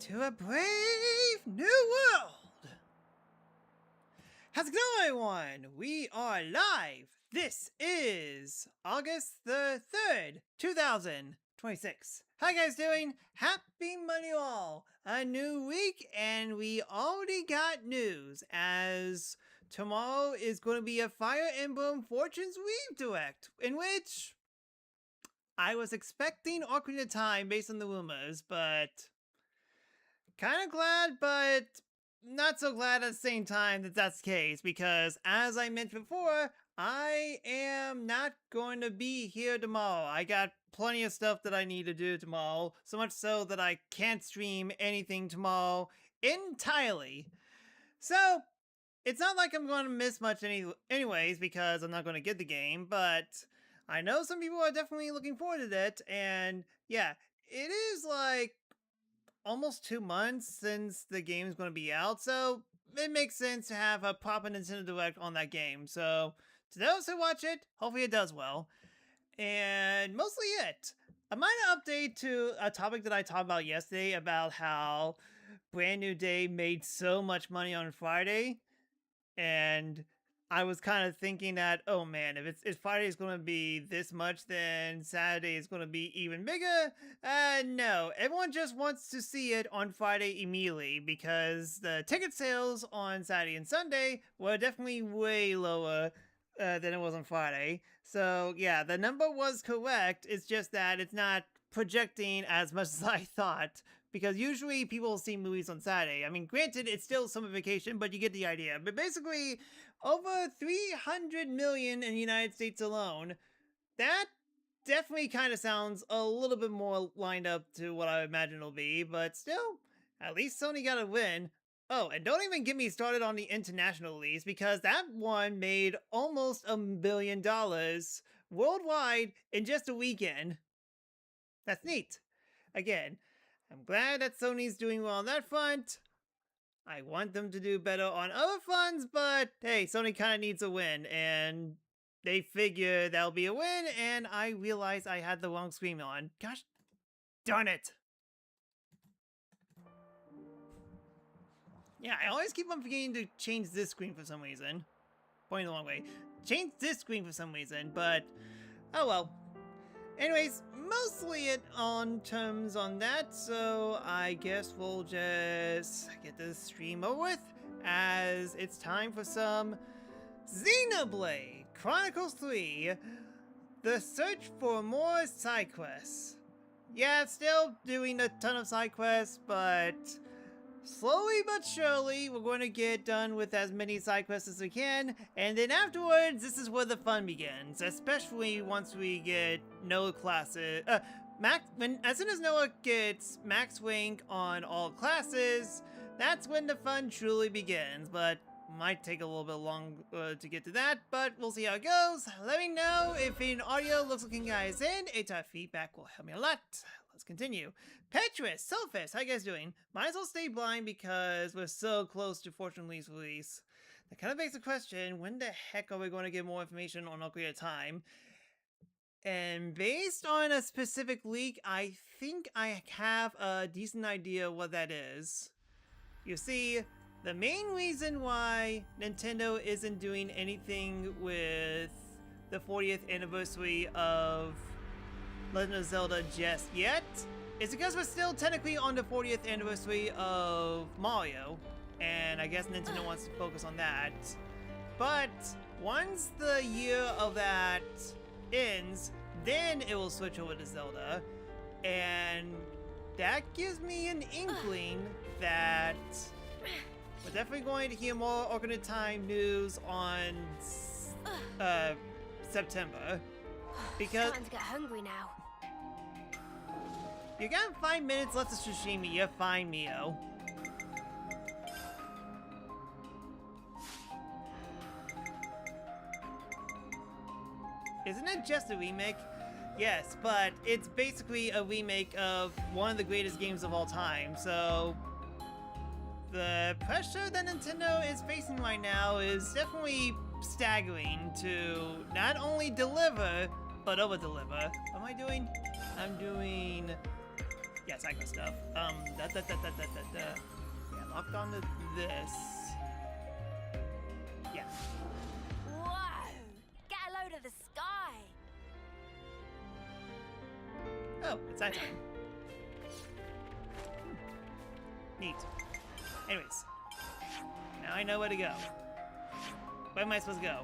to a brave new world. How's it going, everyone? We are live. This is August the 3rd, 2026. How you guys doing? Happy Monday all. A new week, and we already got news as tomorrow is going to be a Fire Emblem Fortune's Weave Direct, in which I was expecting Ocarina of Time based on the rumors, but kind of glad, but not so glad at the same time that that's the case, because as I mentioned before, I am not going to be here tomorrow. I got plenty of stuff that I need to do tomorrow, so much so that I can't stream anything tomorrow entirely. So, it's not like I'm going to miss much anyways, because I'm not going to get the game, but I know some people are definitely looking forward to it, and yeah, it is like almost 2 months since the game is going to be out, so it makes sense to have a proper Nintendo Direct on that game. So to those who watch it, hopefully it does well. And mostly it. A minor update to a topic that I talked about yesterday about how Brand New Day made so much money on Friday, and I was kind of thinking that, oh man, if Friday is going to be this much, then Saturday is going to be even bigger. No, everyone just wants to see it on Friday immediately, because the ticket sales on Saturday and Sunday were definitely way lower than it was on Friday. So yeah, the number was correct. It's just that it's not projecting as much as I thought, because usually people see movies on Saturday. I mean, granted, it's still summer vacation, but you get the idea. But basically, over 300 million in the United States alone. That definitely kind of sounds a little bit more lined up to what I imagine it'll be, but still, at least Sony got a win. Oh, and don't even get me started on the international release, because that one made almost $1 billion worldwide in just a weekend. That's neat. Again, I'm glad that Sony's doing well on that front. I want them to do better on other fronts, but hey, Sony kind of needs a win, and they figure that'll be a win, and I realized I had the wrong screen on. Gosh darn it. Yeah, I always keep on forgetting to change this screen for some reason. Pointing the wrong way. Change this screen for some reason, but oh well. Anyways, mostly it on terms on that, so I guess we'll just get this stream over with, as it's time for some Xenoblade Chronicles 3, the search for more side quests. Yeah, still doing a ton of side quests, but slowly but surely, we're going to get done with as many side quests as we can, and then afterwards, this is where the fun begins, especially once we get Noah classes. As soon as Noah gets max rank on all classes, that's when the fun truly begins, but might take a little bit long to get to that, but we'll see how it goes. Let me know if an audio looks like you guys in. A-type feedback will help me a lot. Let's continue. Petrus, Selfist, how you guys doing? Might as well stay blind because we're so close to Fortune's release. That kind of begs the question, when the heck are we going to get more information on Ocarina of Time? And based on a specific leak, I think I have a decent idea what that is. You see, the main reason why Nintendo isn't doing anything with the 40th anniversary of Legend of Zelda just yet is because we're still technically on the 40th anniversary of Mario, and I guess Nintendo wants to focus on that. But once the year of that ends, then it will switch over to Zelda, and that gives me an inkling that we're definitely going to hear more Ocarina of Time news on September, because starting to get hungry now. You got 5 minutes left of sashimi. You're fine, Mio. Isn't it just a remake? Yes, but it's basically a remake of one of the greatest games of all time, so the pressure that Nintendo is facing right now is definitely staggering to not only deliver, but over-deliver. What am I doing? guess I got stuff. Yeah, locked onto this. Yeah. Whoa! Get a load of the sky! Oh, it's that time. Neat. Anyways. Now I know where to go. Where am I supposed to go?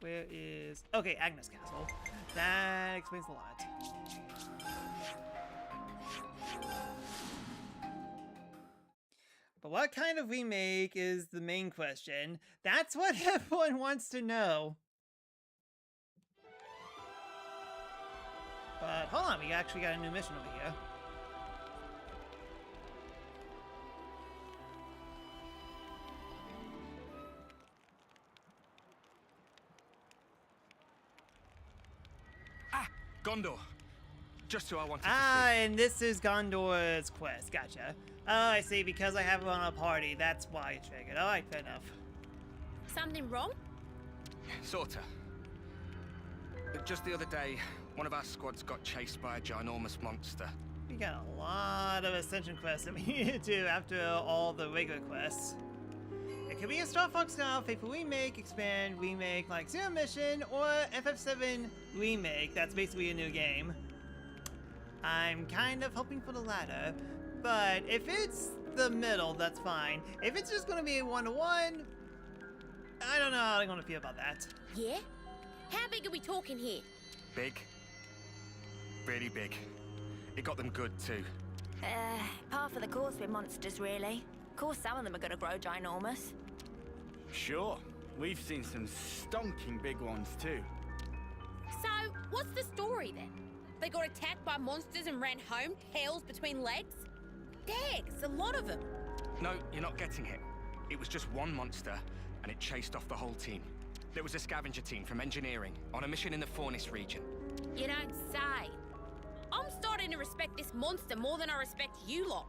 Where is... Okay, Agnes Castle. That explains a lot. But what kind of remake is the main question? That's what everyone wants to know. But hold on, we actually got a new mission over here. Gondor. Just who I wanted to see. And this is Gondor's quest. Gotcha. Oh, I see. Because I have it on a party. That's why it triggered. Alright, fair enough. Something wrong? Sorta. Just the other day, one of our squads got chased by a ginormous monster. We got a lot of Ascension quests that we need to do after all the regular quests. It could be a Star Fox style Faithful Remake, Expand, Remake like Zero Mission, or FF7 Remake. That's basically a new game. I'm kind of hoping for the latter, but if it's the middle, that's fine. If it's just going to be a 1-to-1, I don't know how I'm going to feel about that. Yeah? How big are we talking here? Big. Really big. It got them good too. Par for the course with monsters, really. Of course, some of them are gonna grow ginormous. Sure. We've seen some stonking big ones too. So, what's the story then? They got attacked by monsters and ran home, tails between legs? Dags, a lot of them. No, you're not getting it. It was just one monster, and it chased off the whole team. There was a scavenger team from engineering on a mission in the Fornis region. You don't say. I'm starting to respect this monster more than I respect you lot.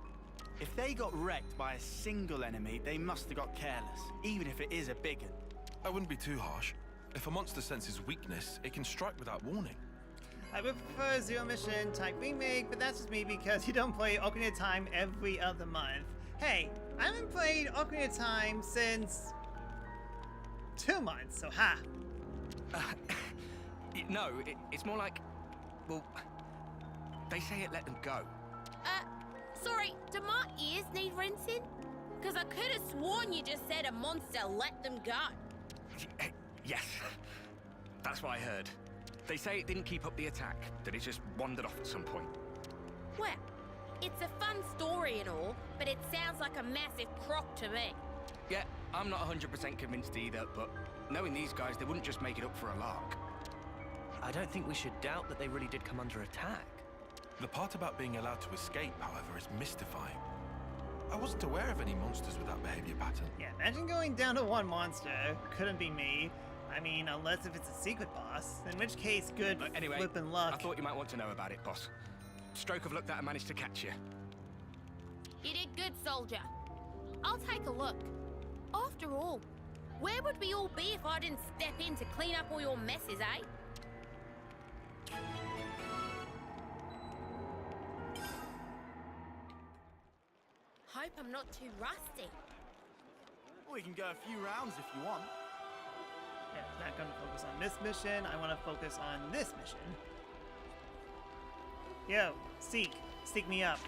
If they got wrecked by a single enemy, they must have got careless, even if it is a big one. I wouldn't be too harsh. If a monster senses weakness, it can strike without warning. I would prefer a Zero Mission type remake, but that's just me because you don't play Ocarina of Time every other month. Hey, I haven't played Ocarina of Time since 2 months, so ha! No, it's more like, well, they say it let them go. Sorry, do my ears need rinsing? Because I could have sworn you just said a monster let them go. Yes, that's what I heard. They say it didn't keep up the attack, that it just wandered off at some point. Well, it's a fun story and all, but it sounds like a massive crock to me. Yeah, I'm not 100% convinced either, but knowing these guys, they wouldn't just make it up for a lark. I don't think we should doubt that they really did come under attack. The part about being allowed to escape, however, is mystifying. I wasn't aware of any monsters with that behavior pattern. Yeah, imagine going down to one monster. Couldn't be me. I mean, unless if it's a secret boss, in which case, good Anyway, flippin' luck. I thought you might want to know about it, boss. Stroke of luck that I managed to catch you. You did good, soldier. I'll take a look. After all, where would we all be if I didn't step in to clean up all your messes, eh? Hope I'm not too rusty. We can go a few rounds if you want. Yeah, I'm not gonna focus on this mission. I want to focus on this mission. Yo, seek me up.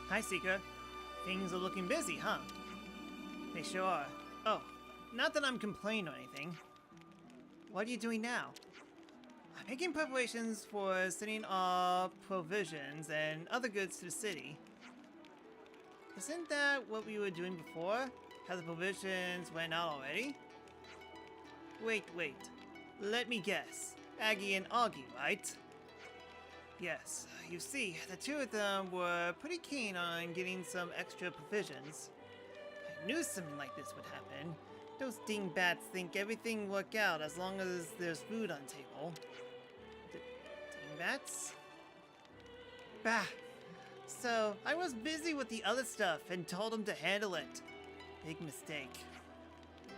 Hi, Seeker. Things are looking busy, huh? They sure are. Oh, not that I'm complaining or anything. What are you doing now? I'm making preparations for sending off provisions and other goods to the city. Isn't that what we were doing before? Have the provisions went out already? Wait. Let me guess. Aggie and Augie, right? Yes, you see, the two of them were pretty keen on getting some extra provisions. I knew something like this would happen. Those dingbats think everything will work out as long as there's food on table. Dingbats? Bah! So, I was busy with the other stuff and told them to handle it. Big mistake.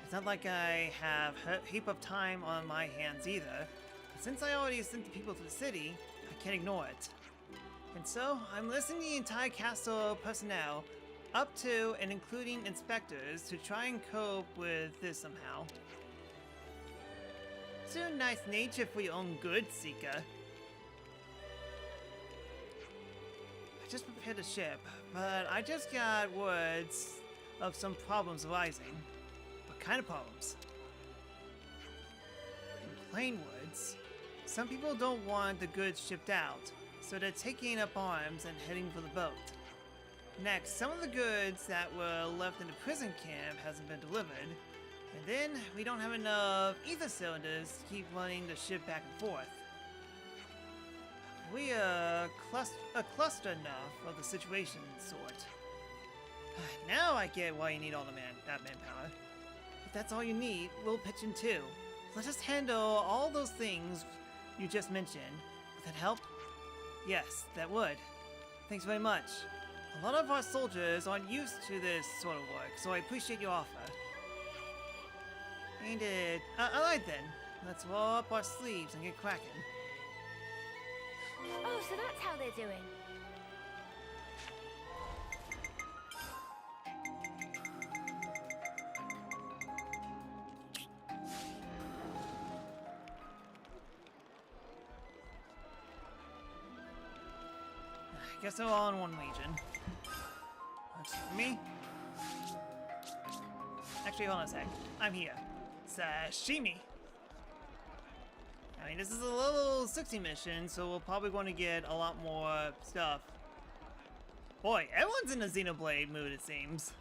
It's not like I have a heap of time on my hands either. But since I already sent the people to the city, I can't ignore it. And so, I'm listing the entire castle personnel, up to and including inspectors, to try and cope with this somehow. Too nice nature for your own good, Seeker. I just prepared a ship, but I just got words of some problems arising. What kind of problems? In plain words, some people don't want the goods shipped out, so they're taking up arms and heading for the boat. Next, some of the goods that were left in the prison camp hasn't been delivered, and then we don't have enough ether cylinders to keep running the ship back and forth. We are a cluster enough of the situation sort. Now I get why you need all that manpower. If that's all you need, we'll pitch in too. Let us handle all those things you just mentioned. Would that help? Yes, that would. Thanks very much. A lot of our soldiers aren't used to this sort of work, so I appreciate your offer. Ain't it? Alright then. Let's roll up our sleeves and get cracking. Oh, so that's how they're doing. I guess they're all in one region. That's for me. Actually, hold on a sec. I'm here. Sashimi. I mean, this is a level 60 mission, so we're probably going to get a lot more stuff. Boy, everyone's in a Xenoblade mood, it seems.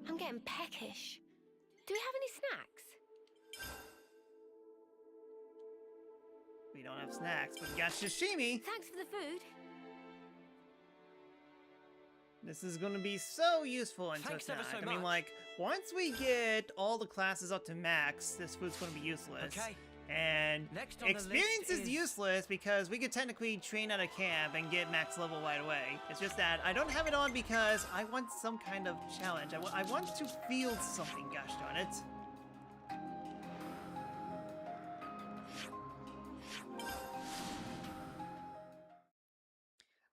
I'm getting peckish. Do we have any snacks? We don't have snacks, but we got sashimi. Thanks for the food. This is going to be so useful in Thanks ever Toast. so I mean, much. like, once we get all the classes up to max, this food's going to be useless. Okay. And Next on the experience list is is- useless because we could technically train at a camp and get max level right away. It's just that I don't have it on because I want some kind of challenge. I want to feel something, gosh darn it.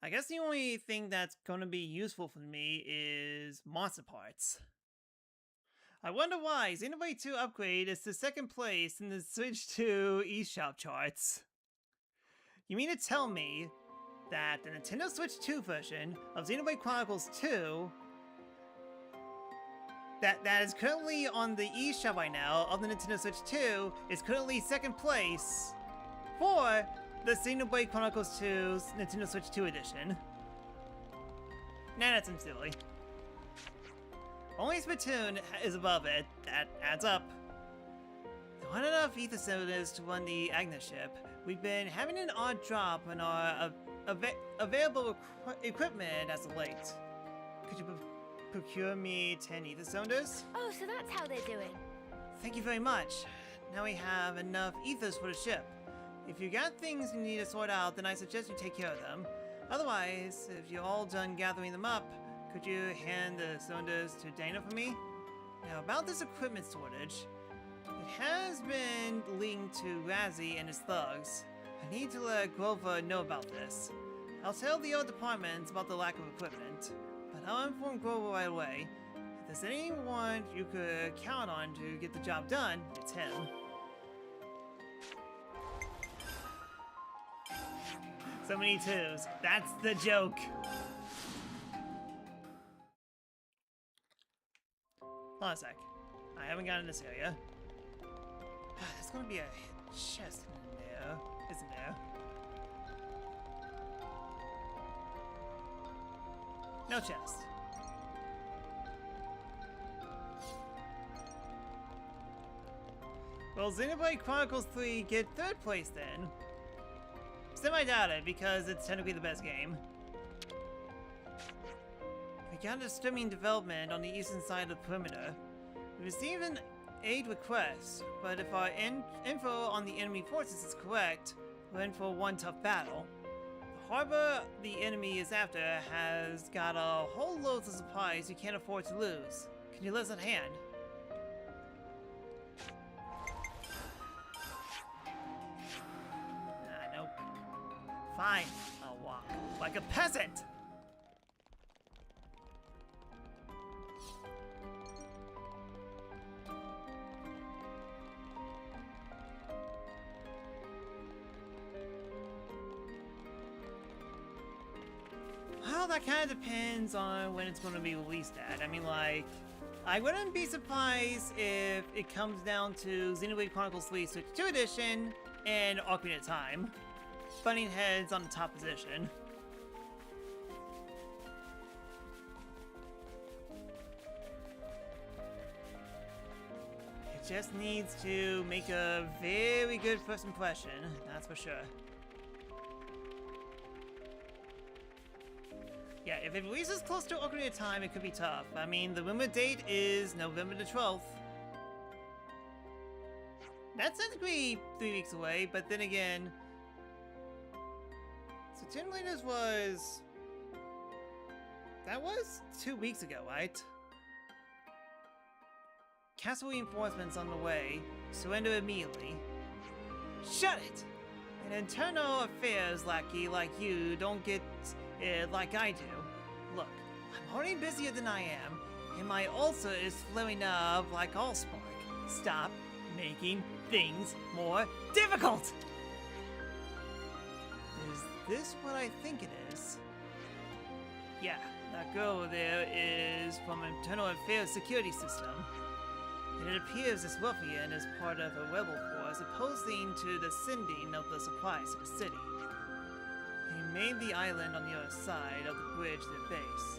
I guess the only thing that's going to be useful for me is monster parts. I wonder why Xenoblade 2 Upgrade is the second place in the Switch 2 eShop charts. You mean to tell me that the Nintendo Switch 2 version of Xenoblade Chronicles 2 that is currently on the eShop right now of the Nintendo Switch 2 is currently second place for the Xenoblade Chronicles 2's Nintendo Switch 2 edition? Nah, that's silly. Only Splatoon is above it. That adds up. There aren't enough ether cylinders to run the Agnes ship. We've been having an odd drop in our available equipment as of late. Could you procure me 10 ether cylinders? Oh, so that's how they're doing. Thank you very much. Now we have enough ethers for the ship. If you got things you need to sort out, then I suggest you take care of them. Otherwise, if you're all done gathering them up, could you hand the cylinders to Dana for me? Now, about this equipment shortage, it has been linked to Razzie and his thugs. I need to let Grover know about this. I'll tell the other departments about the lack of equipment, but I'll inform Grover right away. If there's anyone you could count on to get the job done, it's him. So many twos. That's the joke. Hold on a sec. I haven't gotten this area. There's gonna be a chest in there, isn't there? No chest. Well, Xenoblade Chronicles 3 get third place then. Semi-doubt it, because it's technically the best game. We got a disturbing development on the eastern side of the perimeter. We received an aid request, but if our info on the enemy forces is correct, we're in for one tough battle. The harbor the enemy is after has got a whole load of supplies you can't afford to lose. Can you lend us a hand? Nope. Fine, I'll walk like a peasant! Well, that kind of depends on when it's going to be released at. I mean, like, I wouldn't be surprised if it comes down to Xenoblade Chronicles 3 Switch 2 Edition and Ocarina of Time. Butting heads on the top position. It just needs to make a very good first impression, that's for sure. Yeah, if it releases close to Ocarina of Time, it could be tough. I mean, the rumored date is November the 12th. That's technically 3 weeks away, but then again... So Tim Leaders was... That was 2 weeks ago, right? Castle reinforcements on the way. Surrender immediately. Shut it! An internal affairs lackey like you don't get it like I do. Look, I'm already busier than I am, and my ulcer is flaring up like allspark. Stop making things more difficult! Is this what I think it is? Yeah, that girl over there is from Internal Affairs Security System. And it appears this ruffian is part of a rebel force opposing to the sending of the supplies to the city. He made the island on the other side of the bridge their base,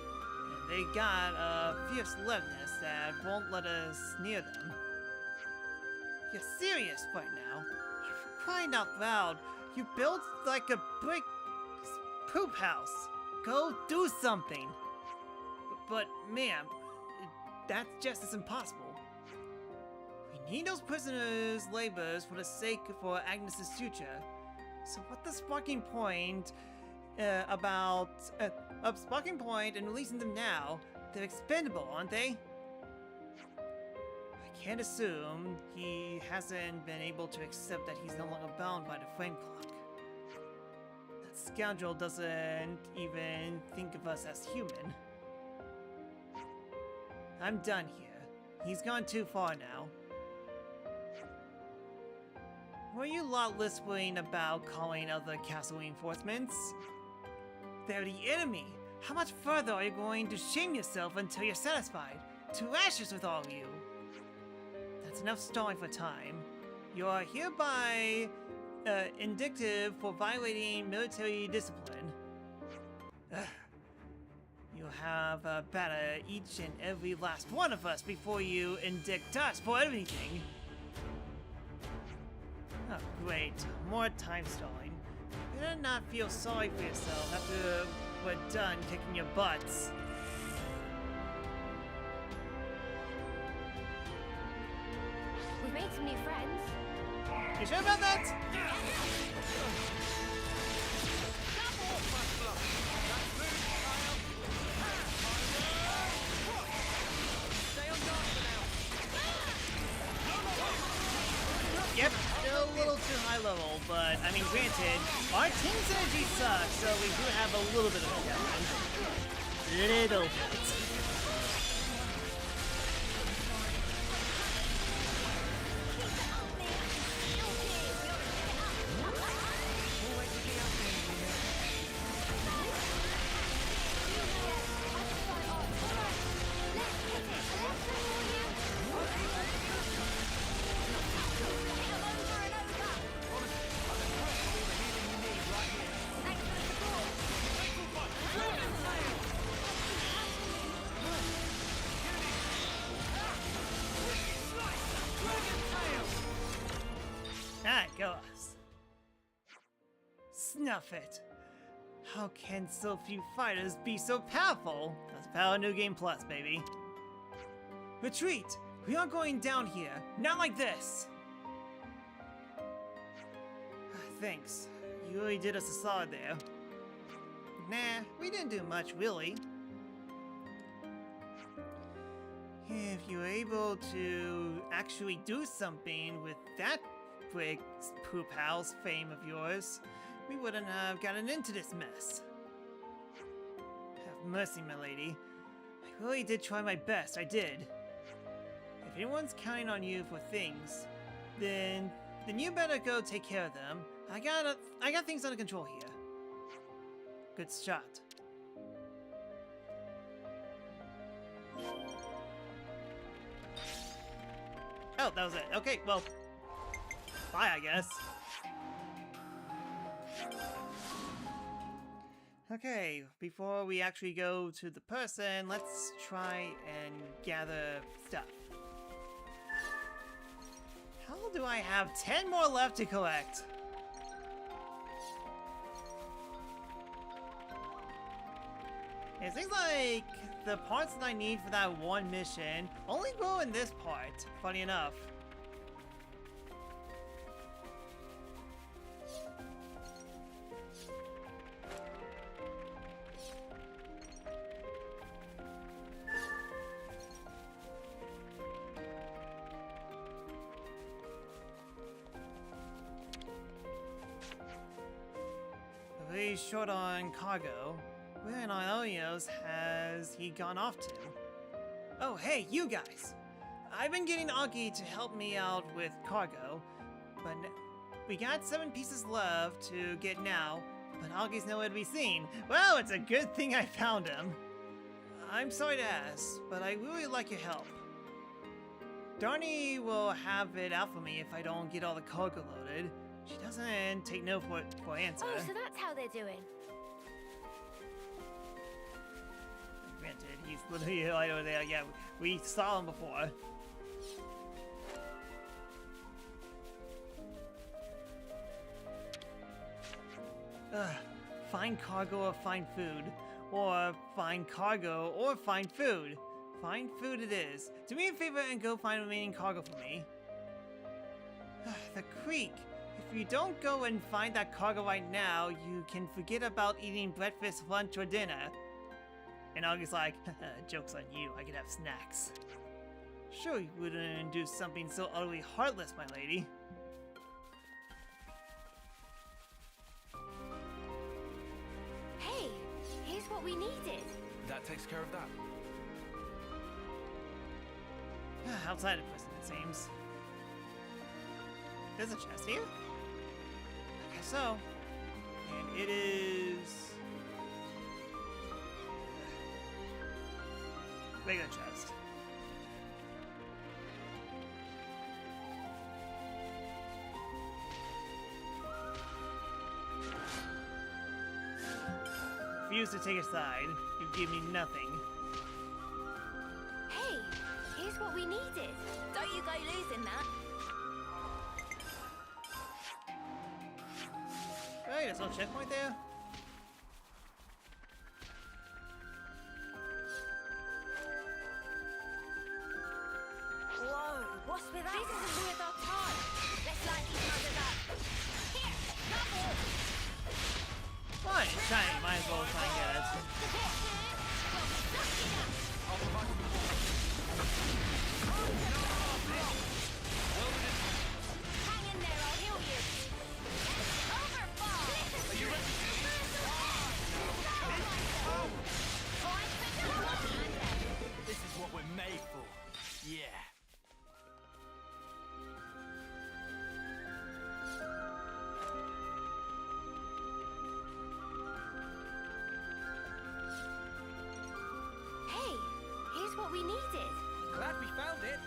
and they got a fierce alertness that won't let us near them. You're serious right now? You're crying out loud. You built like a brick poop house. Go do something. But ma'am, that's just as impossible. We need those prisoners' labors for the sake for Agnes's future. So what the sparking point sparking point and releasing them now? They're expendable, aren't they? I can't assume he hasn't been able to accept that he's no longer bound by the frame clock. That scoundrel doesn't even think of us as human. I'm done here. He's gone too far now. Were you lot whispering about calling other castle reinforcements? They're the enemy! How much further are you going to shame yourself until you're satisfied? To ashes with all of you! That's enough stalling for time. You are hereby indicted for violating military discipline. You'll have batter each and every last one of us before you indict us for everything! Oh, great. More time stalling. You better not feel sorry for yourself after we're done kicking your butts. We've made some new friends. You sure about that? Yep, still a little too high level, but I mean, granted, our team synergy sucks, so we do have a little bit of a challenge. Little bit. That goes. Snuff it. How can so few fighters be so powerful? That's Power New Game Plus, baby. Retreat! We aren't going down here. Not like this! Thanks. You really did us a solid there. Nah, we didn't do much, really. If you were able to actually do something with that big poop house fame of yours, we wouldn't have gotten into this mess. Have mercy, my lady. I really did try my best, I did. If anyone's counting on you for things, then you better go take care of them. I got things under control here. Good shot. Oh, that was it. Okay, well, bye, I guess. Okay, before we actually go to the person, let's try and gather stuff. How do I have 10 more left to collect? It seems like the parts that I need for that one mission only go in this part, funny enough. Really short on cargo. Where in Ionios has he gone off to? Oh, hey, you guys! I've been getting Augie to help me out with cargo, but we got 7 pieces left to get now, but Augie's nowhere to be seen. Well, it's a good thing I found him. I'm sorry to ask, but I really like your help. Darnie will have it out for me if I don't get all the cargo loaded. She doesn't take no for answer. Oh, so that's how they're doing. Granted, he's literally right over there. Yeah, we saw him before. Find cargo or find food. Or find cargo or find food. Find food it is. Do me a favor and go find remaining cargo for me. The creek. If you don't go and find that cargo right now, you can forget about eating breakfast, lunch, or dinner. And Augie's like, joke's on you, I could have snacks. Sure you wouldn't do something so utterly heartless, my lady. Hey, here's what we needed. That takes care of that. Outside of prison, it seems. There's a chest here? I guess so. And it is... regular chest. Refuse to take a side. You give me nothing. Hey, here's what we needed. Don't you go losing that. Right, there's no checkpoint there. Whoa, what's with that? This isn't worth our time. Let's light these muggers up. Here, double. Fine, shiny. Might as well try and get it. Hang in there, I'll heal you. Overfall. Are you ready? This is what we're made for. Yeah. Hey, here's what we needed. Glad we found it.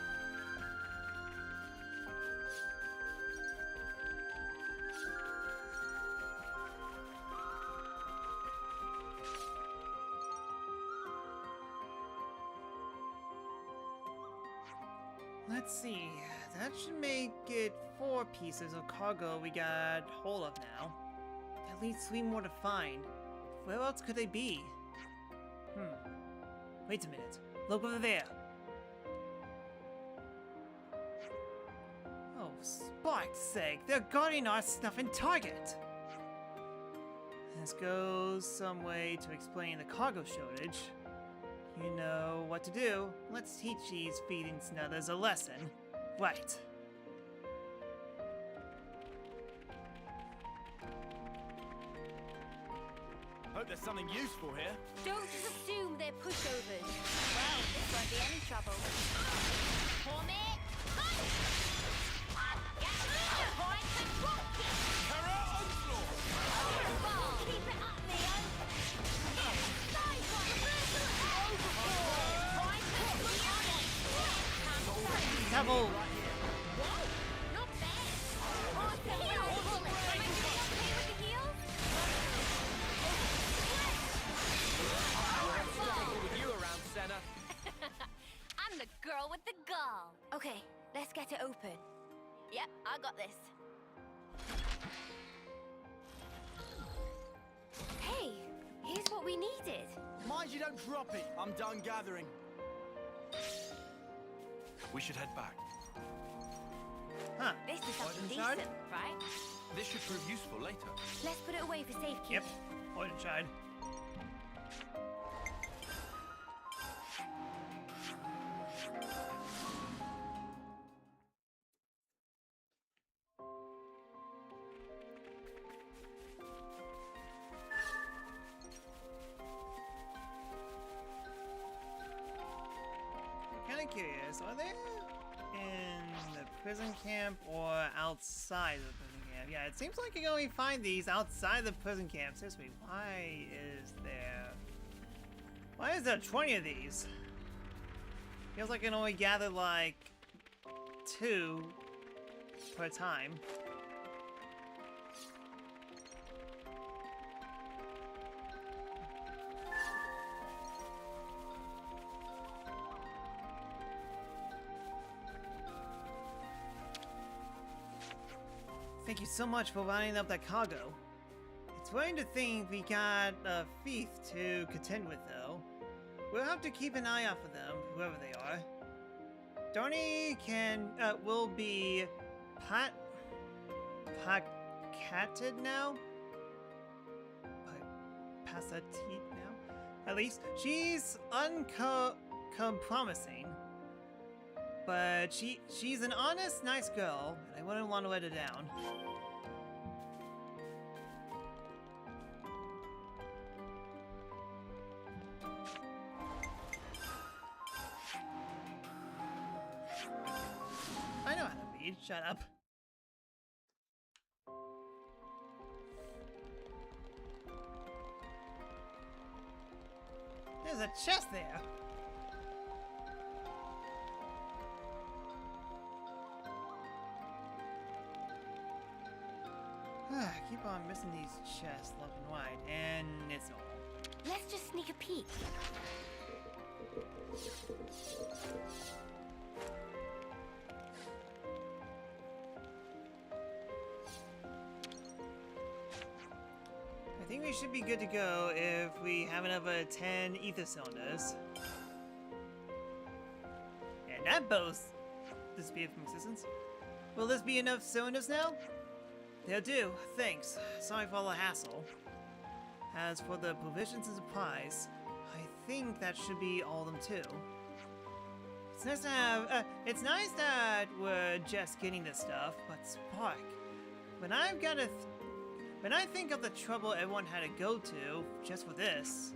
Let's see. That should make it 4 pieces of cargo we got hold of now. At least 3 more to find. Where else could they be? Wait a minute. Look over there. Oh, spark's sake. They're guarding our stuff in Target. This goes some way to explain the cargo shortage. You know what to do. Let's teach these feeding snuthers a lesson. Right. Hope there's something useful here. Don't just assume they're pushovers. Well, this won't be any trouble. Form it! Get the point and rock it! Ball. Keep it up, Leo! Nice one! Overboard! Point and rock it! Double. Not bad! Awesome! Heels! Am I doing okay with the heels? With you around, Senna. I'm the girl with the gall. Okay, let's get it open. Yep, I got this. Hey, here's what we needed. Mind you don't drop it. I'm done gathering. We should head back. Huh. This is something Poison shard? decent, right? This should prove useful later. Let's put it away for safekeeping. Yep. Poison shard. Kind of curious, are they in the prison camp or outside the prison camp? Yeah, it seems like you can only find these outside the prison camp. Seriously, why is there 20 of these? Feels like I can only gather like 2 per time. Thank you so much for rounding up that cargo. It's worrying to think we got a thief to contend with, though. We'll have to keep an eye out for them, whoever they are. Donnie will be pacated now? Passatit now? At least, she's uncompromising. But she's an honest, nice girl, and I wouldn't want to let her down. I know how to read. Shut up. There's a chest there. I keep on missing these chests left and right, and it's normal. Let's just sneak a peek. I think we should be good to go if we have another 10 ether cylinders. And that both disappeared from existence. Will this be enough cylinders now? They'll do, thanks. Sorry for all the hassle. As for the provisions and supplies, I think that should be all of them too. It's nice to have, it's nice that we're just getting this stuff, but Spark, when I think of the trouble everyone had to go to just for this,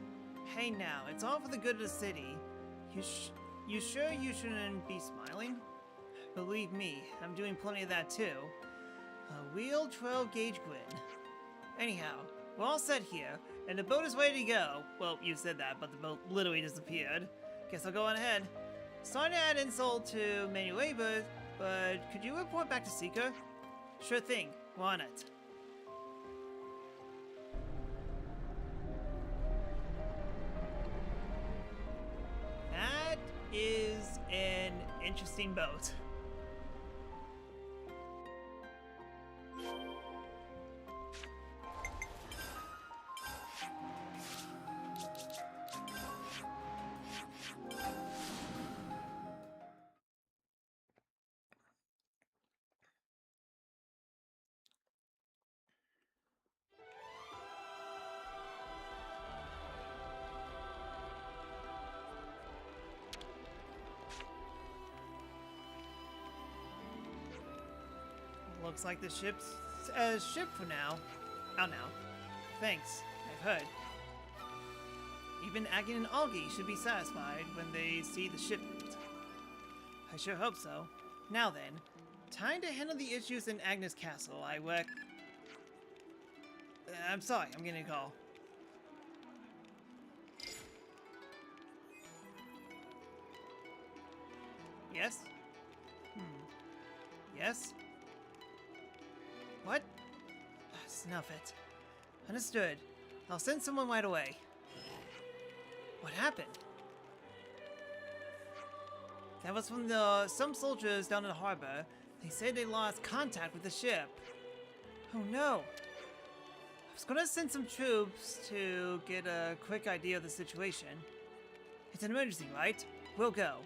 hey now, it's all for the good of the city. You sure you shouldn't be smiling? Believe me, I'm doing plenty of that too. A real 12-gauge grin. Anyhow, we're all set here, and the boat is ready to go. Well, you said that, but the boat literally disappeared. Guess I'll go on ahead. Sorry to add insult to manual labor, but could you report back to Seeker? Sure thing, we're on it. That is an interesting boat. Looks like the ship's ship for now. Out now. Thanks, I've heard. Even Agin and Augie should be satisfied when they see the shipment. I sure hope so. Now then, time to handle the issues in Agnes Castle. I work... I'm sorry, I'm getting a call. Yes? Yes? What? Snuff it. Understood. I'll send someone right away. What happened? That was from some soldiers down in the harbor. They said they lost contact with the ship. Oh no. I was gonna send some troops to get a quick idea of the situation. It's an emergency, right? We'll go.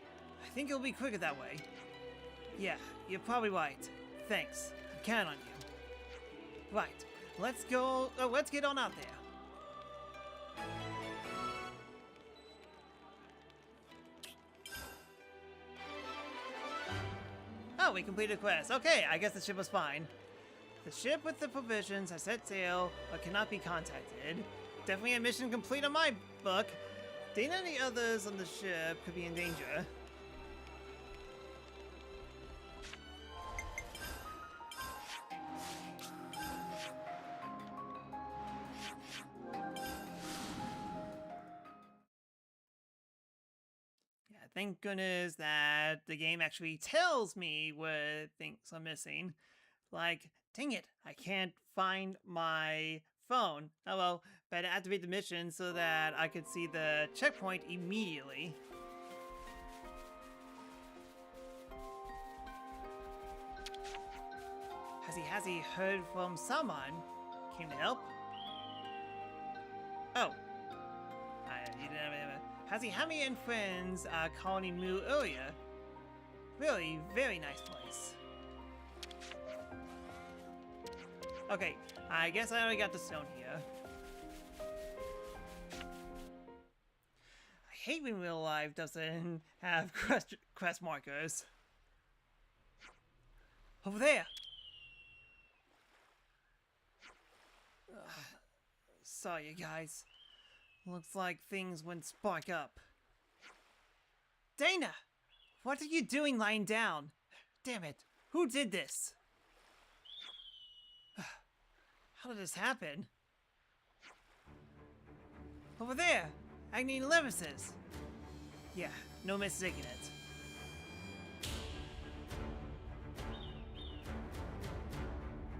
I think it'll be quicker that way. Yeah, you're probably right. Thanks. I'm counting on you. Right. Let's go. Let's get on out there. Oh, we completed the quest. Okay, I guess the ship was fine. The ship with the provisions has set sail, but cannot be contacted. Definitely a mission complete on my book. Dana and the others on the ship could be in danger. Thank goodness that the game actually tells me what things are missing. Like, dang it, I can't find my phone. Oh well, better activate the mission so that I could see the checkpoint immediately. Has he heard from someone? Came to help? Oh. You didn't have Hazihami and friends calling Mu earlier. Really, very nice place. Okay, I guess I already got the stone here. I hate when real life doesn't have quest markers. Over there! Sorry, you guys. Looks like things went spark up. Dana! What are you doing lying down? Damn it, who did this? How did this happen? Over there! Agni and Levis's! Yeah, no mistaking it.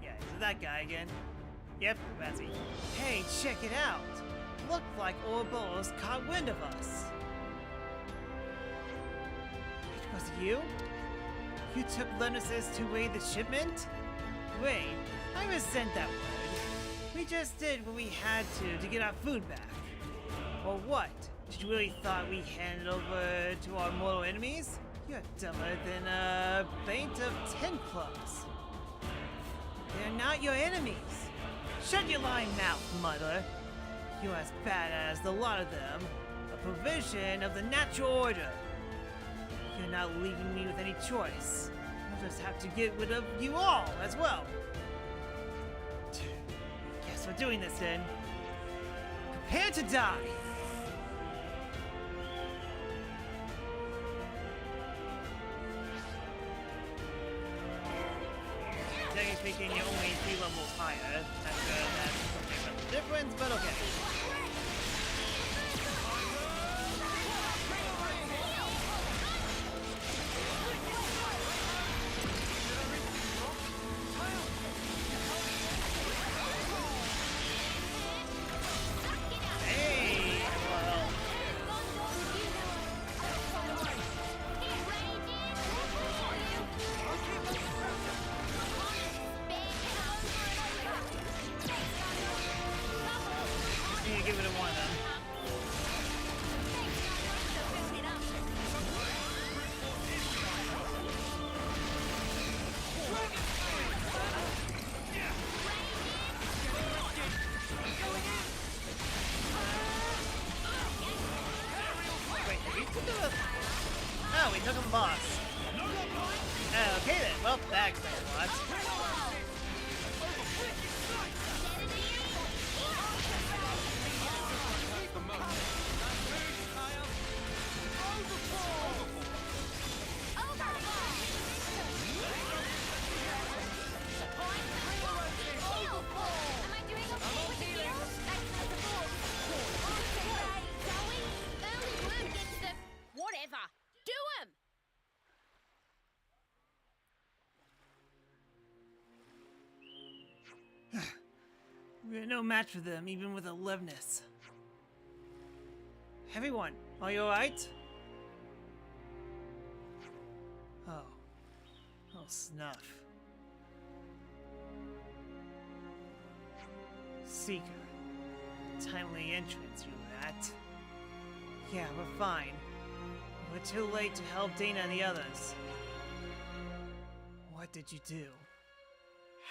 Yeah, is it that guy again? Yep, that's he. Hey, check it out! Looked like Ouroboros caught wind of us. It was you? You took Leonard's to raid the shipment? Wait, I resent that word. We just did what we had to get our food back. Or what? Did you really thought we handed over to our mortal enemies? You're dumber than a bait of 10 clubs. They're not your enemies. Shut your lying mouth, mother. You're as bad as the lot of them, a provision of the natural order. You're not leaving me with any choice. I'll just have to get rid of you all as well. Guess we're doing this then. Prepare to die! Technically speaking, you're only 3 levels higher. That's something of a difference, but okay. Give it a 1 then. Wait, we took a... Oh, we took him boss. Okay then, well, that explains a lot. Am I doing okay with the heals? Thanks for the support. Okay, shall we? Early bird gets the... whatever. Do 'em! We're no match for them, even with aliveness. Everyone, are you alright? Oh. Oh, snuff. Seeker. Timely entrance, you rat. Yeah, we're fine. We're too late to help Dana and the others. What did you do?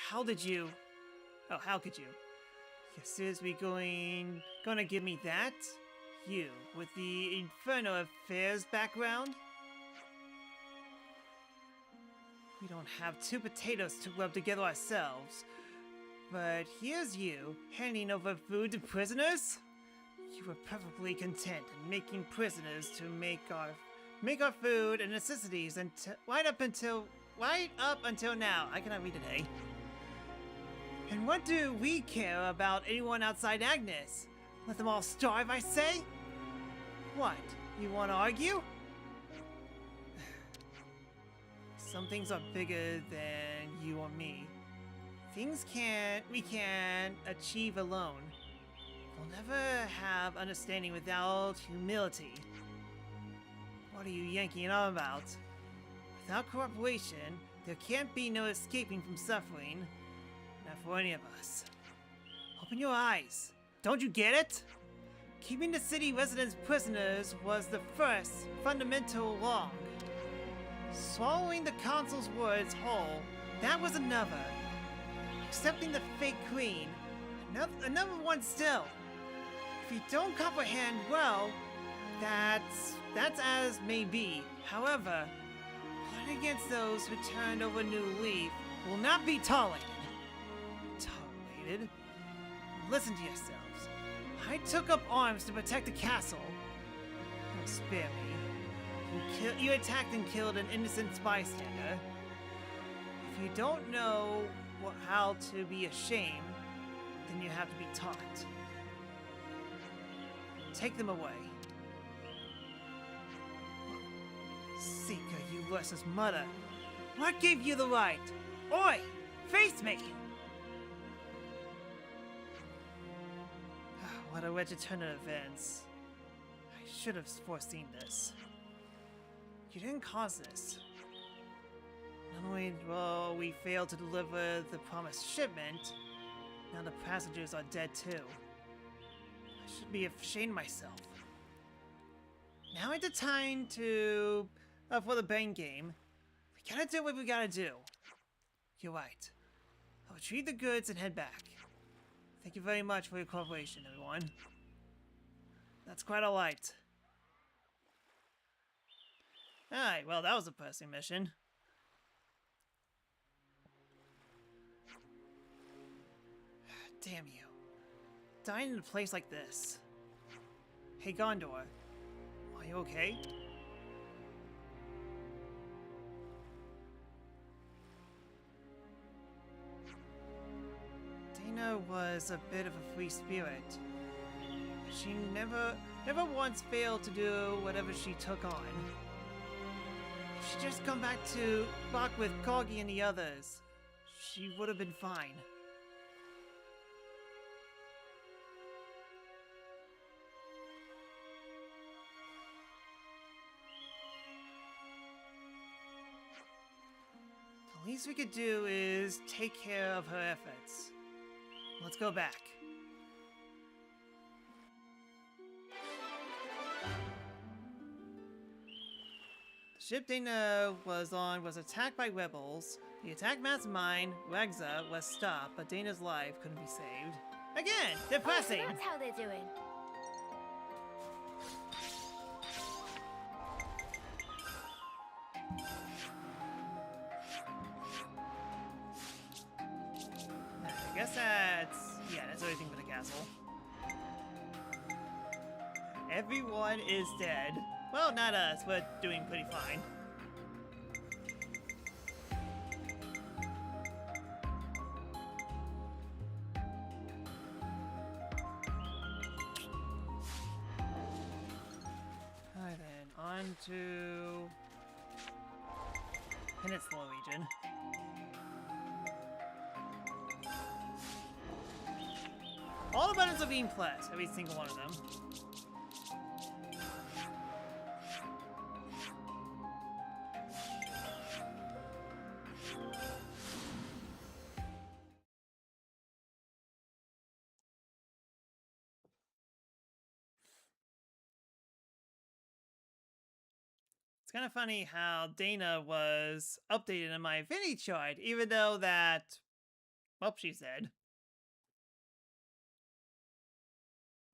How did you... Oh, how could you? You're seriously gonna give me that? You, with the Inferno Affairs background? We don't have two potatoes to rub together ourselves. But here's you, handing over food to prisoners? You were perfectly content in making prisoners to make our food and necessities right up until now. I cannot read today. And what do we care about anyone outside Agnes? Let them all starve, I say? What? You want to argue? Some things are bigger than you or me. Things we can achieve alone. We'll never have understanding without humility. What are you yanking on about? Without cooperation, there can't be no escaping from suffering. Not for any of us. Open your eyes. Don't you get it? Keeping the city residents prisoners was the first fundamental law. Swallowing the council's words whole, that was another. Accepting the fake queen, another one still. If you don't comprehend, well, that's as may be. However, plotting against those who turned over a new leaf will not be tolerated. Tolerated? Listen to yourselves. I took up arms to protect the castle. Oh, spare me. You attacked and killed an innocent bystander. If you don't know how to be ashamed, then you have to be taught. Take them away. Seeker, you versus mother. What gave you the right? Oi! Face me! What a wretched turn of events. I should have foreseen this. You didn't cause this. Not only will we fail to deliver the promised shipment, now the passengers are dead too. I should be ashamed of myself. Now ain't the time to for the bang game. We gotta do what we gotta do. You're right. I'll retrieve the goods and head back. Thank you very much for your cooperation, everyone. That's quite a light. Alright, well, that was a pressing mission. Damn you. Dying in a place like this. Hey, Gondor. Are you okay? Dana was a bit of a free spirit. She never once failed to do whatever she took on. If she'd just come back to rock with Corgi and the others, she would have been fine. The least we could do is take care of her efforts. Let's go back. The ship Dana was on was attacked by rebels. The attack mastermind, Ragza, was stopped, but Dana's life couldn't be saved. Again, depressing! Oh, so that's how they're doing. I guess that's... yeah, that's everything for the castle. Everyone is dead. Well, not us. We're doing pretty fine. Alright then, on to Peninsula region. All the buttons are being pressed, every single one of them. It's kind of funny how Dana was updated in my affinity chart, even though that, well, she's dead.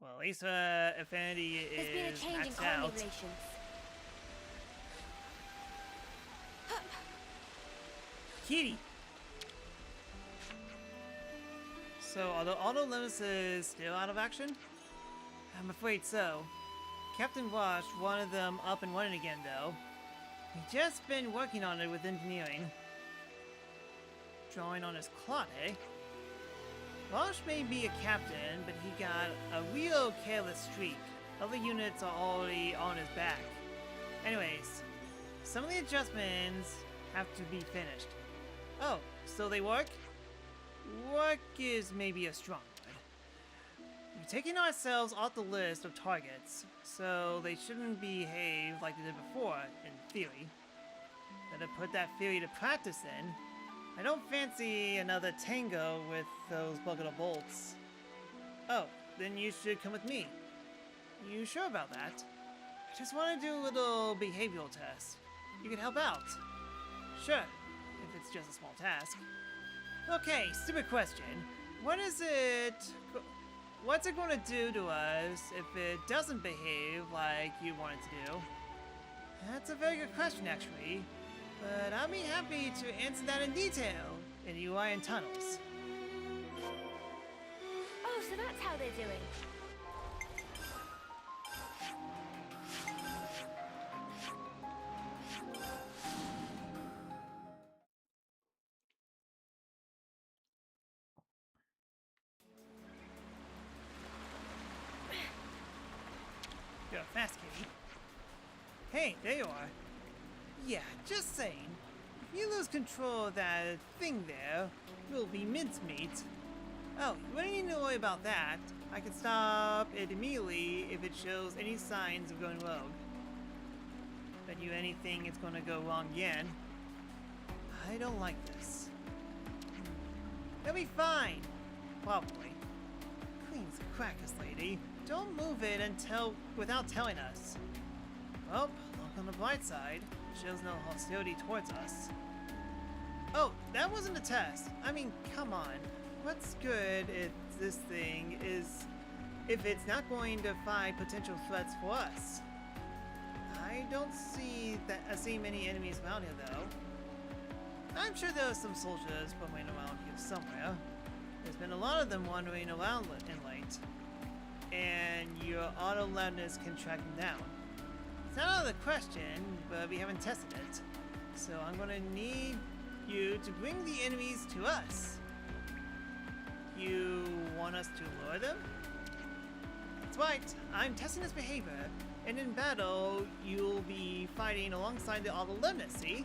Well, at least her affinity There's been a is change in maxed colony out. relations. Kitty! So, are the auto limits still out of action? I'm afraid so. Captain Wash wanted them up and running again, though. He just been working on it with engineering. Drawing on his clock, eh? Wash may be a captain, but he got a real careless streak. Other units are already on his back. Anyways, some of the adjustments have to be finished. Oh, so they work? Work is maybe a strong word. We're taking ourselves off the list of targets, so they shouldn't behave like they did before, in theory. Better put that theory to practice then. I don't fancy another tango with those bucket of bolts. Oh, then you should come with me. You sure about that? I just want to do a little behavioral test. You can help out. Sure, if it's just a small task. Okay, stupid question. What's it going to do to us if it doesn't behave like you want it to do? That's a very good question, actually. But I'll be happy to answer that in detail in UI and Tunnels. Oh, so that's how they're doing. You're fast, kitty. Hey, there you are. Yeah, just saying. If you lose control of that thing there, you'll be mincemeat. Oh, you wouldn't need to worry about that. I can stop it immediately if it shows any signs of going rogue. Bet you anything it's gonna go wrong again. I don't like this. It'll be fine. Probably. Cleans the crackers, lady. Don't move it without telling us. Well, look on the bright side. Shows no hostility towards us. Oh, that wasn't a test. I mean, come on. What's good if this thing is... if it's not going to find potential threats for us? I don't see many enemies around here, though. I'm sure there are some soldiers roaming around here somewhere. There's been a lot of them wandering around in late. And your auto loudness can track them down. It's not out of the question, but we haven't tested it. So I'm gonna need you to bring the enemies to us. You want us to lure them? That's right, I'm testing his behavior, and in battle, you'll be fighting alongside the auto limit, see?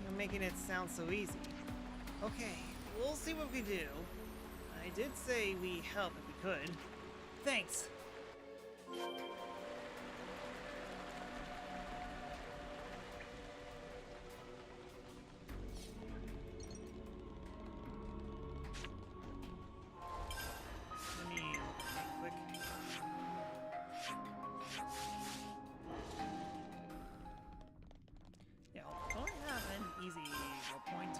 You're making it sound so easy. Okay, we'll see what we do. I did say we help if we could. Thanks. Let me look quick. Yeah, don't have an easy roll point.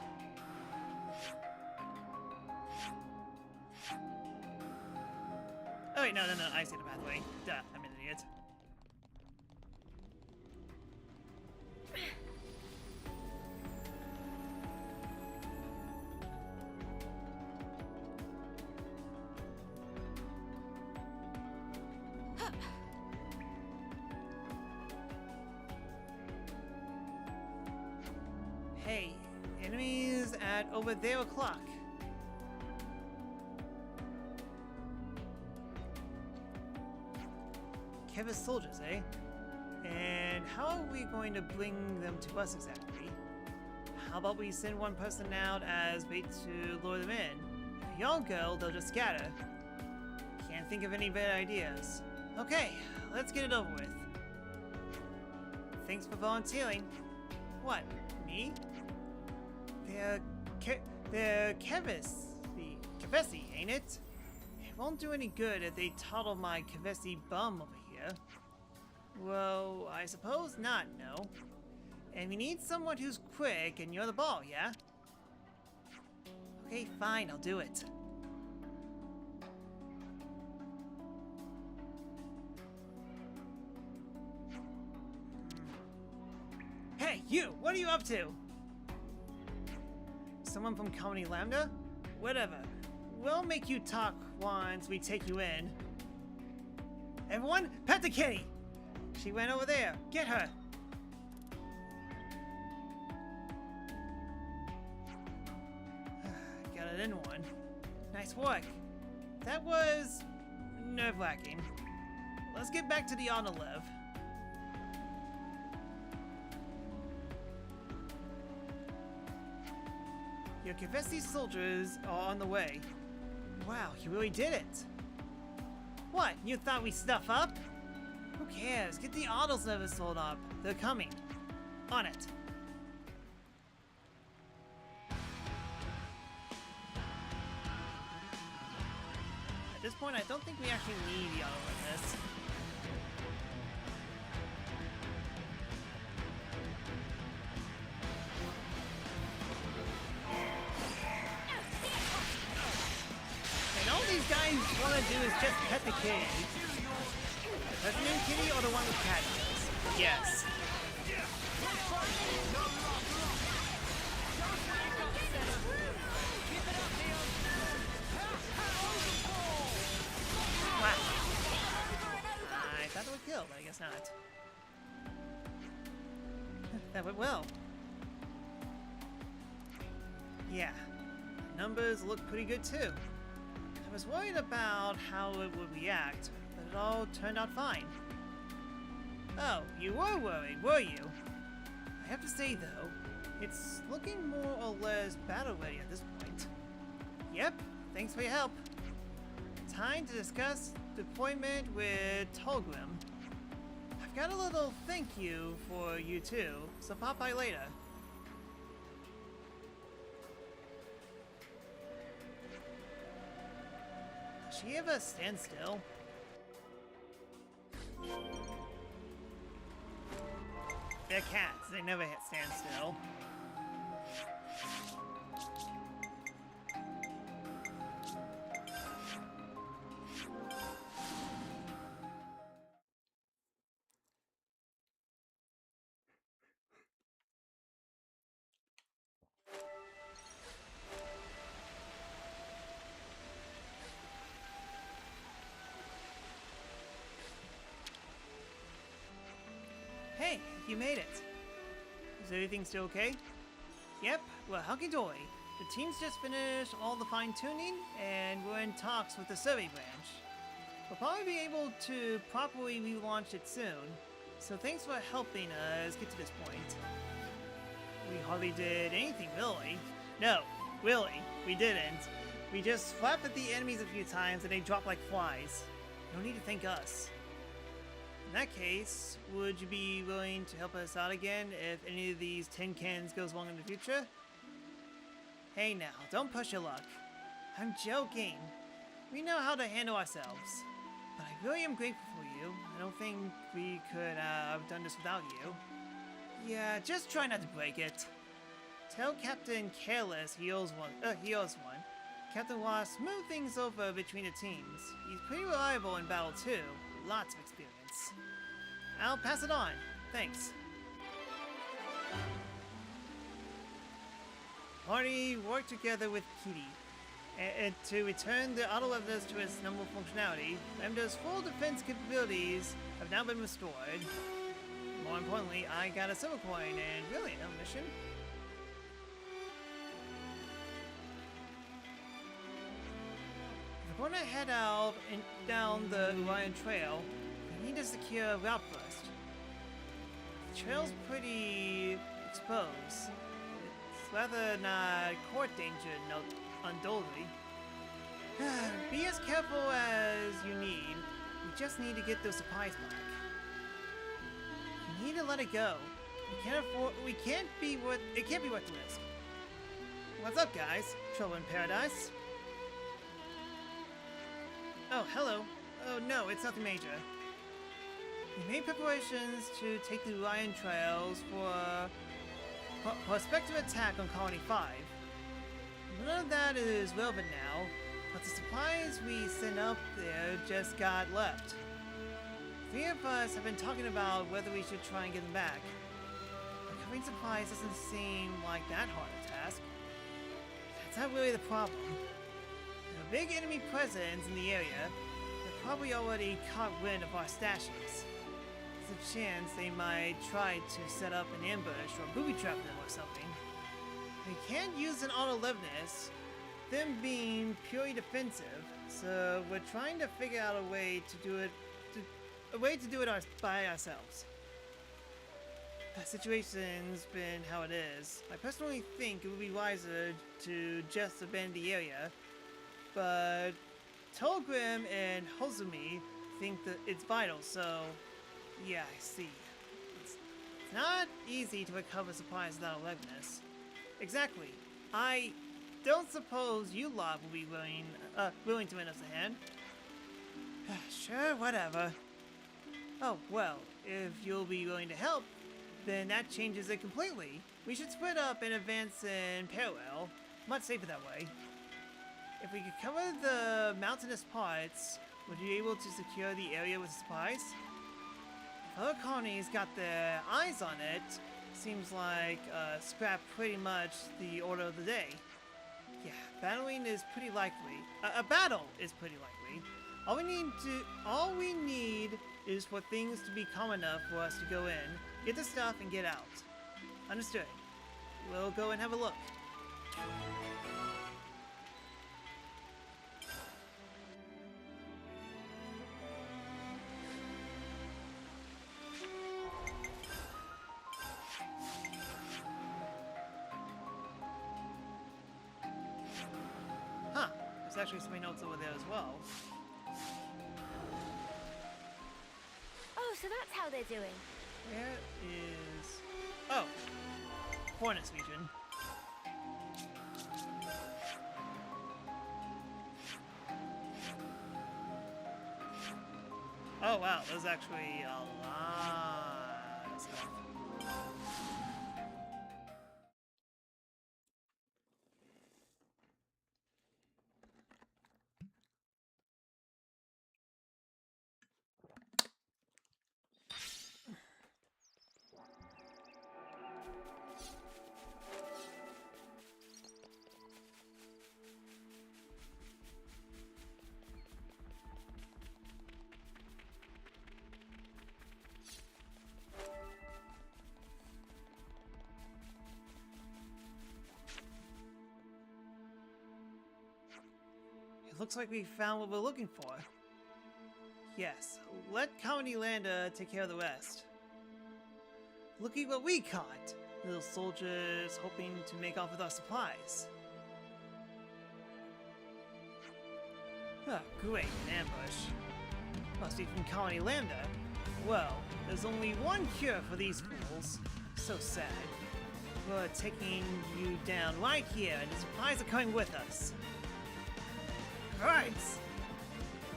Oh wait, no, I see the pathway. Duh, I'm an idiot. at over their o'clock. Kevis soldiers, eh? And how are we going to bring them to us exactly? How about we send one person out as bait to lure them in? If y'all go, they'll just scatter. Can't think of any better ideas. Okay, let's get it over with. Thanks for volunteering. What, me? They're Kevesi, ain't it? It won't do any good if they toddle my Kevesi bum over here. Well, I suppose not, no. And we need someone who's quick, and you're the ball, yeah? Okay, fine, I'll do it. Hey, you! What are you up to? Someone from Colony Lambda? Whatever. We'll make you talk once we take you in. Everyone, pet the kitty! She went over there. Get her! Got it in one. Nice work. That was nerve-wracking. Let's get back to the Autolev. Your Kevesi soldiers are on the way. Wow, you really did it. What, you thought we stuff up? Who cares? Get the autos never sold up. They're coming. On it. At this point, I don't think we actually need the auto like this. And all these guys want to do is just pet the kitty. That's the new kitty or the one with cat ears? Yes. Wow. I thought it would kill, but I guess not. That went well. Yeah. Numbers look pretty good too. I was worried about how it would react, but it all turned out fine. Oh, you were worried, were you? I have to say though, it's looking more or less battle ready at this point. Yep, thanks for your help. Time to discuss deployment with Tolgrim. I've got a little thank you for you too, so pop by later. Does she ever stand still? They're cats, they never stand still. Hey, you made it. Is everything still okay? Yep, well, hunky-dory. The team's just finished all the fine-tuning, and we're in talks with the survey branch. We'll probably be able to properly relaunch it soon, so thanks for helping us get to this point. We hardly did anything, really. No, really, we didn't. We just flapped at the enemies a few times and they dropped like flies. No need to thank us. In that case, would you be willing to help us out again if any of these tin cans goes wrong in the future? Hey now, don't push your luck. I'm joking. We know how to handle ourselves. But I really am grateful for you. I don't think we could have done this without you. Yeah, just try not to break it. Tell Captain Careless he owes one. Captain Ross smooth things over between the teams. He's pretty reliable in battle too. Lots of experience. I'll pass it on. Thanks. Party worked together with Kitty to return the auto levers to its normal functionality. Lambda's full defense capabilities have now been restored. More importantly, I got a silver coin and really no mission. we're gonna head out and down the Orion Trail. We need a secure route first. The trail's pretty exposed. It's rather not court danger, no, undoubtedly. Be as careful as you need. We just need to get those supplies back. We need to let it go. It can't be worth the risk. What's up, guys? Trouble in paradise? Oh, hello. Oh, no, it's nothing major. We made preparations to take the Orion Trails for a prospective attack on Colony 5. None of that is relevant now, but the supplies we sent up there just got left. 3 of us have been talking about whether we should try and get them back. Recovering supplies doesn't seem like that hard a task. That's not really the problem. There are big enemy presence in the area. They're probably already caught wind of our stashes. There's a chance they might try to set up an ambush or booby trap them or something. We can't use an auto-levelness, them being purely defensive, so we're trying to figure out a way to do it by ourselves. The situation's been how it is. I personally think it would be wiser to just abandon the area, but Tolgrim and Hozumi think that it's vital, so yeah, I see. It's not easy to recover supplies without a levelness. Exactly. I don't suppose you lot will be willing to lend us a hand. Sure, whatever. Oh, well, if you'll be willing to help, then that changes it completely. We should split up and advance in parallel. Much safer that way. If we could cover the mountainous parts, would you be able to secure the area with supplies? If other colonies got their eyes on it, seems like scrap pretty much the order of the day. Yeah, battling is pretty likely. A battle is pretty likely. All we need is for things to be calm enough for us to go in, get the stuff, and get out. Understood. We'll go and have a look. Huh. There's actually some notes over there as well. Oh, so that's how they're doing. Where is... Oh! Hornets region. Oh wow, there's actually a lot of stuff. Looks like we found what we're looking for. Yes, let Colony Landa take care of the rest. Looky what we caught! Little soldiers hoping to make off with our supplies. Ah, great, an ambush. Must be from Colony Lambda. Well, there's only one cure for these fools. So sad. We're taking you down right here, and the supplies are coming with us. Right.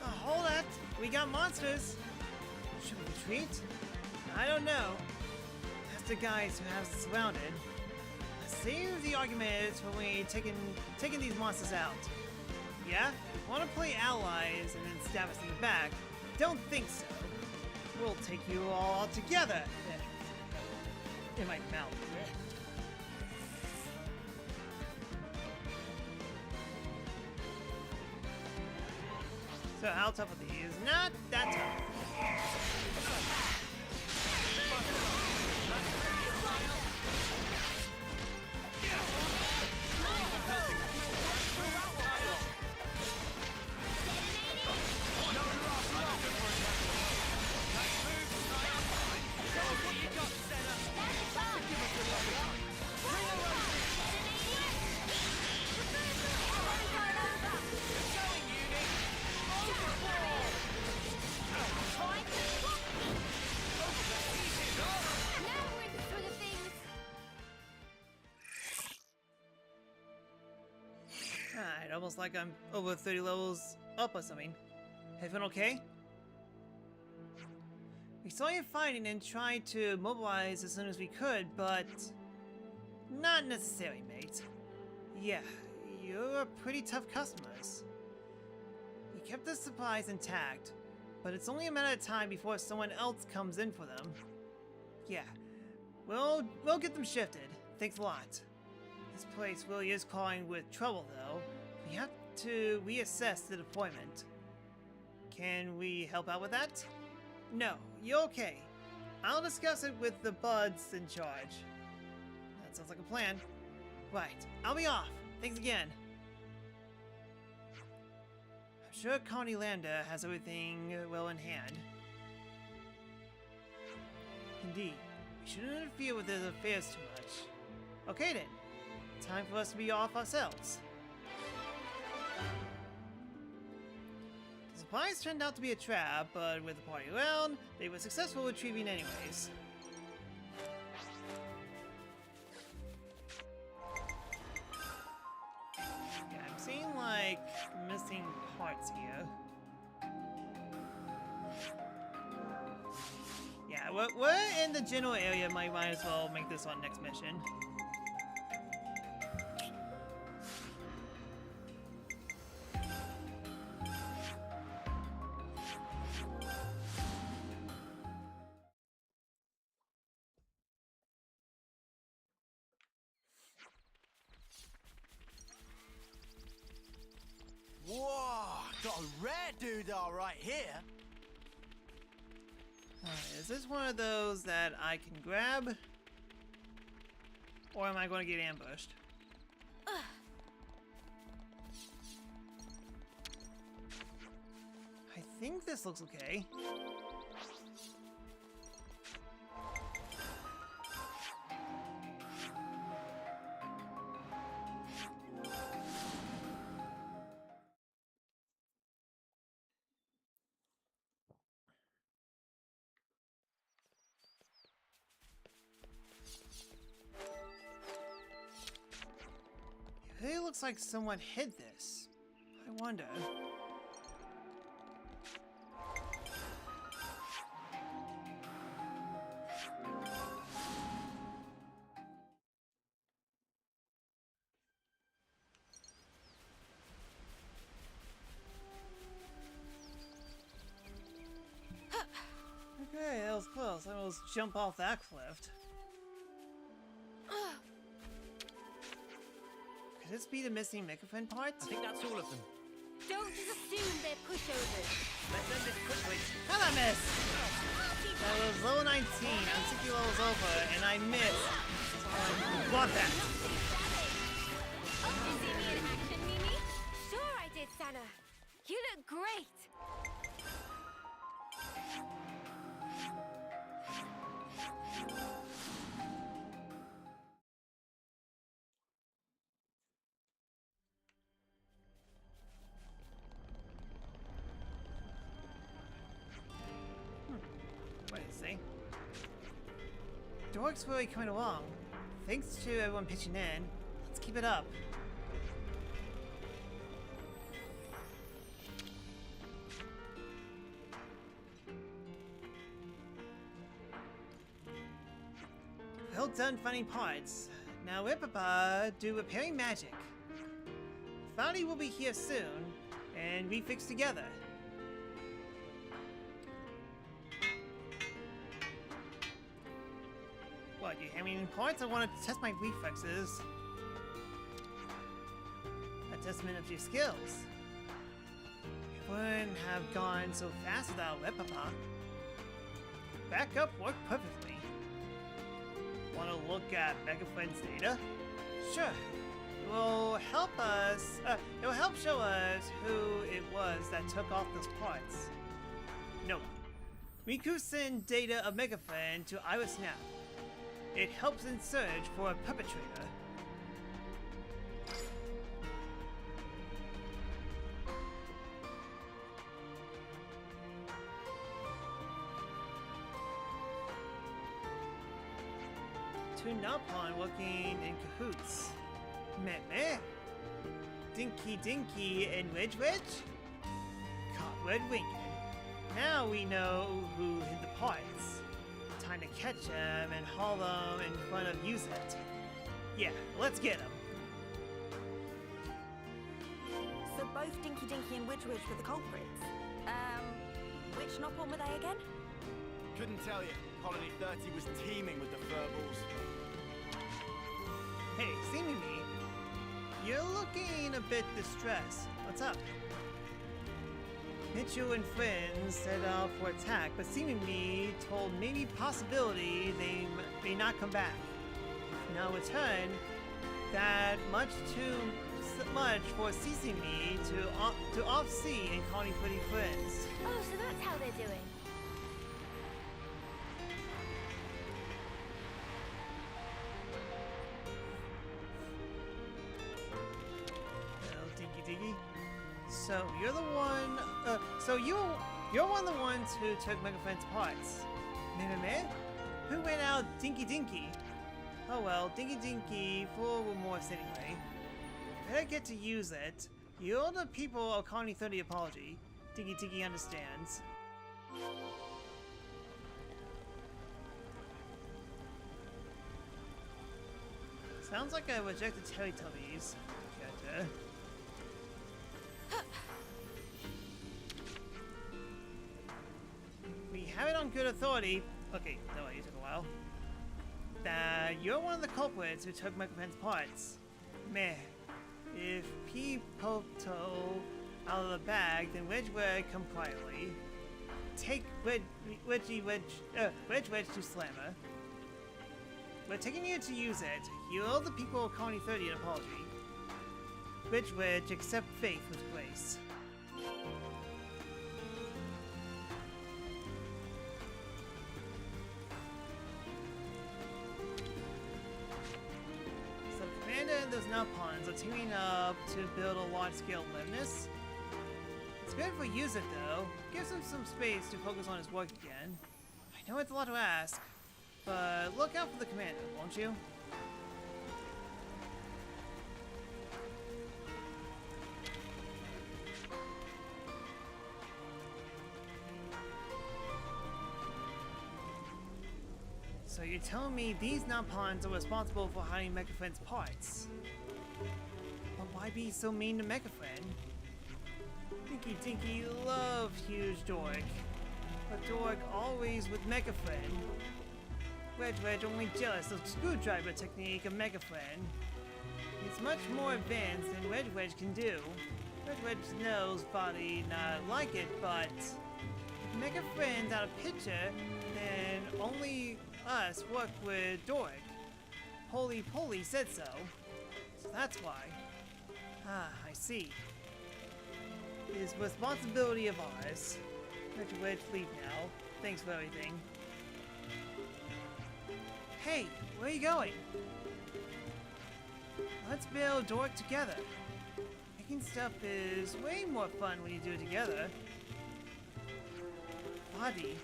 Hold it. We got monsters. Should we retreat? I don't know. That's the guys who have us surrounded. Let's save the arguments when we taking these monsters out. Yeah? Want to play allies and then stab us in the back? Don't think so. We'll take you all together. In my mouth. So how tough are these? Not that tough. almost like I'm over 30 levels up or something. Everyone okay? We saw you fighting and tried to mobilize as soon as we could, but not necessary, mate. Yeah, you're pretty tough customers. You kept the supplies intact, but it's only a matter of time before someone else comes in for them. Yeah, we'll get them shifted. Thanks a lot. This place really is calling with trouble, though. We have to reassess the deployment. Can we help out with that? No, you're okay. I'll discuss it with the buds in charge. That sounds like a plan. Right, I'll be off. Thanks again. I'm sure Connie Lambda has everything well in hand. Indeed, we shouldn't interfere with his affairs too much. Okay then, time for us to be off ourselves. The supplies turned out to be a trap, but with the party around, they were successful retrieving anyways. Yeah, I'm seeing like missing parts here. Yeah, we're in the general area. Might as well make this our next mission. Whoa, got a rare doodah right here. Is this one of those that I can grab? Or am I going to get ambushed? I think this looks okay. It really looks like someone hid this. I wonder. Okay, that was close. I almost jump off that cliff. Could this be the missing megaphone parts? I think that's all of them. Don't just assume they're pushovers. Let's end this quickly. How'd I miss? That was level 19. I'm 60 levels over, and I missed. So I block that. Oh, did you see me in action, Mimi? Sure I did, Sana. You look great. Wait a see. The work's really coming along. Thanks to everyone pitching in. Let's keep it up. Well done finding parts. Now Papa do repairing magic. Finally will be here soon, and we fix together. What, you hand me in parts? I want to test my reflexes. A testament of your skills. It wouldn't have gone so fast without Papa. Backup worked perfectly. Want to look at Megafriend's data? Sure. It will help us. It will help show us who it was that took off those parts. No. Miku sent data of Megafriend to Iris now. It helps in search for a perpetrator. Two Napon working in cahoots. Meh. Dinky Dinky and Wedge Wedge? Caught Red Winged. Now we know who hid the parts. Time to catch them and haul them in front of Uzet. Yeah, let's get them. So both Dinky Dinky and Wedge Wedge were the culprits. Which Nopon were they again? Couldn't tell you. Colony 30 was teeming with the furballs. Hey, seemingly, you're looking a bit distressed. What's up? Mitchell and friends set out for attack, but seemingly told maybe possibility they may not come back. Now return, that much too much for ceasing me to off-sea and calling pretty friends. Oh, so that's how they're doing. Well, Dinky Dinky. So you're the one. You're one of the ones who took Megafriend's parts. Meh? Who went out Dinky Dinky? Oh well, Dinky Dinky full remorse anyway. Better get to use it. You owe the people of Colony 30 apology. Dinky Dinky understands. Sounds like I rejected Teletubbies. Gotcha. We have it on good authority. Okay, no, it took a while. That you're one of the culprits who took Megafriend's parts. Meh. If P Poto out of the bag, then Wedge Wedge come quietly. Take Wedge Wedge to Slammer. We're taking you to use it. You owe the people of Colony 30 an apology. Wedge Wedge accept faith with grace. So Commander and those Nopons are teaming up to build a large-scale liveness. It's good for use it though. Gives him some space to focus on his work again. I know it's a lot to ask, but look out for the Commander, won't you? So you're telling me these Nopons are responsible for hiding Megafriend's parts? But why be so mean to Megafriend? Dinky Dinky loved huge Dork, but Dork always with Megafriend. Wedge Wedge only jealous of screwdriver technique of Megafriend. It's much more advanced than Wedge Wedge can do. Wedge Wedge knows body not like it, but if Megafriend's out of picture, then only us work with Dork. Holy Poly said so. So that's why. Ah, I see. It is responsibility of ours. Wedge Wedge leave now. Thanks for everything. Hey, where are you going? Let's build Dork together. Making stuff is way more fun when you do it together. Body.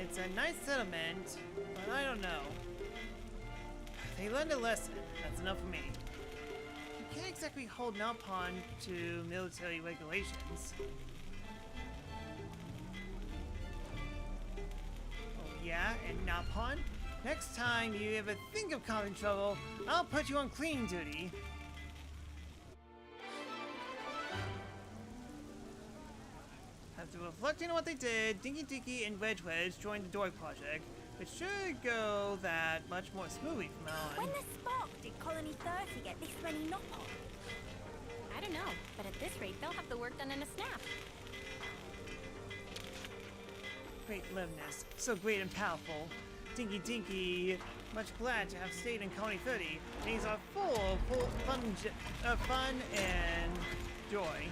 It's a nice settlement, but I don't know. They learned a lesson. That's enough for me. You can't exactly hold Nopon to military regulations. Oh yeah, and Nopon? Next time you ever think of causing trouble, I'll put you on cleaning duty. After reflecting on what they did, Dinky Dinky and Wedge Wedge joined the Dork Project, which should go that much more smoothly from now on. When the spark did Colony 30 get this many Nopon? I don't know, but at this rate, they'll have the work done in a snap. Great liveness, so great and powerful. Dinky Dinky, much glad to have stayed in Colony 30. These are full of fun and joy.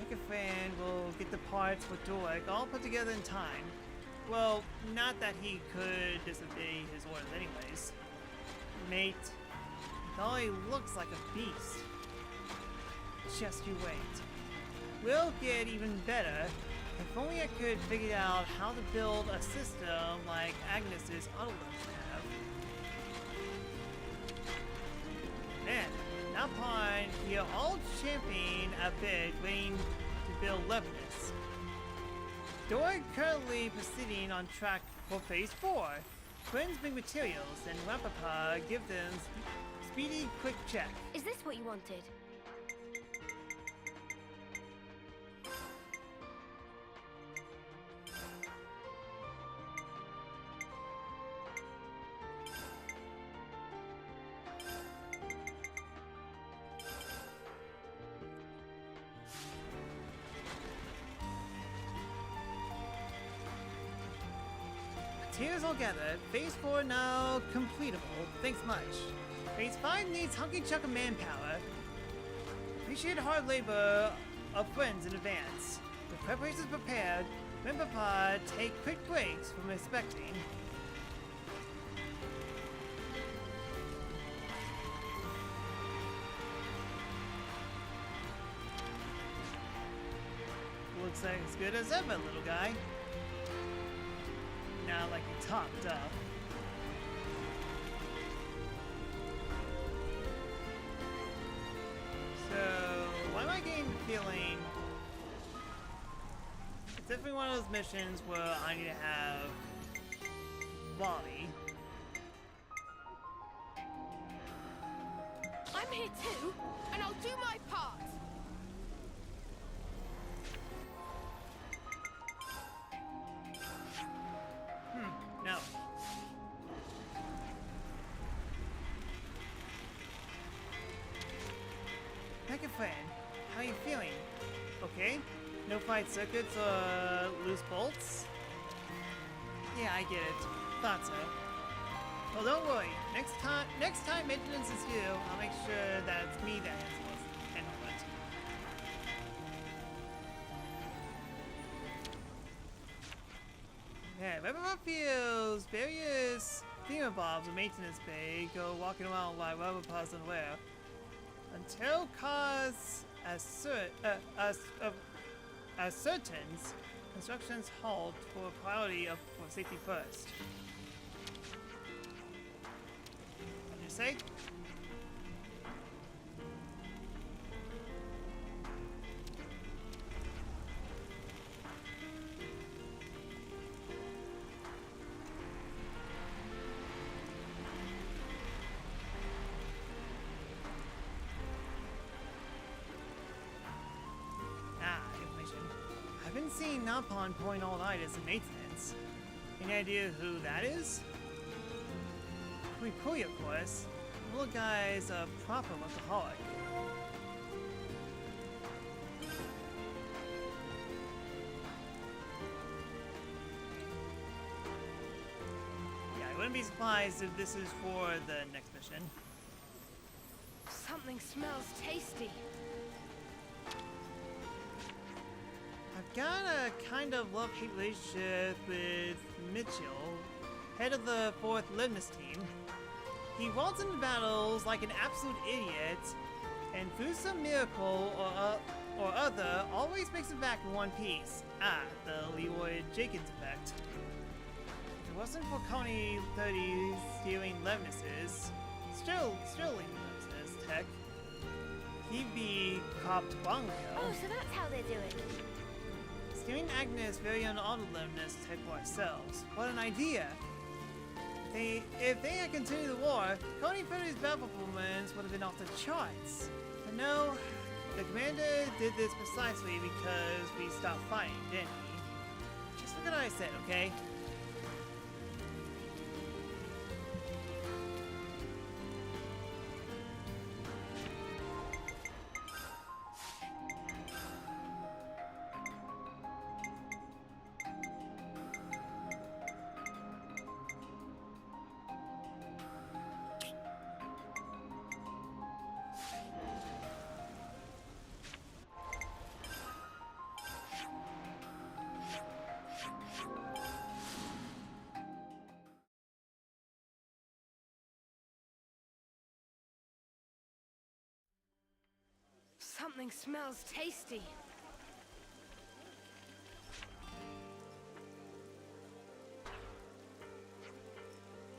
Megafriend will get the parts for Dork all put together in time. Well, not that he could disobey his orders anyways. Mate, Dolly looks like a beast. Just you wait. We'll get even better. If only I could figure out how to build a system like Agnes's Autolift have. Napon here all champing a bit, waiting to build levelness. Door currently proceeding on track for phase 4. Twins bring materials, and Wapapa give them speedy, quick check. Is this what you wanted? Tears all gathered. Phase 4 now completable. Thanks much. Phase 5 needs hunky chunk of manpower. Appreciate hard labor of friends in advance. With preparations prepared, Wapapa take quick breaks from inspecting. Looks like as good as ever, little guy. Not like you topped up. So, why am I getting the feeling it's definitely one of those missions where I need to have Bobby. I'm here too, and I'll do my part. No. Mecha friend, how are you feeling? Okay? No fight circuits or loose bolts? Yeah, I get it. Thought so. Well, don't worry. Next time maintenance is due, I'll make sure that it's me that handles it. Yeah, Wapapa feels various thingamabobs of maintenance bay go walking around while Wapapa's unaware. Until cause ascertains, constructions halt for priority for safety first. What did you say? I've been seeing Napon point all night as a maintenance. Any idea who that is? Kui, of course. The little guy's a proper workaholic. Yeah, I wouldn't be surprised if this is for the next mission. Something smells tasty. I've got a kind of love-hate relationship with Mitchell, head of the 4th Limnus team. He waltzes into battles like an absolute idiot, and through some miracle or other, always makes it back in one piece. Ah, the Leroy Jenkins effect. If it wasn't for Coney 30 stealing Lemnis's, still Lemnis's tech, he'd be copped bongo. Oh, so that's how they do it. Stealing Agnes' very own auto-Lemnis tech for ourselves. What an idea! If they had continued the war, Coney 30's battle performance would have been off the charts. But no, the commander did this precisely because we stopped fighting, didn't he? Just look at what I said, okay? Something smells tasty.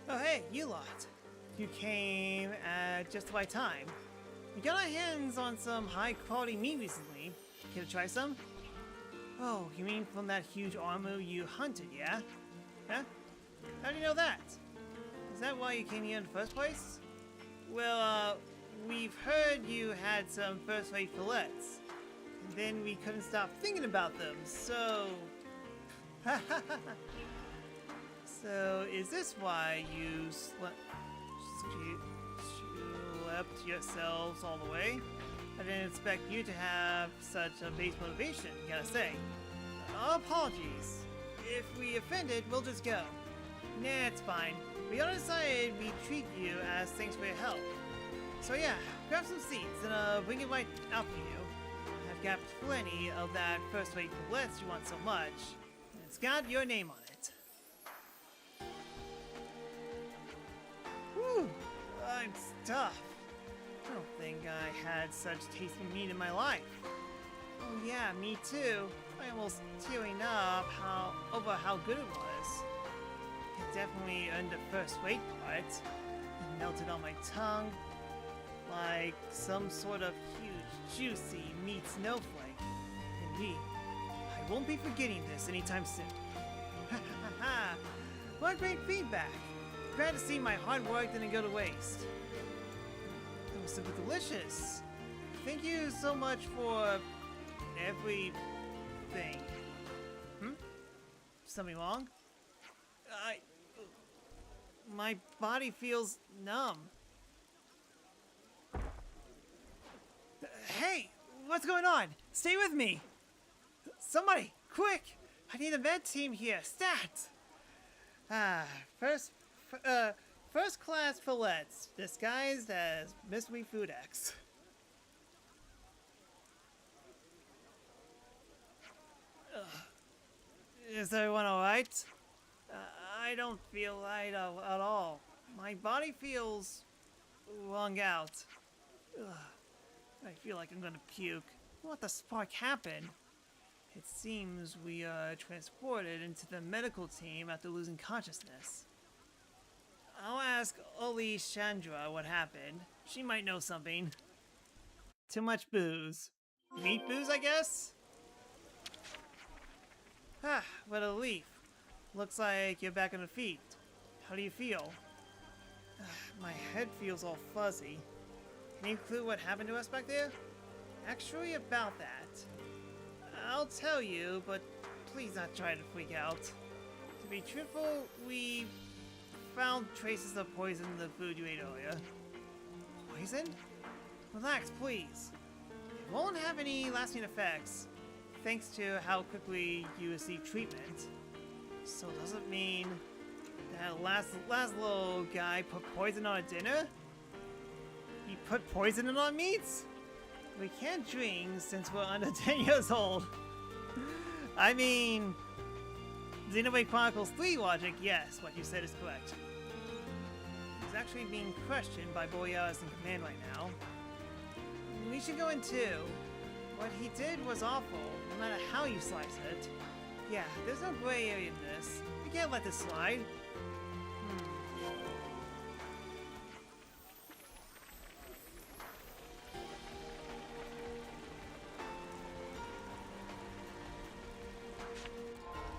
Oh hey, you lot. You came at just the right time. We got our hands on some high-quality meat recently. Care to try some? Oh, you mean from that huge armor you hunted, yeah? Huh? How do you know that? Is that why you came here in the first place? Well, we've heard you had some first-rate fillets. And then we couldn't stop thinking about them, so... So, is this why you slept yourselves all the way? I didn't expect you to have such a base motivation, gotta say. Apologies. If we offended, we'll just go. Nah, it's fine. We all decided we'd treat you as thanks for your help. So yeah, grab some seats and bring it right out for you. I've got plenty of that first-rate fillets you want so much. And it's got your name on it. Whew, I'm stuffed. I don't think I had such tasty meat in my life. Oh yeah, me too. I almost tearing up over how good it was. It definitely earned the first rate part. It melted on my tongue like some sort of huge, juicy meat snowflake. Indeed, I won't be forgetting this anytime soon. Ha ha ha! What great feedback! Glad to see my hard work didn't go to waste. It was super delicious. Thank you so much for everything. Something wrong? My body feels numb. Hey, what's going on? Stay with me. Somebody, quick! I need a med team here. Stat. First class fillets disguised as mystery food X. Is everyone alright? I don't feel right at all. My body feels wrung out. Ugh. I feel like I'm gonna puke. What the spark happened? It seems we are transported into the medical team after losing consciousness. I'll ask Oli Chandra what happened. She might know something. Too much booze. Meat booze, I guess? Ah, what a relief. Looks like you're back on the feet. How do you feel? My head feels all fuzzy. Any clue what happened to us back there? Actually, about that. I'll tell you, but please not try to freak out. To be truthful, we found traces of poison in the food you ate earlier. Poison? Relax, please. It won't have any lasting effects, thanks to how quickly you receive treatment. So does it mean that last little guy put poison on a dinner? He put poison in our meats? We can't drink since we're under 10 years old. I mean, Xenoblade Chronicles 3 logic, yes, what you said is correct. He's actually being questioned by Borealis in command right now. We should go in too. What he did was awful, no matter how you slice it. Yeah, there's no gray area in this. We can't let this slide.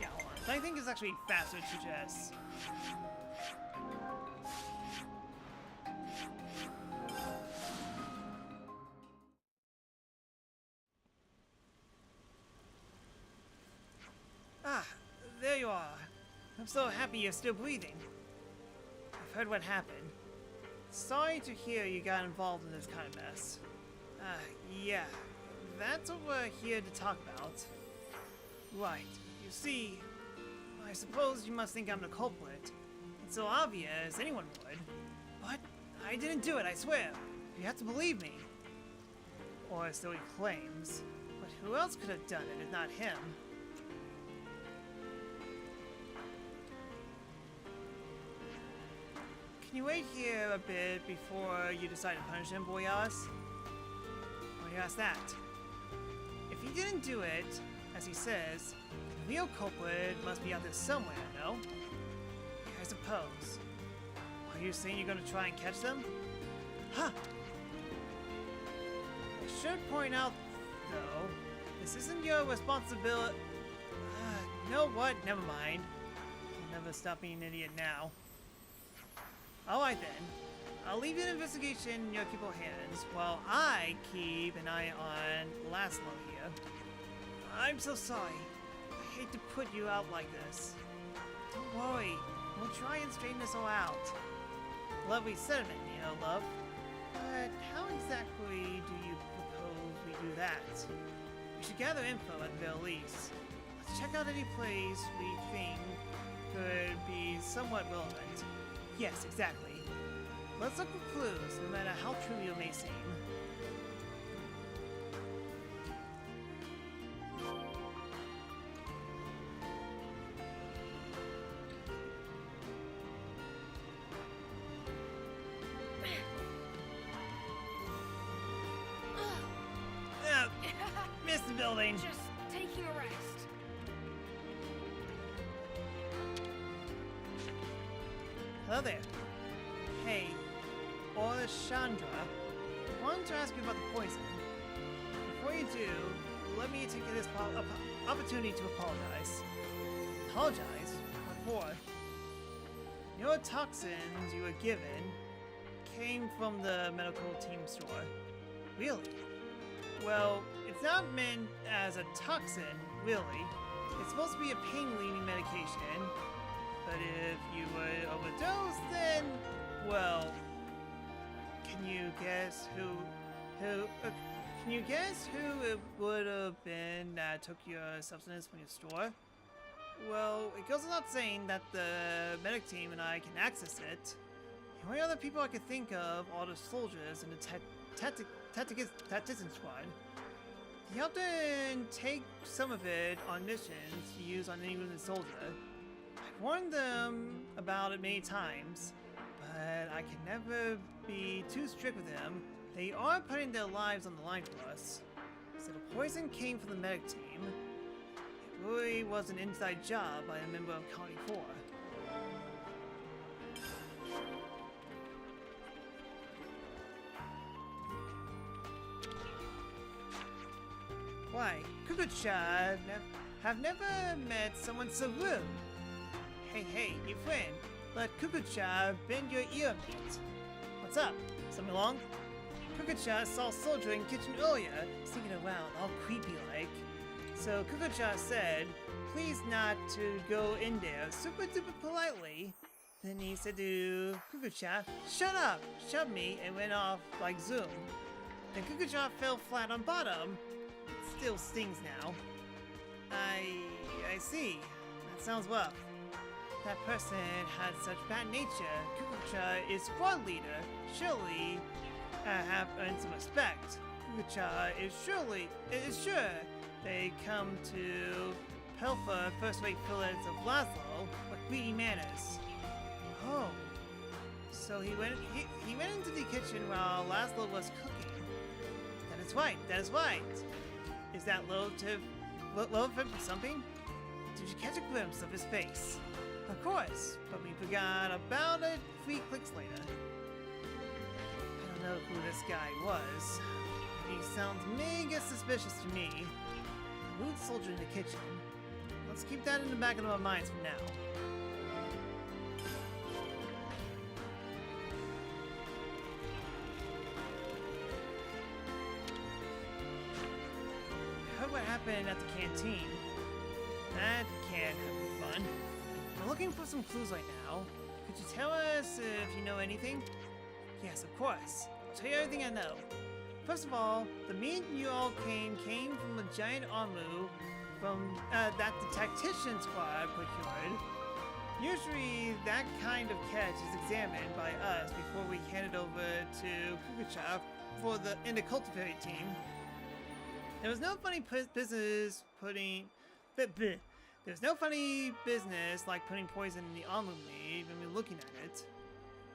Yeah, hold on. I think it's actually faster to just... Ah, there you are. I'm so happy you're still breathing. I've heard what happened. Sorry to hear you got involved in this kind of mess. Yeah, that's what we're here to talk about. Right, you see, I suppose you must think I'm the culprit. It's so obvious anyone would. But I didn't do it, I swear. You have to believe me. Or so he claims. But who else could have done it if not him? Can you wait here a bit before you decide to punish him, Borealis? Why do you ask that? If he didn't do it, as he says, the real culprit must be out there somewhere, no? I suppose. Are you saying you're gonna try and catch them? Huh! should point out, though, this isn't your responsibility. You know what? Never mind. I'll never stop being an idiot now. Alright then. I'll leave the investigation in your capable hands while I keep an eye on Laszlo here. I'm so sorry. I hate to put you out like this. Don't worry. We'll try and straighten this all out. Lovely sentiment, you know, love. But how exactly do you propose we do that? We should gather info at the very least. Let's check out any place we think could be somewhat relevant. Yes, exactly. Let's look for clues, no matter how trivial they may seem. Missed the building. Just taking a rest. Hello there. Hey, Chandra, I wanted to ask you about the poison. Before you do, let me take this opportunity to apologize. Apologize? What for? Your toxins you were given came from the medical team store. Really? Well, it's not meant as a toxin, really. It's supposed to be a pain-relieving medication. But if you were overdosed, then, well, can you guess who it would have been that took your substance from your store? Well, it goes without saying that the medic team and I can access it. The only other people I could think of are the soldiers in the tactician squad. They often take some of it on missions to use on any wounded soldier. I've warned them about it many times, but I can never be too strict with them. They are putting their lives on the line for us. So the poison came from the medic team. It really was an inside job by a member of County 4. Why, Kukucha have never met someone so rude. Hey, you friend, let Kukucha bend your ear a bit. What's up? Something wrong? Kukucha saw a soldier in kitchen earlier, sneaking around, all creepy-like. So Kukucha said, please not to go in there super duper politely. Then he said to Kukucha, shut up, shoved me, and went off like Zoom. Then Kukucha fell flat on bottom. It still stings now. I see. That sounds rough. That person had such bad nature. Kukucha is squad leader. Surely have earned some respect. Kukucha is sure they come to pilfer first-rate fillets of Laszlo with greedy manners. Oh, so he went into the kitchen while Laszlo was cooking. That is right. Is that low for something? Did you catch a glimpse of his face? Of course, but we forgot about it 3 clicks later. I don't know who this guy was. He sounds mega suspicious to me. A rude soldier in the kitchen. Let's keep that in the back of our minds for now. I heard what happened at the canteen. That can't have been fun. We're looking for some clues right now. Could you tell us if you know anything? Yes, of course. I'll tell you everything I know. First of all, the meat you all came from a giant armu from that the tactician squad procured. Usually, that kind of catch is examined by us before we hand it over to Kukucha for the cultivated team. There was no funny business There's no funny business like putting poison in the almond meat when we're looking at it.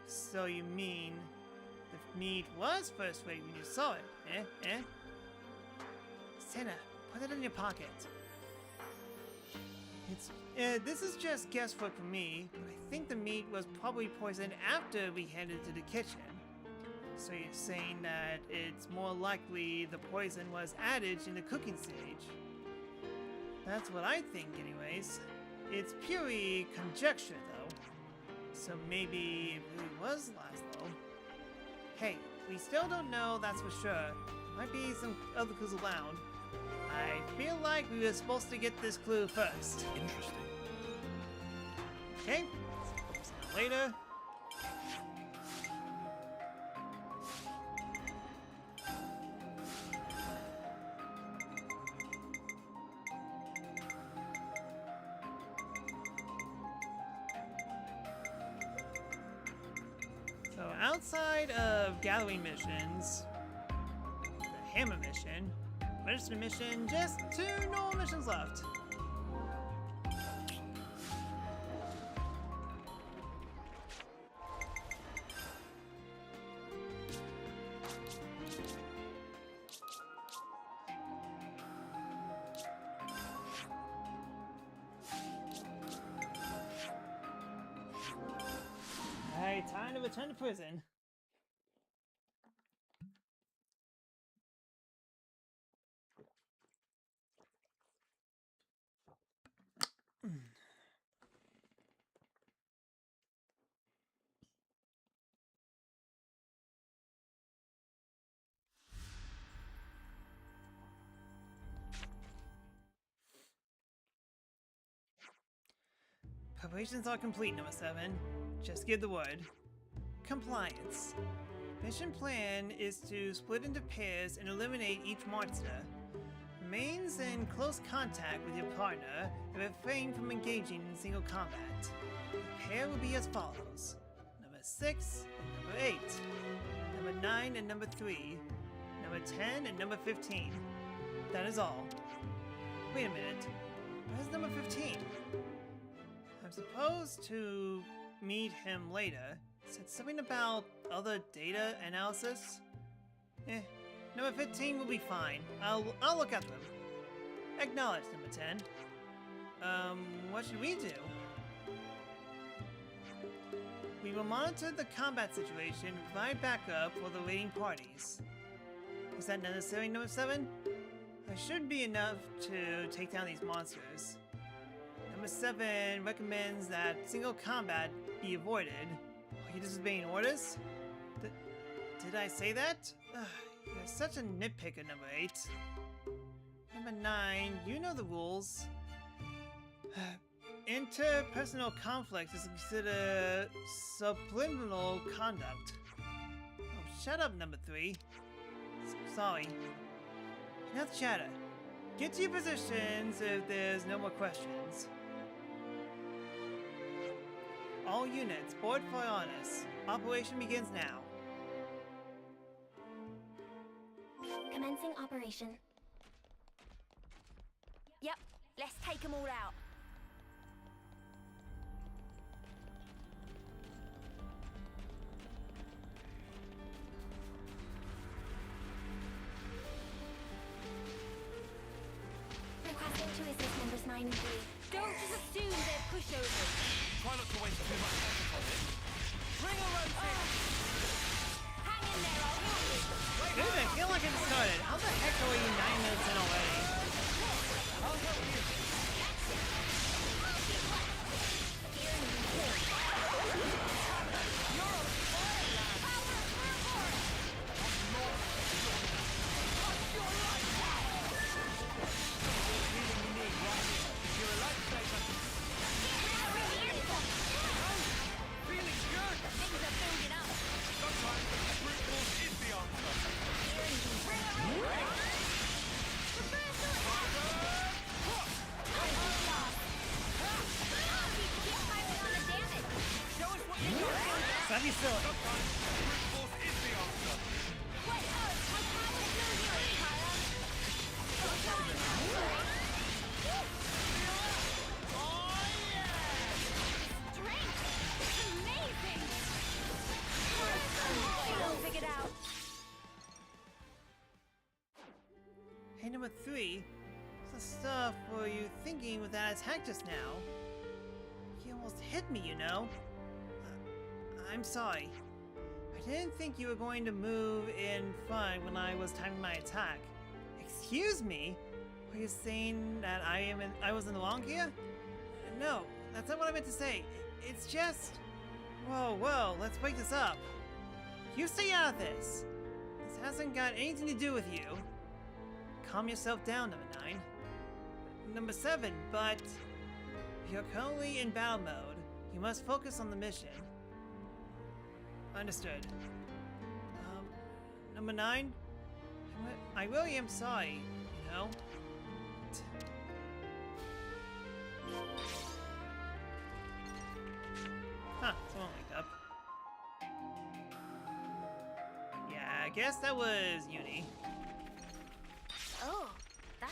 So you mean the meat was first rate when you saw it, eh? Senna, put it in your pocket. This is just guesswork for me, but I think the meat was probably poisoned after we handed it to the kitchen. So you're saying that it's more likely the poison was added in the cooking stage? That's what I think anyways. It's purely conjecture though. So maybe it really was Laszlo. Hey, we still don't know that's for sure. Might be some other clues around. I feel like we were supposed to get this clue first. Interesting. Okay, so later. So outside of gathering missions, the hammer mission, register mission, just 2 normal missions left. Alright, time to return to prison. Preparations are complete, number 7. Just give the word. Compliance. Mission plan is to split into pairs and eliminate each monster. Remains in close contact with your partner and refrain from engaging in single combat. The pair will be as follows. Number 6 and number 8. Number 9 and number 3. Number 10 and number 15. That is all. Wait a minute. Where's number 15? I'm supposed to meet him later. Said something about other data analysis? Number 15 will be fine. I'll look at them. Acknowledge number 10. What should we do? We will monitor the combat situation and provide backup for the waiting parties. Is that necessary, number 7? There should be enough to take down these monsters. Number 7 recommends that single combat be avoided. Are you disobeying orders? Did I say that? You're such a nitpicker, number 8. Number 9, you know the rules. Interpersonal conflict is considered subliminal conduct. Oh, shut up, number 3. Sorry. Enough chatter. Get to your positions if there's no more questions. All units, board for honors. Operation begins now. Commencing operation. Yep, let's take them all out. Requesting to assist members 9 and 3. Don't just assume they're pushovers. Try not to waste too much effort on it. Bring a rope in. Hang in there, I'll help you. Dude, I feel like it started. How the heck are we 9 minutes in already? I'll help you. That'd be silly. Figured out. Hey, number 3. What's the stuff were you thinking with that attack just now? He almost hit me, you know. I'm sorry. I I didn't think you were going to move in front when I was timing my attack. Excuse me? Are you saying that I was in the wrong here? No, that's not what I meant to say. It's just... Whoa, let's break this up. You stay out of this. This hasn't got anything to do with you. Calm yourself down, number 9. Number 7, but... You're currently in battle mode. You must focus on the mission. Understood. Number 9? I really am sorry, you know? Huh, someone waked up. Yeah, I guess that was Uni. Oh,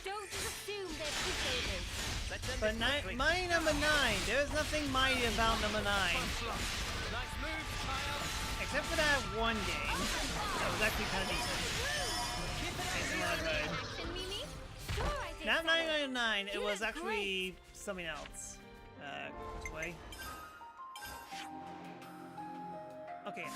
don't just assume they're pushovers. Let's end But this quickly. mighty number 9, there's nothing mighty about number 9. Nice move, Kyle. Except for that one game. That was actually kind of decent. It's not good. Action, Mimi? Sure, I did. Not Sally. 999, it You was look actually something else. This way. Okay.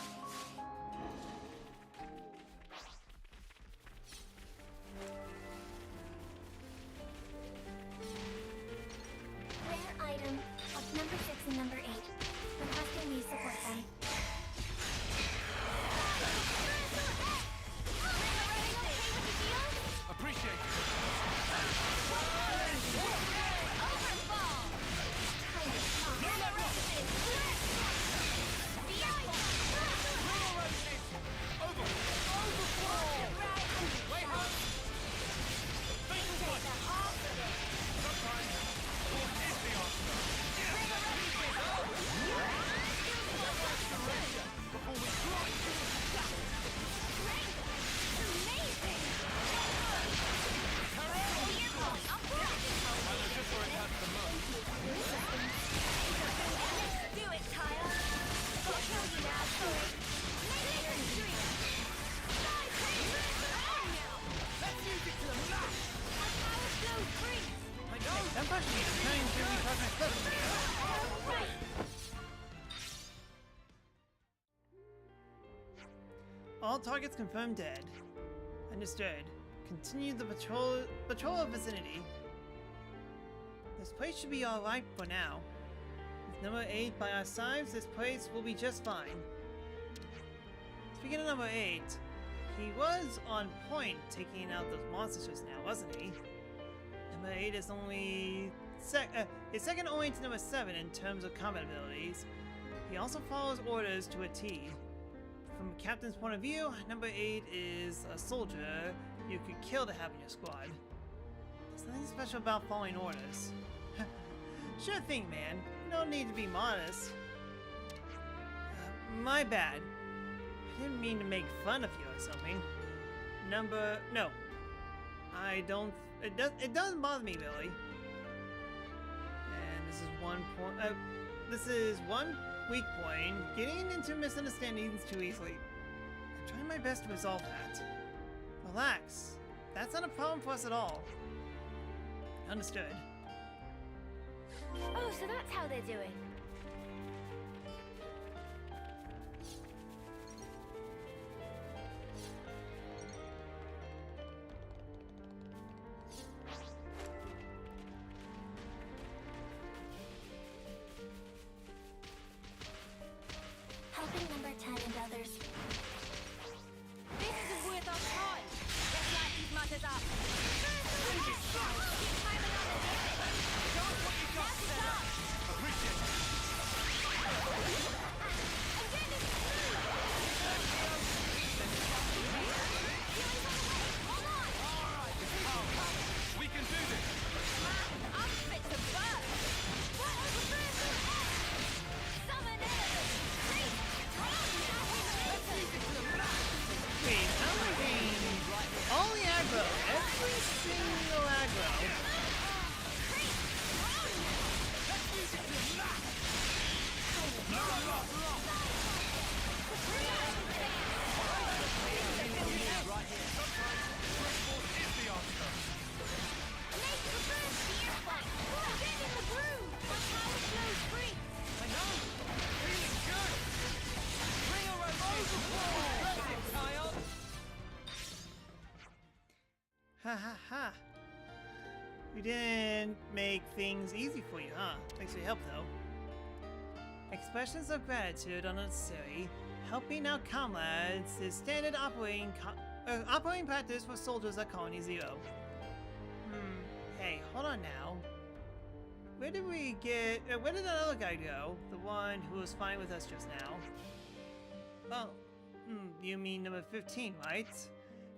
Rare item of number 6 and number 8. Requesting you support them. Appreciate it. That person is trying to be talking stuff. All targets confirmed dead. Understood. Continue the patrol of vicinity. This place should be alright for now. With number 8 by our sides, this place will be just fine. Speaking of number 8, he was on point taking out those monsters just now, wasn't he? Number 8 is only is second only to number 7 in terms of combat abilities. He also follows orders to a T. From a captain's point of view, number 8 is a soldier you could kill to have in your squad. There's nothing special about following orders. Sure thing, man. No need to be modest. My bad. I didn't mean to make fun of you or something. No. I don't... It doesn't bother me, really. And this is one point... this is one weak point. Getting into misunderstandings too easily. I'm trying my best to resolve that. Relax. That's not a problem for us at all. Understood. Oh, so that's how they're doing. Helping number 10 and others. This isn't worth our time. Let's light these mutters up. Appreciate it. didn't make things easy for you, huh? Thanks for your help, though. Expressions of gratitude are necessary. Helping out comrades is standard operating practice for soldiers at Colony Zero. Hey, hold on now. Where did that other guy go? The one who was fine with us just now? Oh, you mean number 15, right?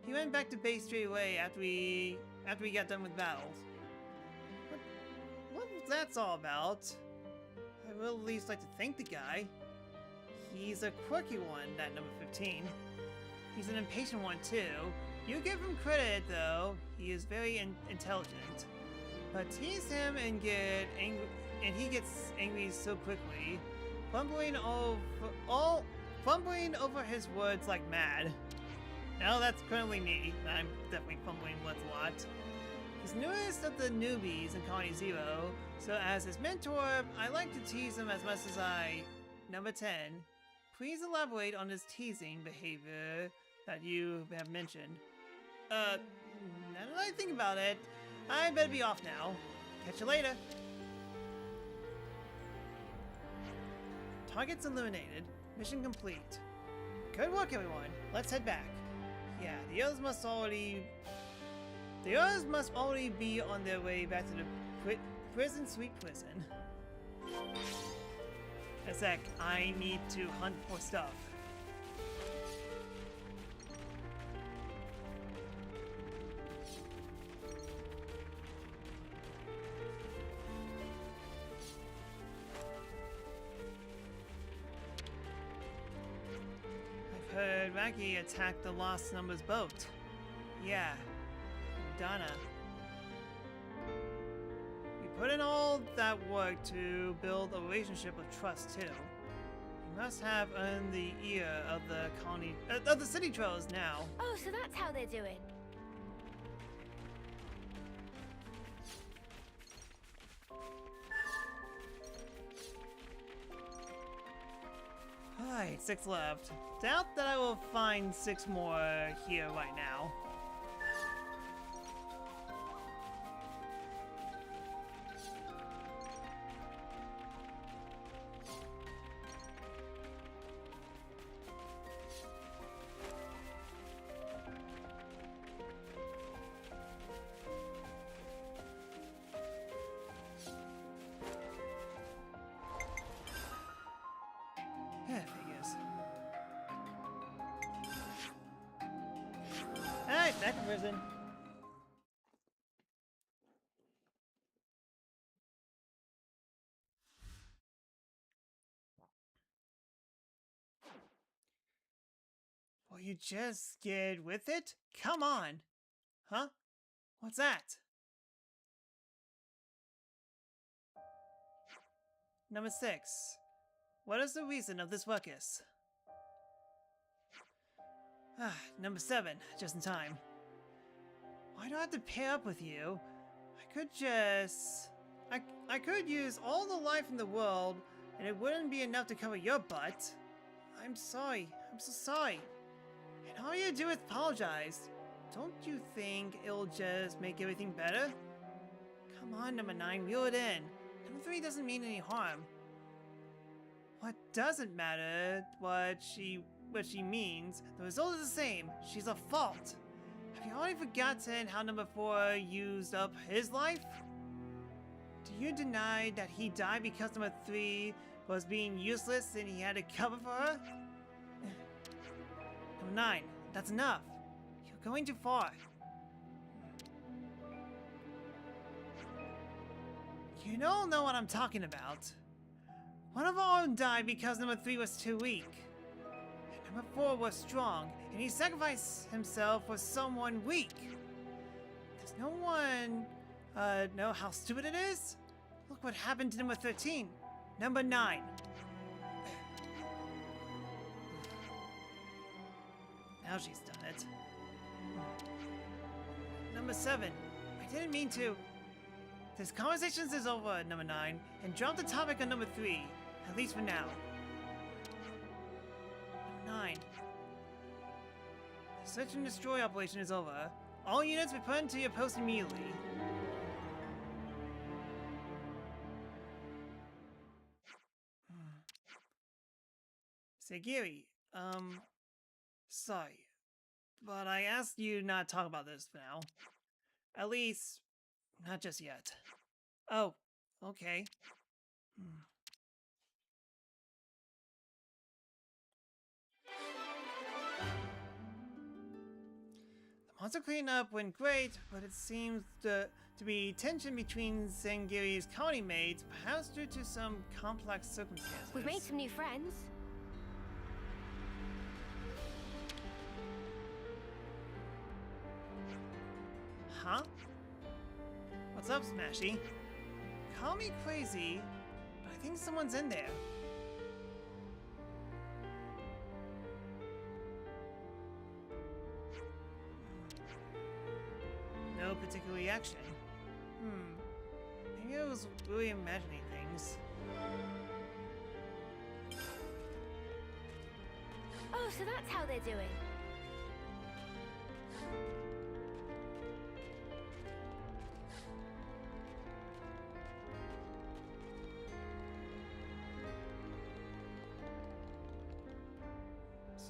He went back to base straight away after we got done with battles. What that's all about? I would at least like to thank the guy. He's a quirky one, that number 15. He's an impatient one too. You give him credit though, he is very intelligent. But tease him and he gets angry so quickly, fumbling over his words like mad. Now that's currently me. I'm definitely fumbling words a lot. He's newest of the newbies in Colony Zero, so as his mentor, I like to tease him as much as I... Number 10. Please elaborate on his teasing behavior that you have mentioned. Now that I think about it, I better be off now. Catch you later. Targets eliminated. Mission complete. Good work, everyone. Let's head back. Yeah, the others must already be on their way back to the prison, sweet prison. A sec, I need to hunt for stuff. I've heard Raki attacked the Lost Numbers boat. Yeah, Donna. We put in all that work to build a relationship of trust too. You must have earned the ear of the colony, of the city trolls now. Oh, so that's how they're doing. Alright, 6 left. Doubt that I will find 6 more here right now. Yeah, figures. Alright, back to prison. Will you just get with it? Come on! Huh? What's that? Number 6. What is the reason of this ruckus? Number 7, just in time. Why do I have to pair up with you? I could just... I could use all the life in the world, and it wouldn't be enough to cover your butt. I'm sorry. I'm so sorry. And all you do is apologize. Don't you think it'll just make everything better? Come on, number 9, reel it in. Number 3 doesn't mean any harm. What doesn't matter what she means, the result is the same. She's a fault. Have you already forgotten how number 4 used up his life? Do you deny that he died because number 3 was being useless and he had to cover for her? Number 9, that's enough. You're going too far. You don't know what I'm talking about. One of our own died because number 3 was too weak. And number 4 was strong, and he sacrificed himself for someone weak. Does no one know how stupid it is? Look what happened to number 13. Number 9. Now she's done it. Number 7. I didn't mean to. This conversation is over, number 9, and drop the topic on number 3. At least for now. Number 9. The search and destroy operation is over. All units return to your post immediately. Sagiri, sorry, but I asked you not to talk about this for now. At least, not just yet. Oh, okay. The monster cleanup went great, but it seems to be tension between Sangiri's colony mates, perhaps due to some complex circumstances. We've made some new friends. Huh? What's up, Smashy? Call me crazy, but I think someone's in there. No particular reaction. Maybe I was really imagining things. Oh, so that's how they're doing.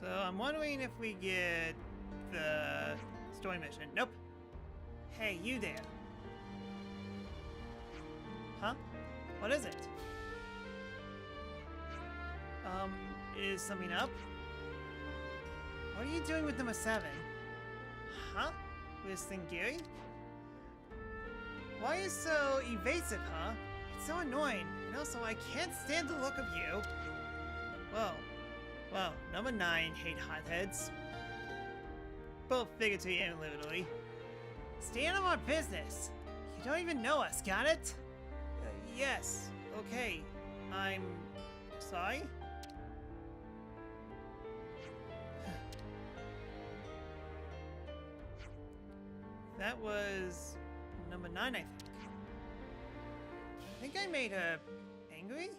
So I'm wondering if we get the story mission. Nope. Hey, you there. Huh? What is it? Is something up? What are you doing with number 7? Huh? With Singiri? Why are you so evasive, huh? It's so annoying. And also, I can't stand the look of you. Whoa. Well, number 9 hate hotheads. Both figuratively and literally. Stay out of our business. You don't even know us, got it? Yes. Okay. I'm sorry? That was number 9, I think. I think I made her angry?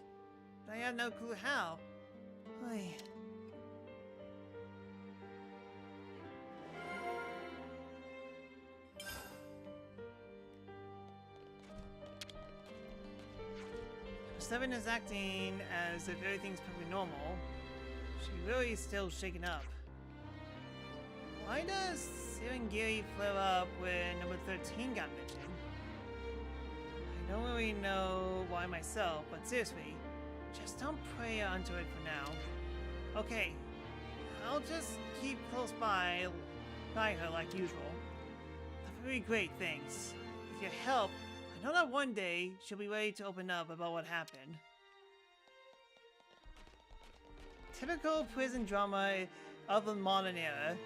But I have no clue how. Oy. Seven is acting as if everything's perfectly normal. She really is still shaken up. Why does Serengiri flare up when number 13 got mentioned? I don't really know why myself, but seriously, just don't pray onto it for now. Okay, I'll just keep close by her like usual. That would be great, thanks. With your help, I know that one day she'll be ready to open up about what happened. Typical prison drama of the modern era,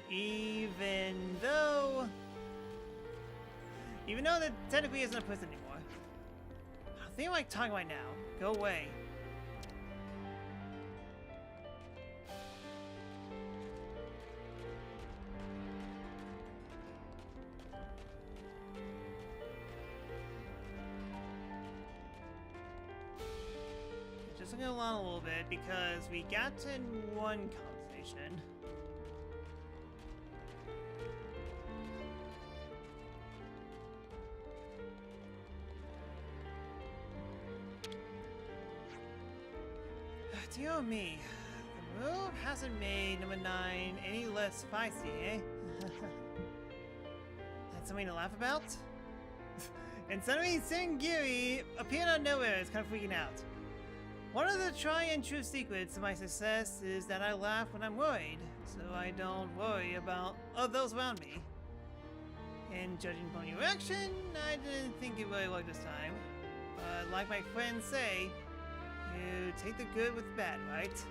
even though that technically isn't a prison anymore. I don't think I like talking right now. Go away. Just looking along a little bit because we got in one conversation. Dear me, the move hasn't made number 9 any less feisty, eh? That's something to laugh about? And suddenly Sengiri appeared out of nowhere. It's kind of freaking out. One of the try and true secrets of my success is that I laugh when I'm worried, so I don't worry about those around me. And judging from your reaction, I didn't think it really worked this time. But like my friends say, you take the good with the bad, right?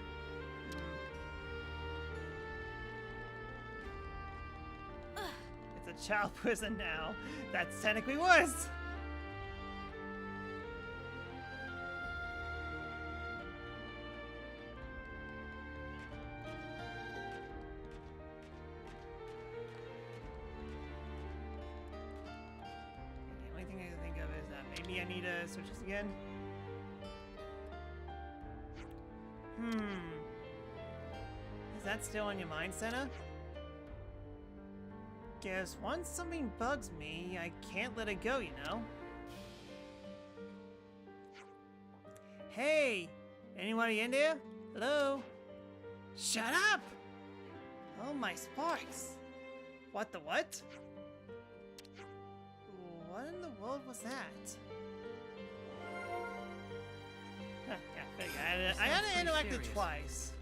It's a child prison now. That's technically worse! The only thing I can think of is that maybe I need to switch this again. Is that still on your mind, Senna? Guess once something bugs me, I can't let it go, you know? Hey! Anybody in there? Hello? Shut up! Oh, my sparks. What the what? What in the world was that? Huh, yeah, I had to interact it twice.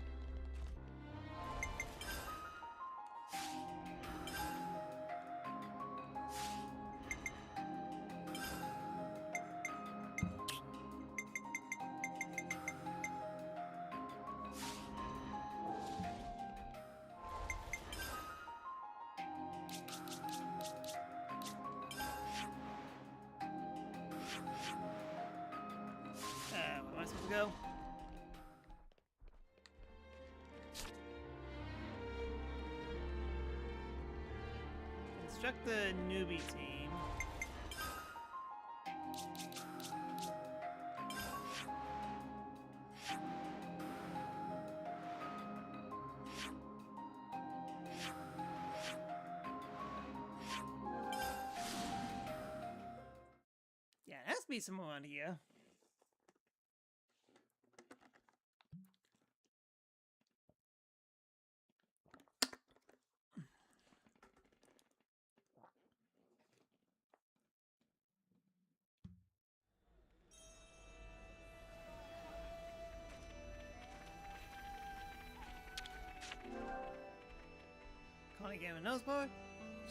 Where am I supposed to go? Instruct the newbie team. Yeah, it has to be somewhere around here. Calling game and noseboard.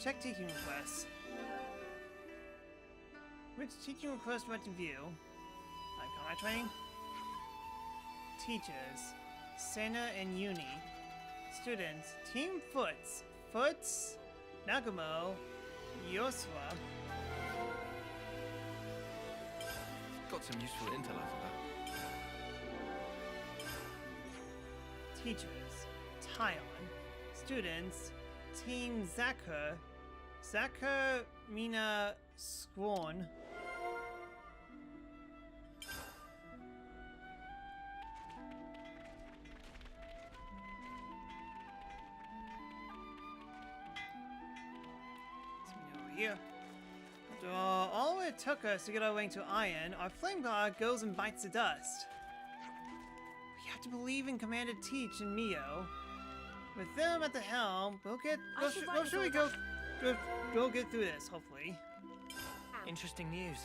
Check teaching requests. Which teaching request went to view? Combat training. Teachers. Sena and Uni. Students. Team Foots. Foots. Nagumo. Yosua. Got some useful intel out of that. Teachers. Tyon. Students. Team Zakur. Zakur, Mina, Squorn. Over here. After all it took us to get our way to Iron, our flame guard goes and bites the dust. We have to believe in Commander Teach and Mio. With them at the helm, we'll get through this, hopefully. Interesting news.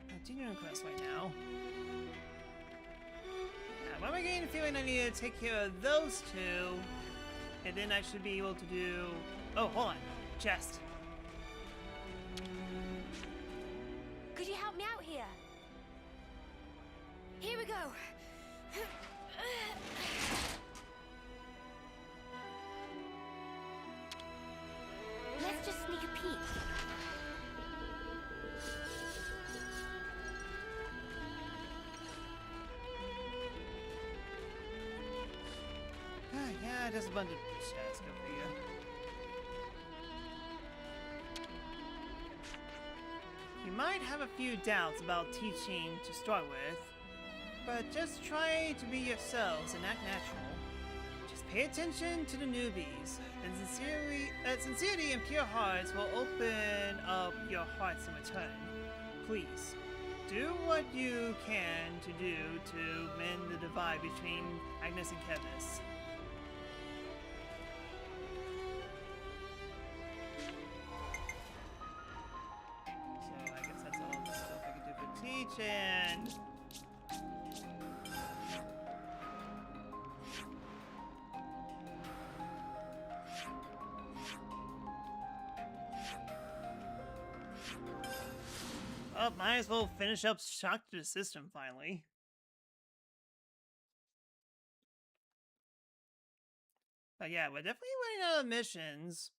Continuing quest right now. When am I getting the feeling I need to take care of those two, and then I should be able to do... Oh, hold on. Chest. Could you help me out here? Here we go. Let's just sneak a peek. Yeah, there's a bunch of chests over here. You might have a few doubts about teaching to start with, but just try to be yourselves and act natural. Just pay attention to the newbies, and sincerity and pure hearts will open up your hearts in return. Please, do what you can to do to mend the divide between Agnes and Kevis. And oh, might as well finish up Shock to the System finally. But yeah, we're definitely running out of missions,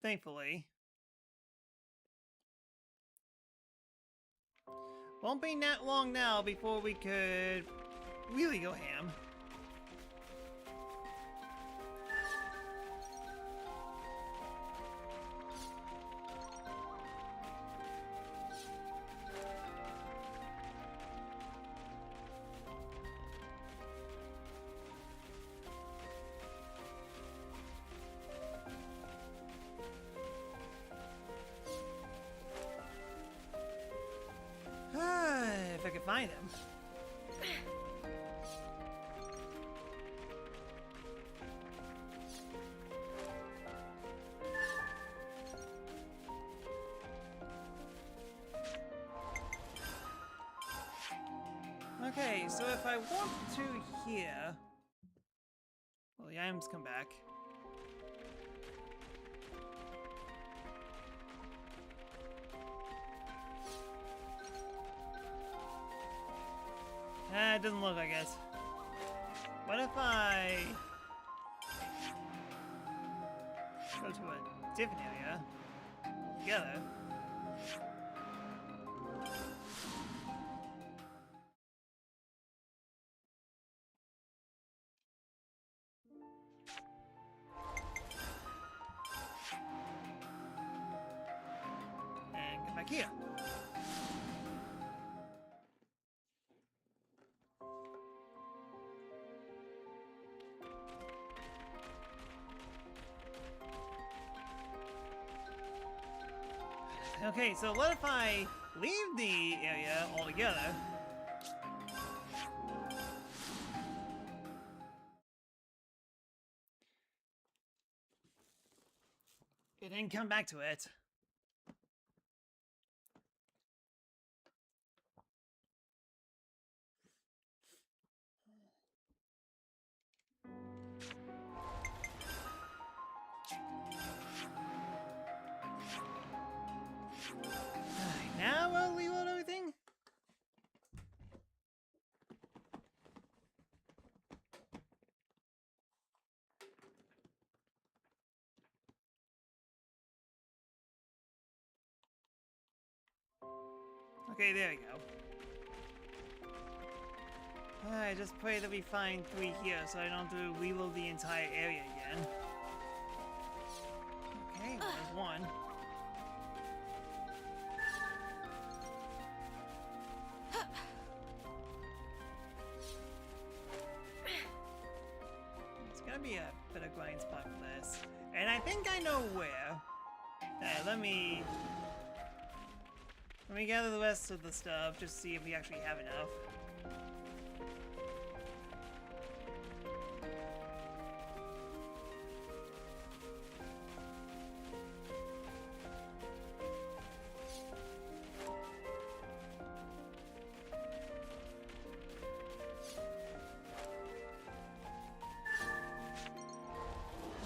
thankfully. Won't be that long now before we could really go ham. find him. Okay, so if I walk to here... Well, the items come back. It doesn't look like it. What if I... go to a different area together? And get back here. Okay, so what if I leave the area altogether? And then come back to it. Now I'll reload everything? Okay, there we go. I just pray that we find 3 here so I don't have to reload the entire area again. Okay, well, there's 1. It's gonna be a bit of grind spot for this. And I think I know where. Let me gather the rest of the stuff, just see if we actually have enough.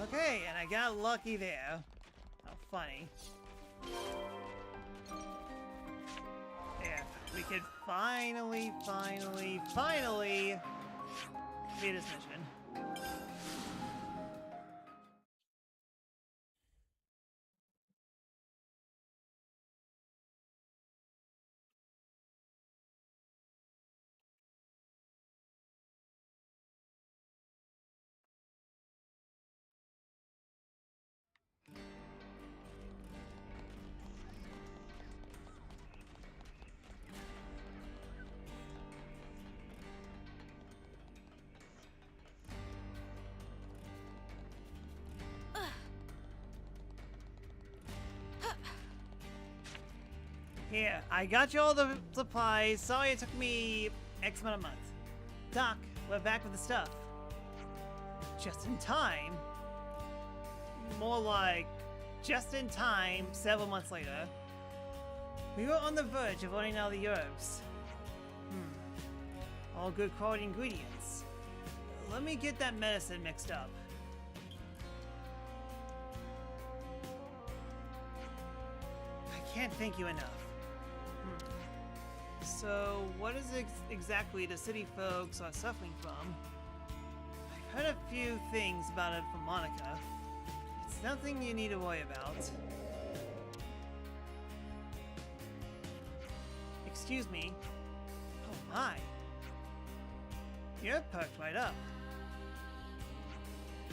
Okay, and I got lucky there. How funny. We could finally beat this mission. Here, I got you all the supplies. Sorry it took me X amount of months. Doc, we're back with the stuff. Just in time? More like, just in time, several months later. We were on the verge of running out of the herbs. All good quality ingredients. Let me get that medicine mixed up. I can't thank you enough. So, what is exactly the city folks are suffering from? I've heard a few things about it from Monica. It's nothing you need to worry about. Excuse me. Oh my. You're perked right up.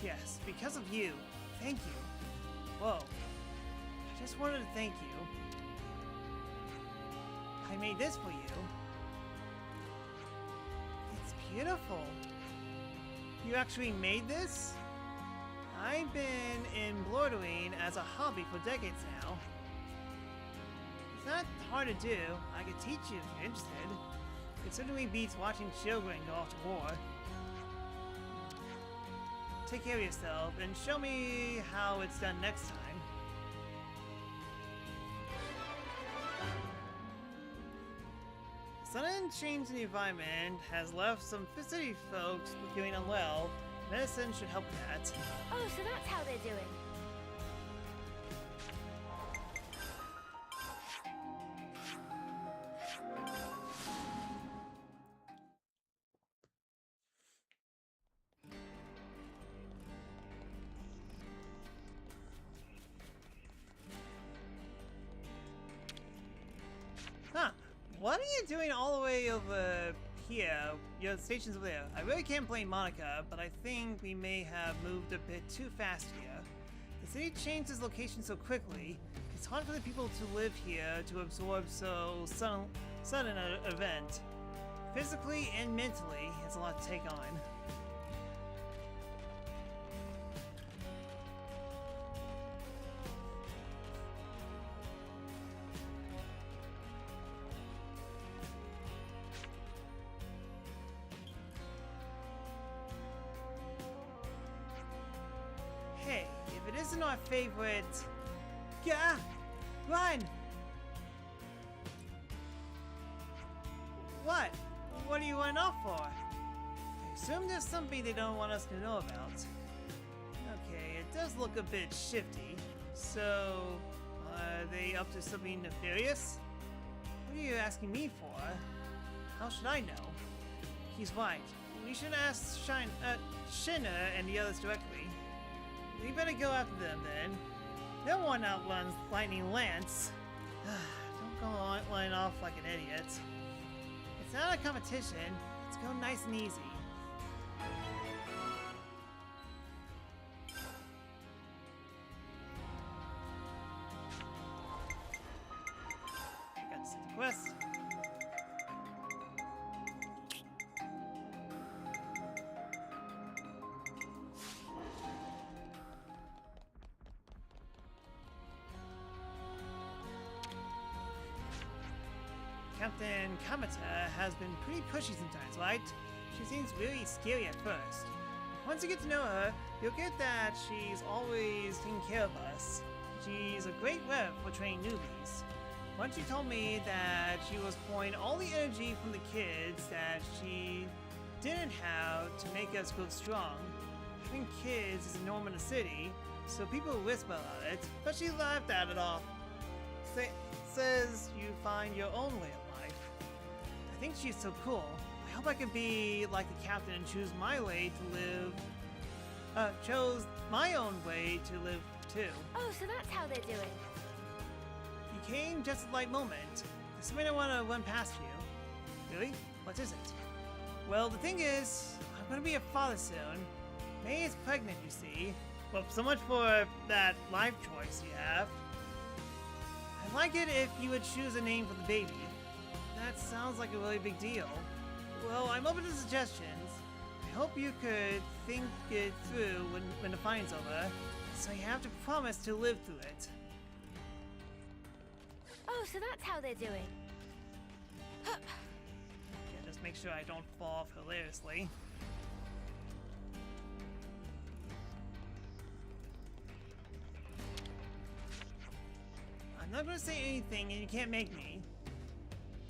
Yes, because of you. Thank you. Whoa. I just wanted to thank you. I made this for you. It's beautiful. You actually made this? I've been embroidering as a hobby for decades now. It's not hard to do. I could teach you if you're interested. It certainly beats watching children go off to war. Take care of yourself and show me how it's done next time. Sudden change in the environment has left some city folks feeling unwell. Medicine should help that. Oh, so that's how they're doing. Huh. What are you doing all the way over here? Your station's over there. I really can't blame Monica, but I think we may have moved a bit too fast here. The city changed its location so quickly, it's hard for the people to live here to absorb so sudden an event. Physically and mentally, it's a lot to take on. Hey, if it isn't our favorite... Yeah! Run! What? What are you running off for? I assume there's something they don't want us to know about. Okay, it does look a bit shifty. So, are they up to something nefarious? What are you asking me for? How should I know? He's right. We should ask Shinna and the others directly. We better go after them then. No one outruns Lightning Lance. Don't go line off like an idiot. It's not a competition. Let's go nice and easy. Got to set the quest. Captain Kamata has been pretty pushy sometimes, right? She seems really scary at first. Once you get to know her, you'll get that she's always taking care of us. She's a great rep for training newbies. Once she told me that she was pouring all the energy from the kids that she didn't have to make us grow strong. Having kids is a norm in the city, so people whisper about it, but she laughed at it off. Says you find your own way of life. I think she's so cool. I hope I can be like the captain and choose my way to live. Chose my own way to live too. Oh, so that's how they're doing. You came just at the right moment. There's something I want to run past you. Really? What is it? Well, the thing is, I'm gonna be a father soon. May is pregnant, you see. Well, so much for that life choice you have. I'd like it if you would choose a name for the baby. That sounds like a really big deal. Well, I'm open to suggestions. I hope you could think it through when the fine's over. So you have to promise to live through it. Oh, so that's how they're doing. Yeah, just make sure I don't fall off hilariously. I'm not gonna say anything and you can't make me.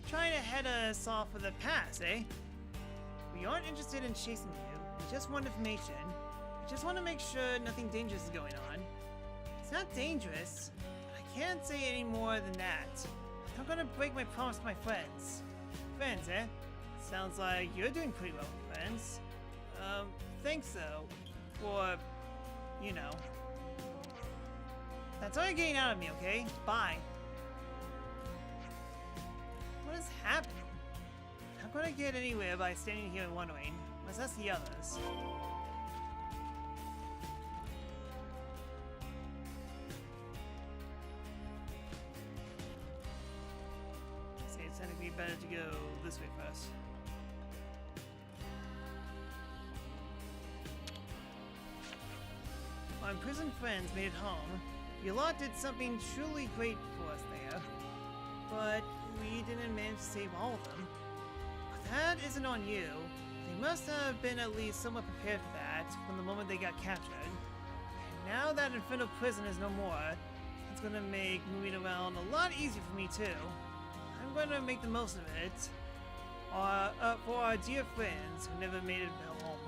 Trying to head us off with a pass, eh? We aren't interested in chasing you. We just want information. I just want to make sure nothing dangerous is going on. It's not dangerous, but I can't say any more than that. I'm not gonna break my promise to my friends. Friends, eh? Sounds like you're doing pretty well with friends. Thanks though. For, you know. That's all you're getting out of me, okay? Bye. What is happening? I'm not gonna get anywhere by standing here and wondering. Let's ask the others. Say it's technically better to go this way first. Our imprisoned friends made it home. Your lot did something truly great for us there, but we didn't manage to save all of them. But that isn't on you. They must have been at least somewhat prepared for that from the moment they got captured. And now that Inferno Prison is no more, it's gonna make moving around a lot easier for me too. I'm gonna make the most of it. For our dear friends who never made it home.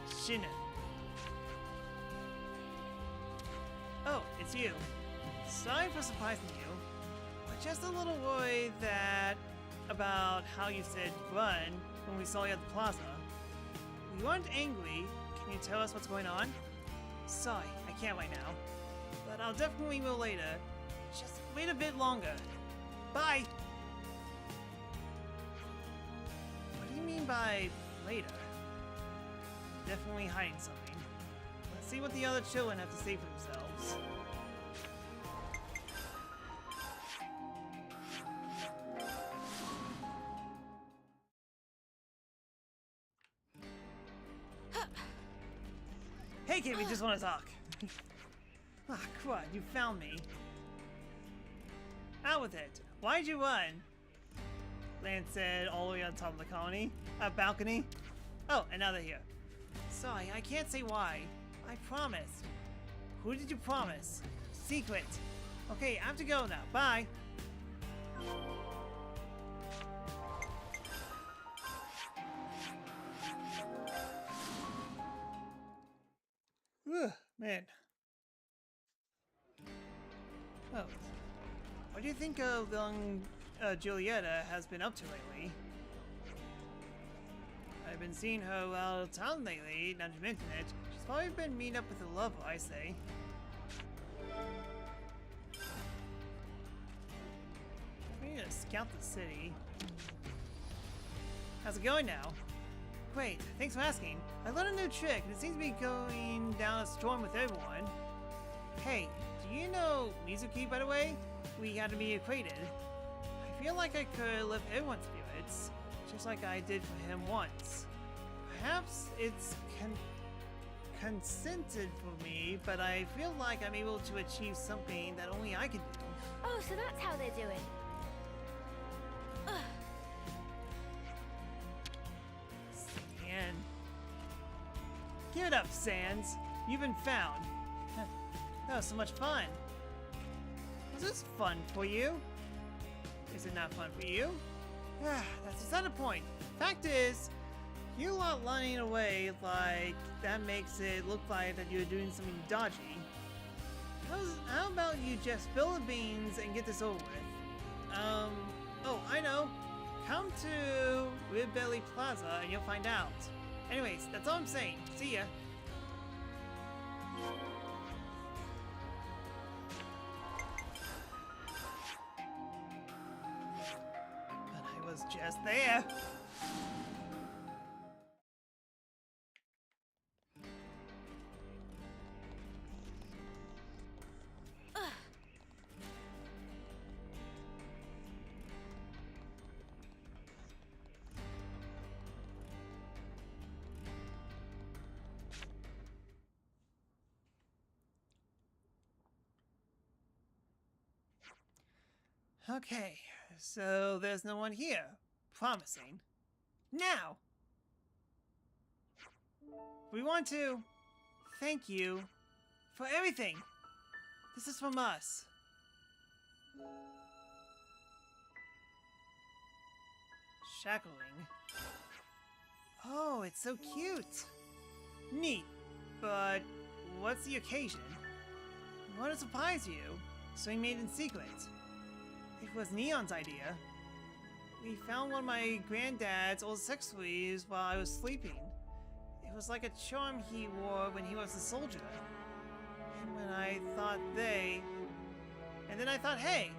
Shina. Oh, it's you. Sorry for surprising you, but just a little worried about how you said run when we saw you at the plaza. We weren't angry. Can you tell us what's going on? Sorry, I can't right now, but I'll definitely will later. Just wait a bit longer. Bye! What do you mean by later? Definitely hiding something. Let's see what the other children have to say for themselves. Hey kid, we just want to talk. Ah, crud, you found me. Out with it. Why'd you run? Lance said all the way on top of the balcony. Oh, and now they're here. Sorry, I can't say why. I promised. Who did you promise? Secret. Okay, I have to go now. Bye. Ugh, man. Oh. What do you think of young Julieta has been up to lately? I've been seeing her around town lately, now that you mention it. She's probably been meeting up with a lover, I say. We need to scout the city. How's it going now? Great, thanks for asking. I learned a new trick, and it seems to be going down a storm with everyone. Hey, do you know Mizuki, by the way? We had to be acquainted. I feel like I could lift everyone's spirits, just like I did for him once. Perhaps it's consented for me, but I feel like I'm able to achieve something that only I can do. Oh, so that's how they're doing. Sand. Give it up, Sans. You've been found. That was so much fun. Was this fun for you? Is it not fun for you? That's beside the point. Fact is, you lot running away like that makes it look like that you're doing something dodgy. How about you just spill the beans and get this over with? Oh, I know. Come to Rib Belly Plaza and you'll find out. Anyways, that's all I'm saying. See ya. But I was just there. Okay, so there's no one here. Promising. Now! We want to thank you for everything. This is from us. Shackling. Oh, it's so cute. Neat, but what's the occasion? We want to surprise you, so we made it in secret. It was Neon's idea. We found one of my granddad's old sex toys while I was sleeping. It was like a charm he wore when he was a soldier. And when I thought and then I thought, hey,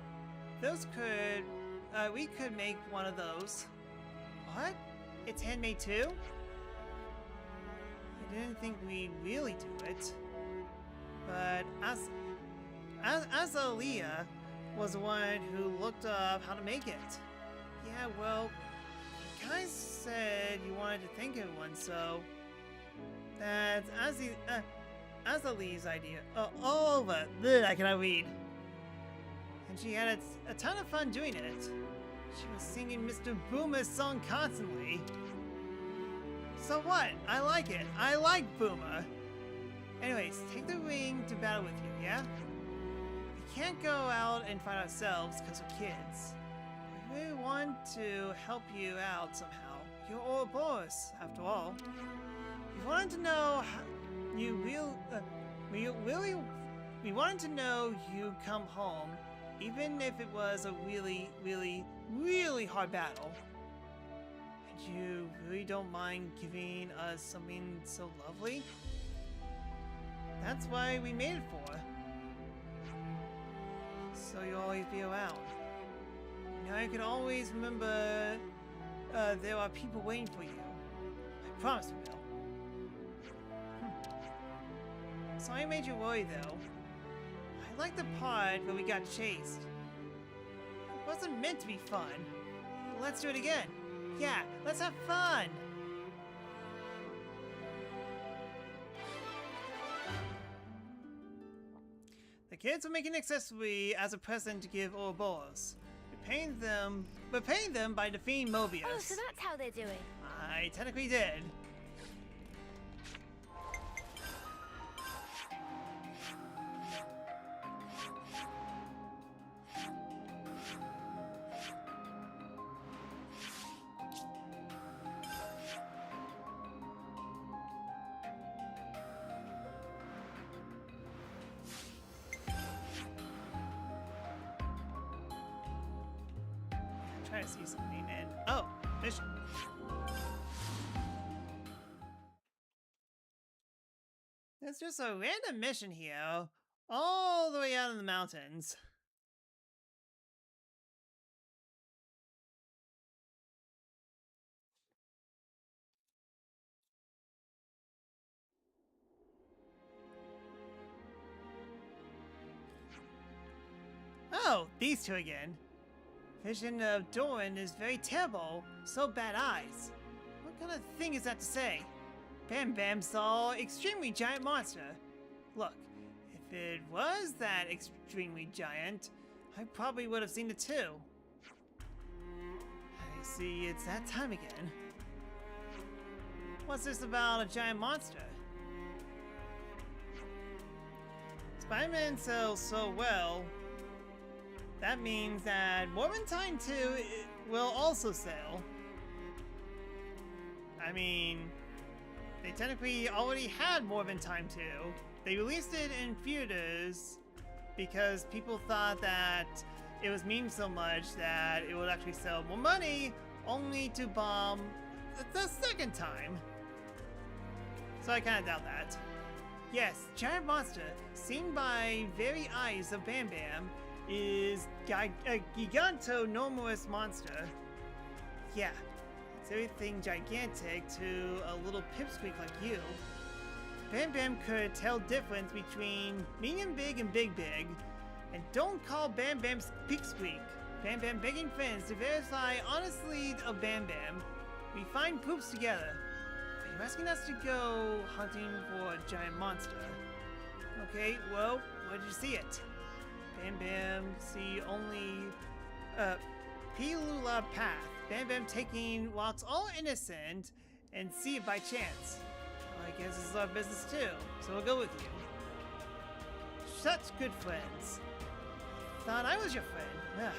we could make one of those. What? It's handmade too? I didn't think we'd really do it. But Azalea was the one who looked up how to make it. Yeah, well, you guys said you wanted to thank everyone, so That's Azalee's idea. All over. Ugh, I cannot read. And she had a ton of fun doing it. She was singing Mr. Boomer's song constantly. So what? I like it. I like Boomer. Anyways, take the ring to battle with you, yeah? We can't go out and fight ourselves because we're kids. We really want to help you out somehow. You're Ouroboros, after all. We wanted to know how we wanted to know you come home, even if it was a really, really, really hard battle. And you really don't mind giving us something so lovely? That's why we made it for. So you'll always be around. Now you can always remember there are people waiting for you. I promise we will. Sorry I made you worry though. I like the part where we got chased. It wasn't meant to be fun. But let's do it again. Yeah, let's have fun! The kids are making an accessory as a present to give Ouroboros. We're paying them by defeating Mobius. Oh, so that's how they're doing. I technically did. Trying to see something and oh, mission. There's just a random mission here, all the way out in the mountains. Oh, these two again. Vision of Doran is very terrible. So bad eyes. What kind of thing is that to say? Bam Bam saw extremely giant monster. Look, if it was that extremely giant, I probably would have seen it too. I see it's that time again. What's this about a giant monster? Spider-Man sells so well. That means that Morbentine 2 will also sell. I mean, they technically already had Morbentine 2. They released it in theaters because people thought that it was memed so much that it would actually sell more money, only to bomb the second time. So I kind of doubt that. Yes, giant monster, seen by very eyes of Bam Bam, is a gigantonormous monster. Yeah, it's everything gigantic to a little pipsqueak like you. Bam Bam could tell difference between medium big and big big. And don't call Bam Bam pipsqueak. Bam Bam begging friends to verify honestly of Bam Bam. We find poops together. Are you asking us to go hunting for a giant monster? Okay, well, where did you see it? Bam Bam see only Pilula path. Bam Bam taking walks all innocent and see it by chance. Well, I guess this is our business too, so we'll go with you. Such good friends. Thought I was your friend. Ugh.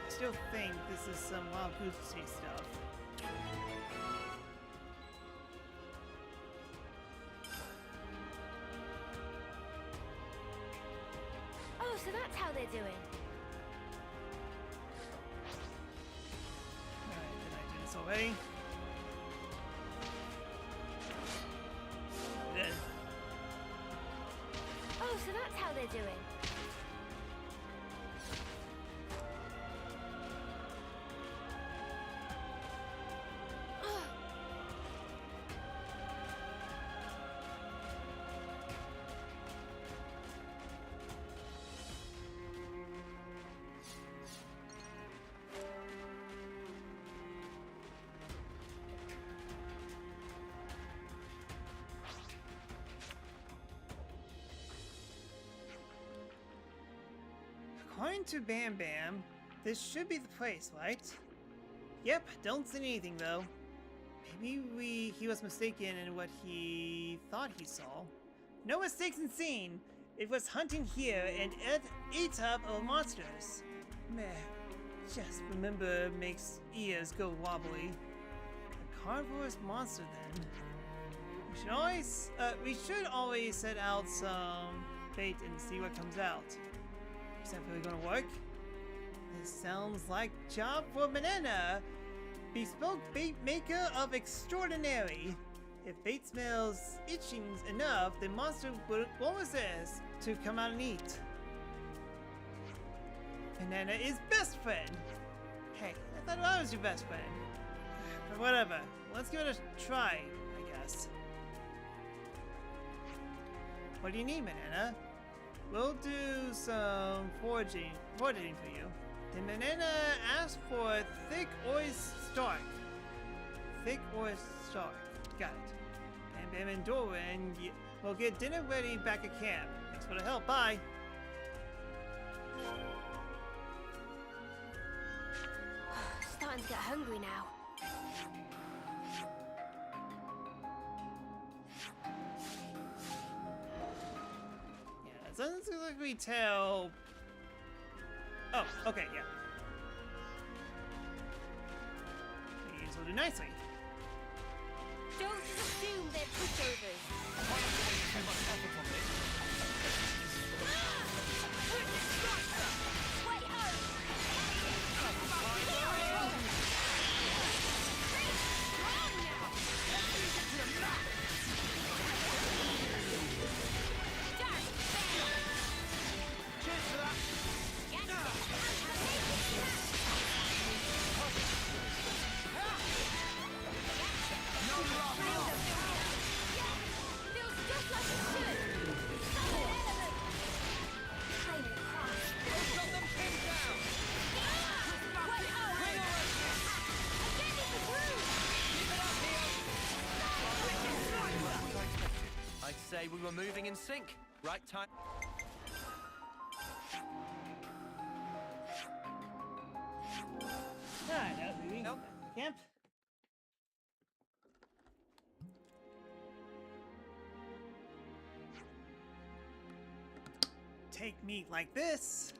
I still think this is some wild goosey stuff. Oh, so that's how they're doing. Alright, did I do this already? Then. Oh, so that's how they're doing. According to Bam Bam, this should be the place, right? Yep, don't see anything though. Maybe he was mistaken in what he thought he saw. No mistakes in scene. It was hunting here and ate up our monsters. Meh. Just remember makes ears go wobbly. A carnivorous monster then. We should always set out some bait and see what comes out. Is that really gonna work? This sounds like job for Banana. Bespoke bait maker of extraordinary. If bait smells itching enough, the monster won't resist to come out and eat. Banana is best friend. Hey, I thought I was your best friend. But whatever, let's give it a try, I guess. What do you need, Banana? We'll do some foraging for you. The Banana asked for thick or stark. Thick or stark. Got it. And Bam and Doran will get dinner ready back at camp. Thanks for the help. Bye. Starting to get hungry now. Yeah, it doesn't specifically tell. Oh, okay, yeah. These will do nicely. Don't just assume they're pushovers. Wait, Cheers for that. feels just like it should. Solid element. Played it across. Got them pinned down! Wait, I'm getting the groove. I'd say we were moving in sync. Right time. Alright, that was moving. Nope. Camp. Take meat like this.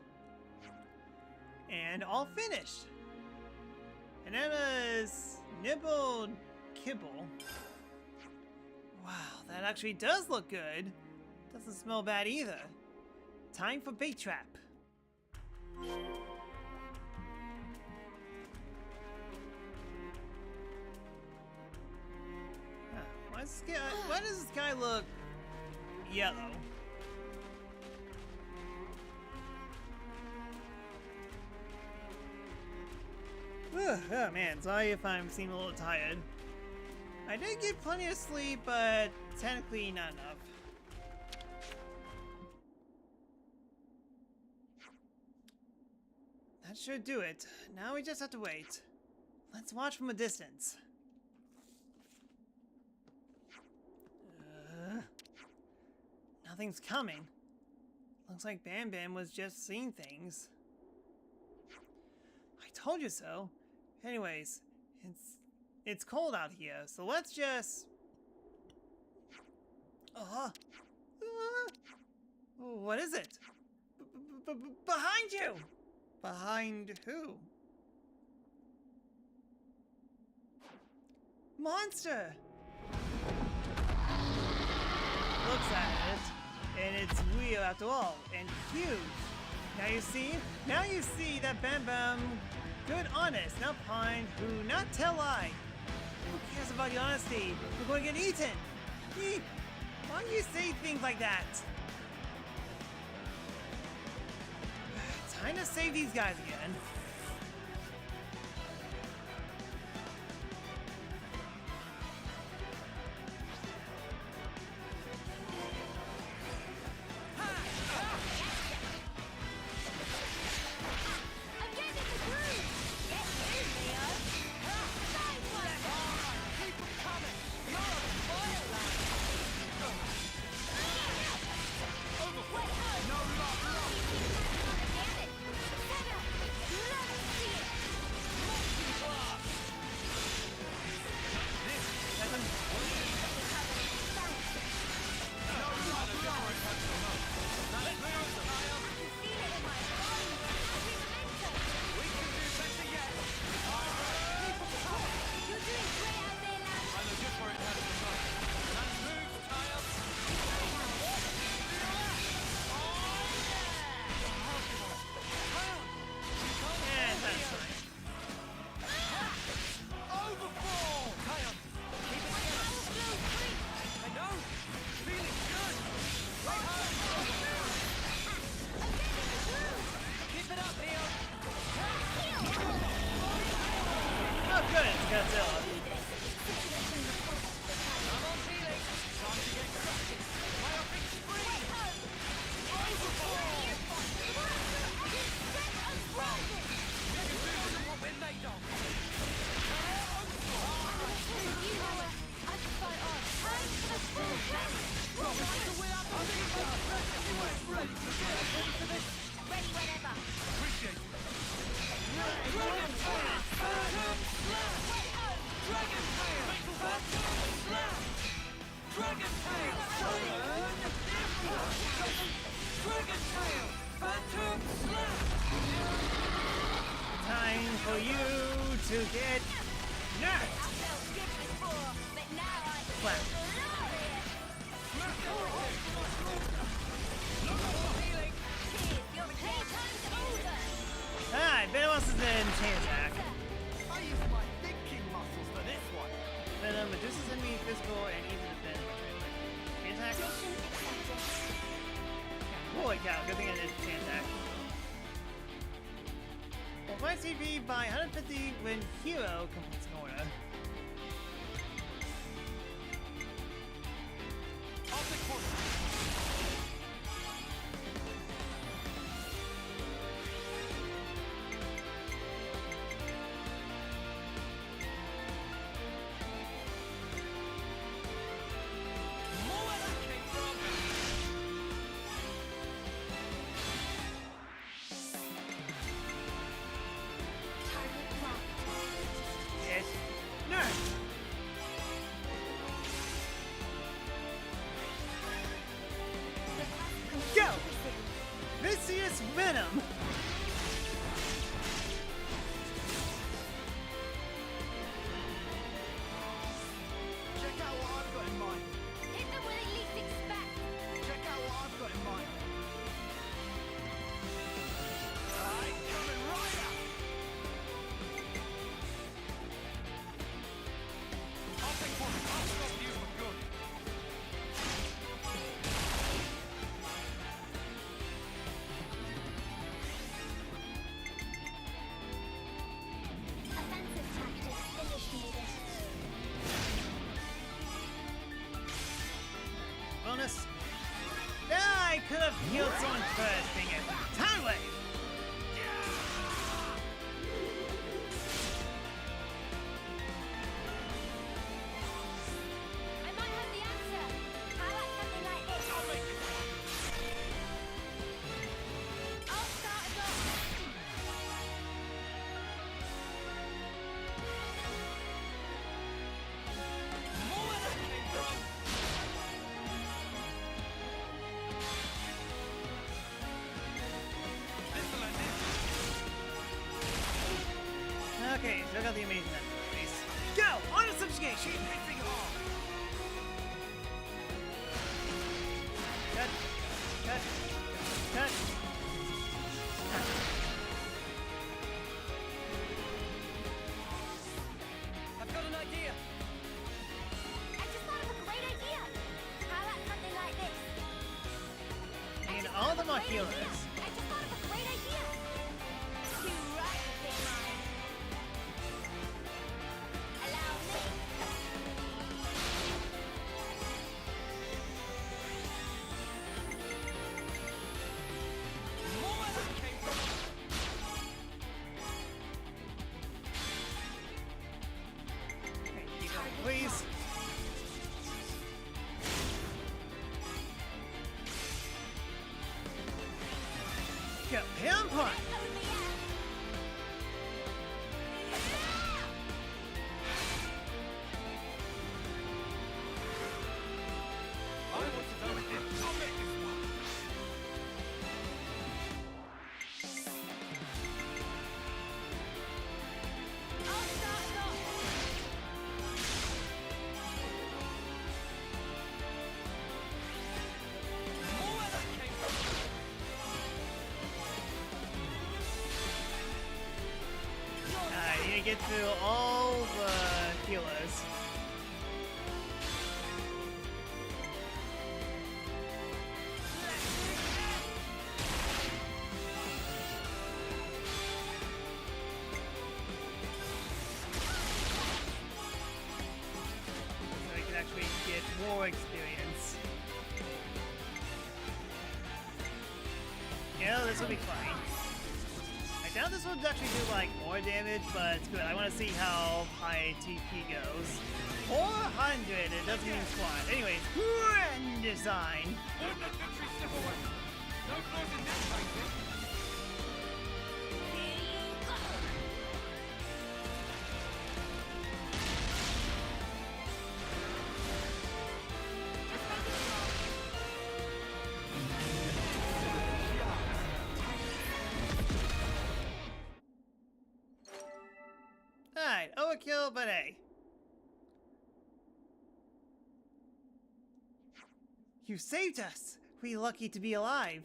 And all finished. Banana's nibbled kibble. Wow, that actually does look good. Doesn't smell bad either. Time for bait trap. Huh, why does this guy look yellow? Oh man, sorry if I'm seeming a little tired. I did get plenty of sleep, but technically not enough. That should do it. Now we just have to wait. Let's watch from a distance. Nothing's coming. Looks like Bam Bam was just seeing things. I told you so. Anyways, it's cold out here, so let's just... What is it? Behind you! Behind who? Monster! Looks at it, and it's real after all, and huge. Now you see that Bam Bam, good honest, not pine, who not tell lie. Who cares about the honesty? We're going to get eaten. Eek. Why do you say things like that? Time to save these guys again. I'm getting the groove. Get in, Leo. Nice one. Keep them coming! You're on fire, lad! Wait, no luck. good, it's Godzilla. Time for you to get nerfed. Slap. Ah, I bet it wants to then chain attack. I use my thinking muscles for this one. Venom reduces enemy physical and even defense. Chain attack? Holy cow, good thing I did chain attack. Well, fight CP by 150 when hero completes an order. I'll take point. Yes. Nerf! Go! Vicious Venom! Check out what I've got in mind. Hit them where they least expect. Check out what I've got in mind. Alright, coming right up. I'll take one. I'll stop you for good. Offensive tactics initiated. Bonus. Ah, I could have healed someone first, dang it. Time wave! I might have the answer. How about something like this? I'll start us off. Okay, check out the amazing abilities. Go! On to subjugation! Cut. Cut. Cut. I've got an idea. I just thought of a great idea. How about something like this? And all of them are healers. I just thought of a great idea. You right, big man. Allow me. Okay, keep going, please. Go, him punch! I want to know with this. I'll make this one. I'll start us off. Alright, you need to get through all the healers. this will be fine. I doubt this will actually do like more damage, but it's good. I want to see how high TP goes. 400, it doesn't mean squat. Anyways, grand design. Alright, overkill, but hey. You saved us! We lucky to be alive.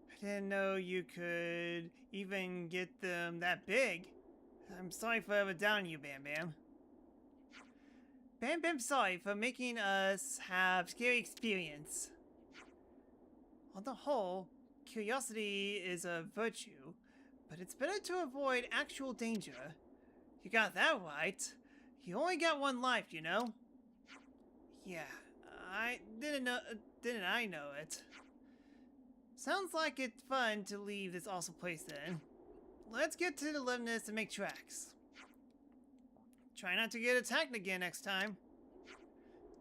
I didn't know you could even get them that big. I'm sorry for ever doubting you, Bam Bam. Bam Bam's sorry for making us have scary experience. On the whole, curiosity is a virtue, but it's better to avoid actual danger. You got that right. You only got one life, you know? Yeah, I didn't I know it? Sounds like it's fun to leave this awesome place then. Let's get to the limness and make tracks. Try not to get attacked again next time.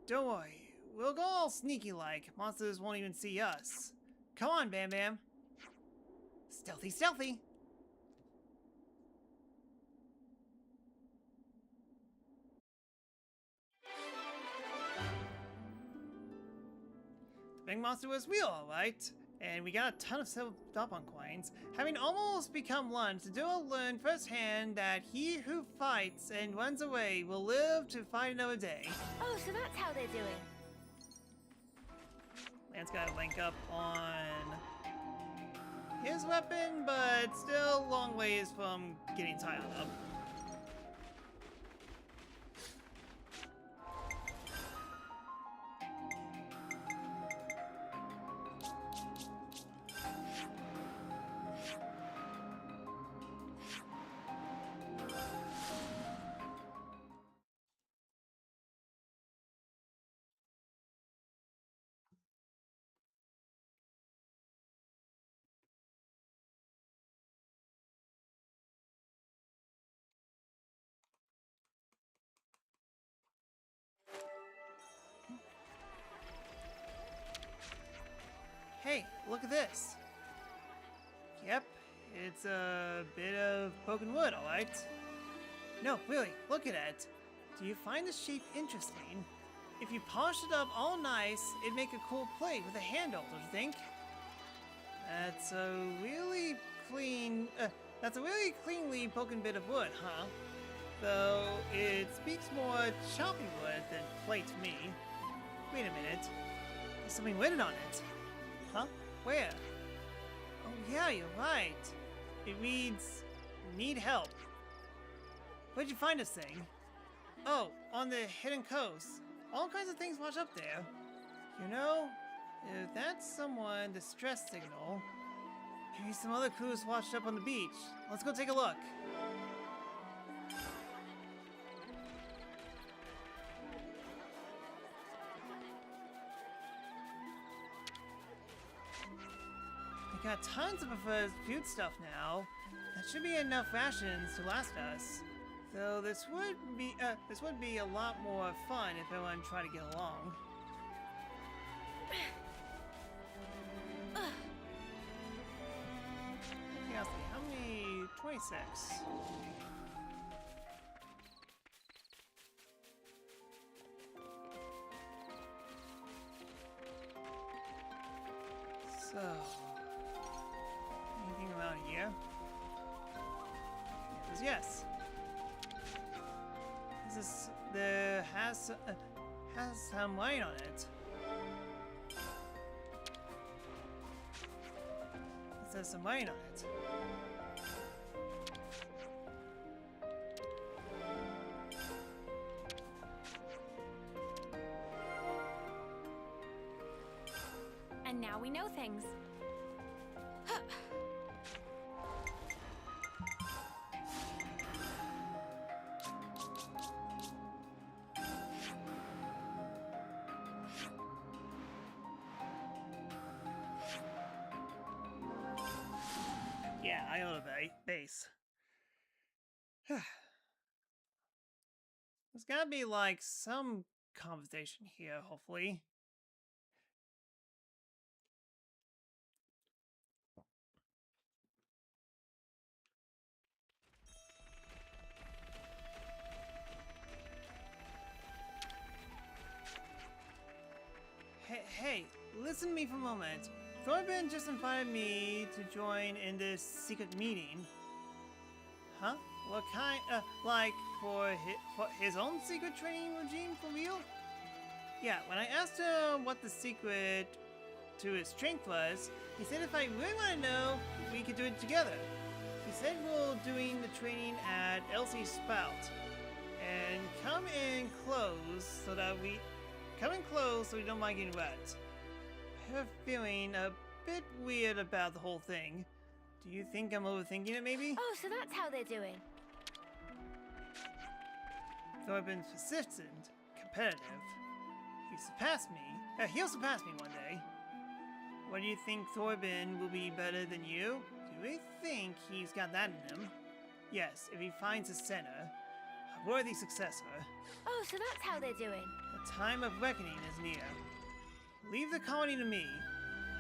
Don't worry, we'll go all sneaky like. Monsters won't even see us. Come on, Bam Bam. Stealthy, stealthy. The big monster was real, alright. And we got a ton of stop-on coins. Having almost become lunch, the duo learned firsthand that he who fights and runs away will live to fight another day. Oh, so that's how they're doing. Lance got to link up on his weapon, but still long ways from getting tied up. Hey, look at this. Yep, it's a bit of broken wood, alright? No, really, look at it. Do you find the shape interesting? If you polished it up all nice, it'd make a cool plate with a handle, don't you think? That's a really cleanly broken bit of wood, huh? Though it speaks more choppy wood than plate to me. Wait a minute. There's something written on it. Huh? Where? Oh yeah, you're right. It reads, need help. Where'd you find this thing? Oh, on the hidden coast. All kinds of things wash up there. You know, if that's someone distress signal, maybe some other crews washed up on the beach. Let's go take a look. We got tons of food stuff now. That should be enough rations to last us. Though this would be a lot more fun if everyone tried to get along. Curiosity, how many? 26. So, anything around here? Yes. There has some wine on it. It says some wine on it. And now we know things. Huh. iota base. There's gotta be like some conversation here, hopefully. Hey, listen to me for a moment. Thorben just invited me to join in this secret meeting. Huh? What kind? Like for his own secret training regime for real? Yeah, when I asked him what the secret to his strength was, he said if I really want to know, we could do it together. He said we're doing the training at Elsie Spout. And come in close so we don't mind getting wet. I have a feeling a bit weird about the whole thing. Do you think I'm overthinking it, maybe? Oh, so that's how they're doing. Thorben's persistent, competitive. He'll surpass me one day. What do you think, Thorben will be better than you? Do we think he's got that in him? Yes, if he finds a center, a worthy successor. Oh, so that's how they're doing. The time of reckoning is near. Leave the colony to me.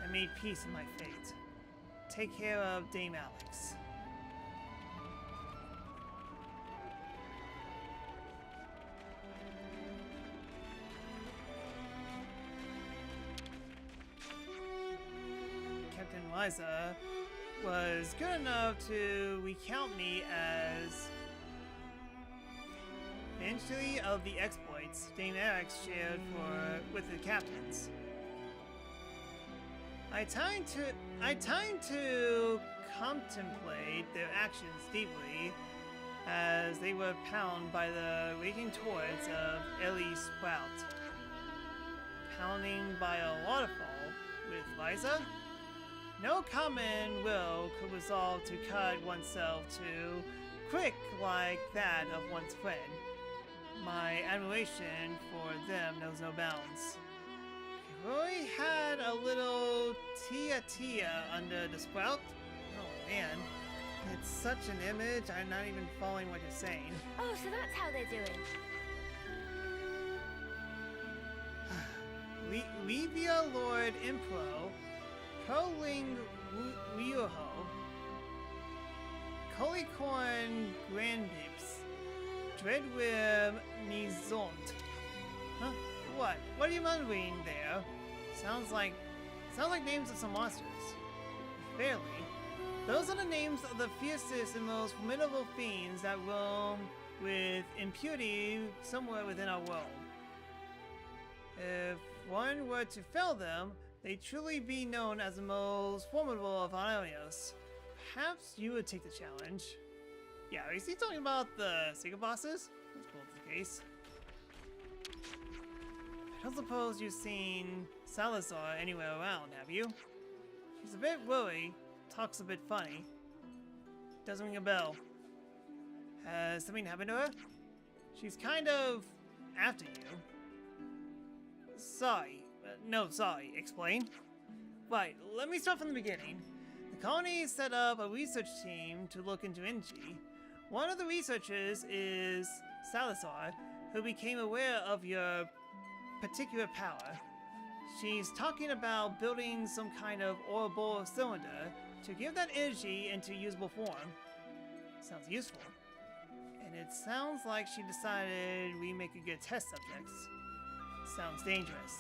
I made peace in my fate. Take care of Dame Alex. Captain Liza was good enough to recount me as the entry of the exploits Dame Alex shared with the captains. I time to contemplate their actions deeply as they were pounded by the raging torrents of Ellie Sprout. Pounding by a waterfall with Liza? No common will could resolve to cut oneself to quick like that of one's friend. My admiration for them knows no bounds. Roy had a little Tia under the sprout. Oh man, it's such an image, I'm not even following what you're saying. Oh, so that's how they're doing. Livia Lord Impro, Koling Ryuho, Kolikorn Grandbips, Dreadwim Nizont. Huh? What? What are you muttering there? Sounds like names of some monsters. Barely. Those are the names of the fiercest and most formidable fiends that roam with impunity somewhere within our world. If one were to fell them, they'd truly be known as the most formidable of Ionios. Perhaps you would take the challenge. Yeah, is he talking about the secret bosses? That's cool if the case. I don't suppose you've seen Salazar anywhere around, have you? She's a bit worried, talks a bit funny. Doesn't ring a bell. Has something happened to her? She's kind of after you. Sorry. Sorry. Explain? Right, let me start from the beginning. The colony set up a research team to look into energy. One of the researchers is Salazar, who became aware of your particular power. She's talking about building some kind of Ouroboros cylinder to give that energy into usable form. Sounds useful. And it sounds like she decided we make a good test subjects. Sounds dangerous.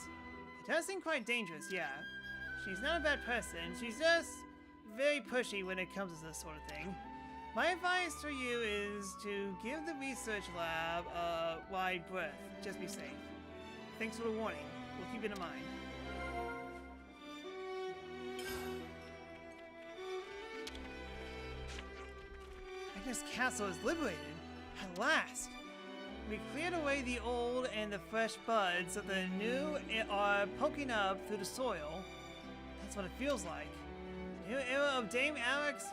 It does seem quite dangerous, yeah. She's not a bad person, she's just very pushy when it comes to this sort of thing. My advice for you is to give the research lab a wide berth. Just be safe. Thanks for the warning. We'll keep it in mind. Agnes Castle is liberated. At last! We cleared away the old and the fresh buds so the new are poking up through the soil. That's what it feels like. The new era of Dame Alex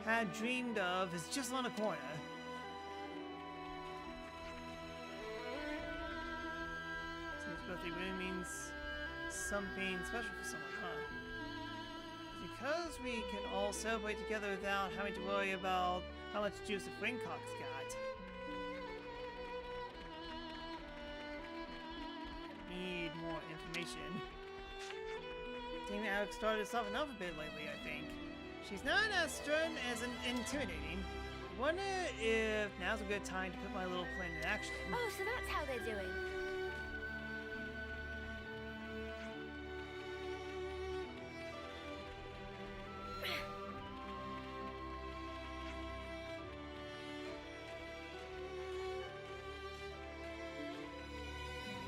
had dreamed of is just on the corner. His birthday really means something special for someone, huh? As you suppose we can all celebrate together without having to worry about how much juice the Wingcock's got. Need more information. Team Alex started to soften up a bit lately, I think. She's not as stern as intimidating. I wonder if now's a good time to put my little plan in action. Oh, so that's how they're doing.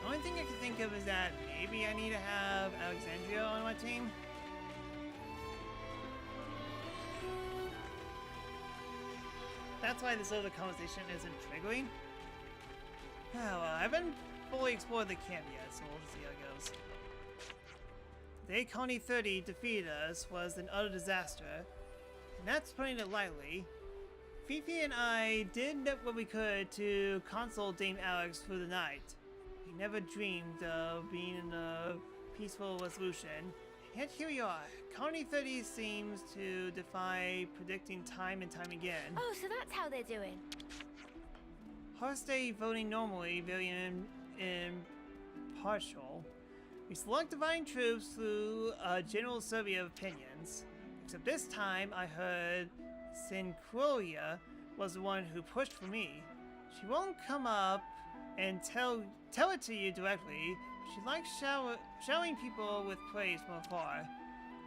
The only thing I can think of is that maybe I need to have Alexandria on my team. That's why this other conversation isn't triggering. Oh, well, I haven't fully explored the camp yet, so we'll just see how it goes. The day Connie 30 defeated us was an utter disaster, and that's putting it lightly. Fifi and I did what we could to console Dame Alex through the night. We never dreamed of being in a peaceful resolution. Yet here we are. Connie 30 seems to defy predicting time and time again. Oh, so that's how they're doing. Horse Day voting normally very impartial. We select divine troops through a general survey of opinions. Except this time I heard Synchroia was the one who pushed for me. She won't come up and tell it to you directly. She likes showering people with praise from afar.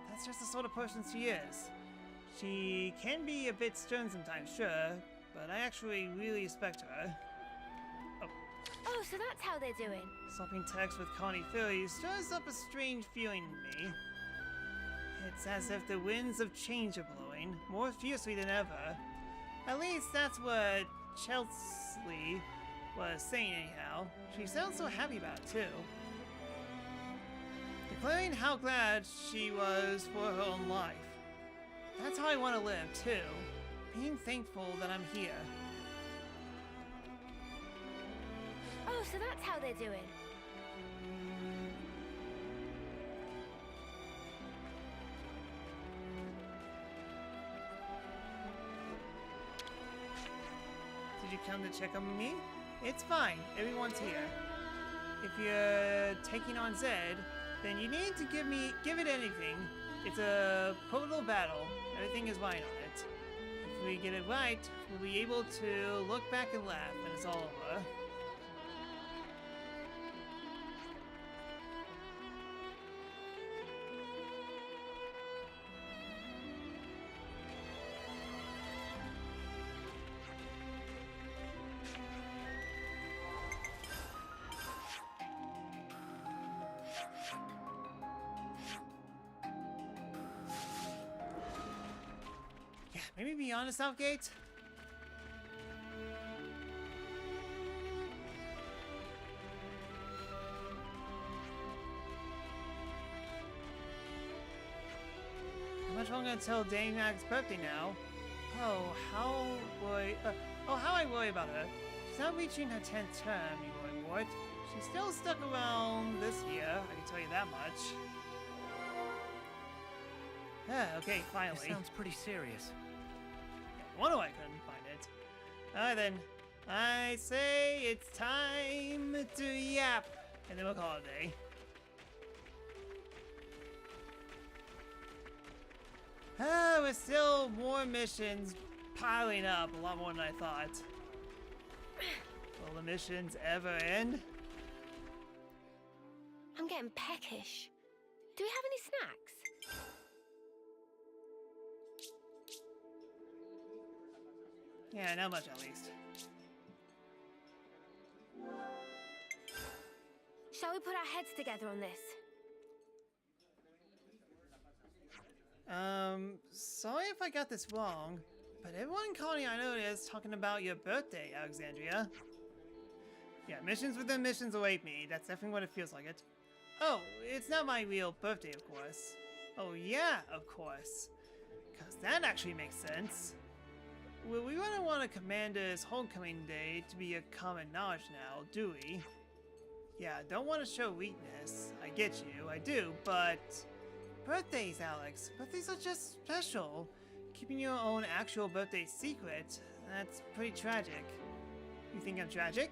That's just the sort of person she is. She can be a bit stern sometimes, sure, but I actually really respect her. Oh, so that's how they're doing. Swapping text with Connie Philly stirs up a strange feeling in me. It's as if the winds of change are blowing, more fiercely than ever. At least that's what Chelsea was saying anyhow. She sounds so happy about it too. Declaring how glad she was for her own life. That's how I want to live too. Being thankful that I'm here. Oh, so that's how they're doing. Did you come to check on me? It's fine. Everyone's here. If you're taking on Zed, then you need to give it anything. It's a pivotal battle. Everything is right on it. If we get it right, we'll be able to look back and laugh when it's all over. Maybe beyond the South Gate? How much longer until Dame Mag's birthday now? How I worry about her. She's not reaching her 10th term, you worry, Ward. She's still stuck around this year, I can tell you that much. Okay, finally. This sounds pretty serious. Wonder why I couldn't find it. Alright then. I say it's time to yap. And then we'll call it a day. With still more missions piling up. A lot more than I thought. Will the missions ever end? I'm getting peckish. Do we have any snacks? Yeah, not much at least. Shall we put our heads together on this? Sorry if I got this wrong, but everyone in Colony I know is talking about your birthday, Alexandria. Yeah, missions within missions await me. That's definitely what it feels like it. Oh, it's not my real birthday, of course. Oh yeah, of course. Cause that actually makes sense. Well, we wouldn't want a commander's homecoming day to be a common knowledge now, do we? Yeah, don't want to show weakness. I get you, I do, but birthdays, Alex. Birthdays are just special. Keeping your own actual birthday secret, that's pretty tragic. You think I'm tragic?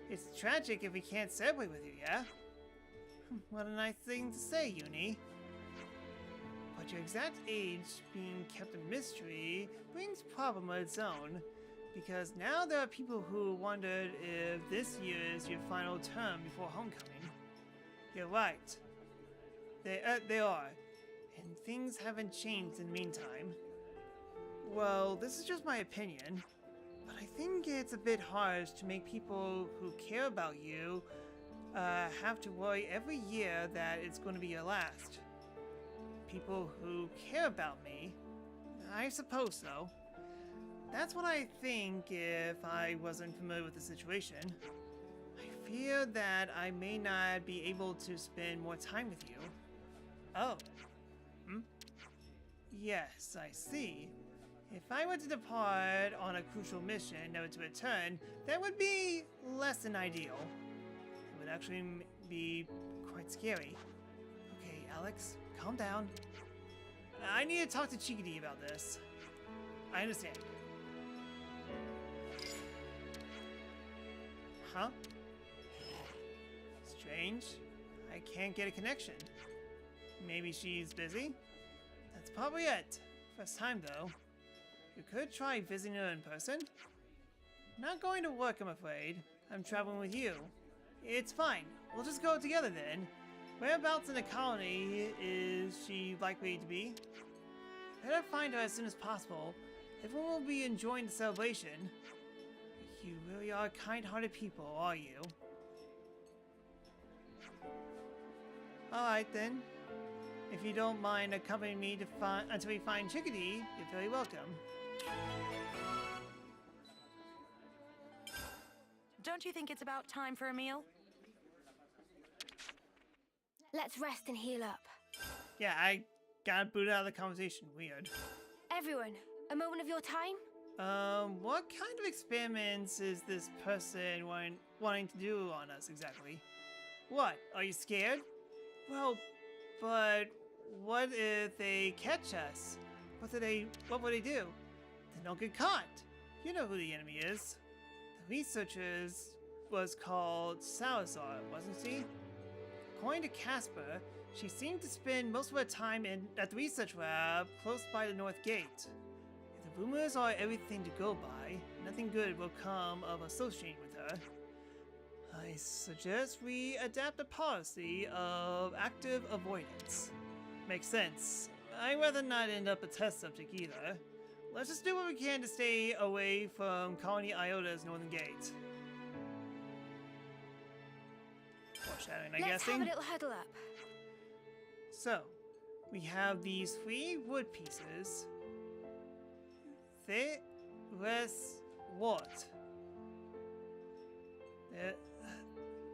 It's tragic if we can't celebrate with you, yeah? What a nice thing to say, Uni. But your exact age being kept a mystery brings problem of its own. Because now there are people who wondered if this year is your final term before homecoming. You're right. They are. And things haven't changed in the meantime. Well, this is just my opinion. But I think it's a bit harsh to make people who care about you have to worry every year that it's going to be your last. People who care about me? I suppose so. That's what I think if I wasn't familiar with the situation. I fear that I may not be able to spend more time with you. Oh. Yes, I see. If I were to depart on a crucial mission never to return, that would be less than ideal. It would actually be quite scary. Okay, Alex, calm down. I need to talk to Chickadee about this. I understand. Huh? Strange. I can't get a connection. Maybe she's busy? That's probably it. First time, though. You could try visiting her in person. Not going to work, I'm afraid. I'm traveling with you. It's fine. We'll just go together then. Whereabouts in the colony is she likely to be? Better find her as soon as possible. Everyone will be enjoying the celebration. You really are kind-hearted people, are you? Alright then. If you don't mind accompanying me until we find Chickadee, you're very welcome. Don't you think it's about time for a meal? Let's rest and heal up. Yeah, I got booted out of the conversation. Weird. Everyone, a moment of your time? What kind of experiments is this person wanting to do on us exactly? What? Are you scared? Well, but what if they catch us? What would they do? Then don't get caught. You know who the enemy is. The researchers was called Salazar, wasn't she? According to Casper, she seemed to spend most of her time at the research lab close by the North Gate. If the rumors are everything to go by, nothing good will come of associating with her. I suggest we adapt a policy of active avoidance. Makes sense. I'd rather not end up a test subject either. Let's just do what we can to stay away from Colony Iota's northern gate. Foreshadowing, I'm guessing. Let's have a little huddle up. So, we have these 3 wood pieces. They was what?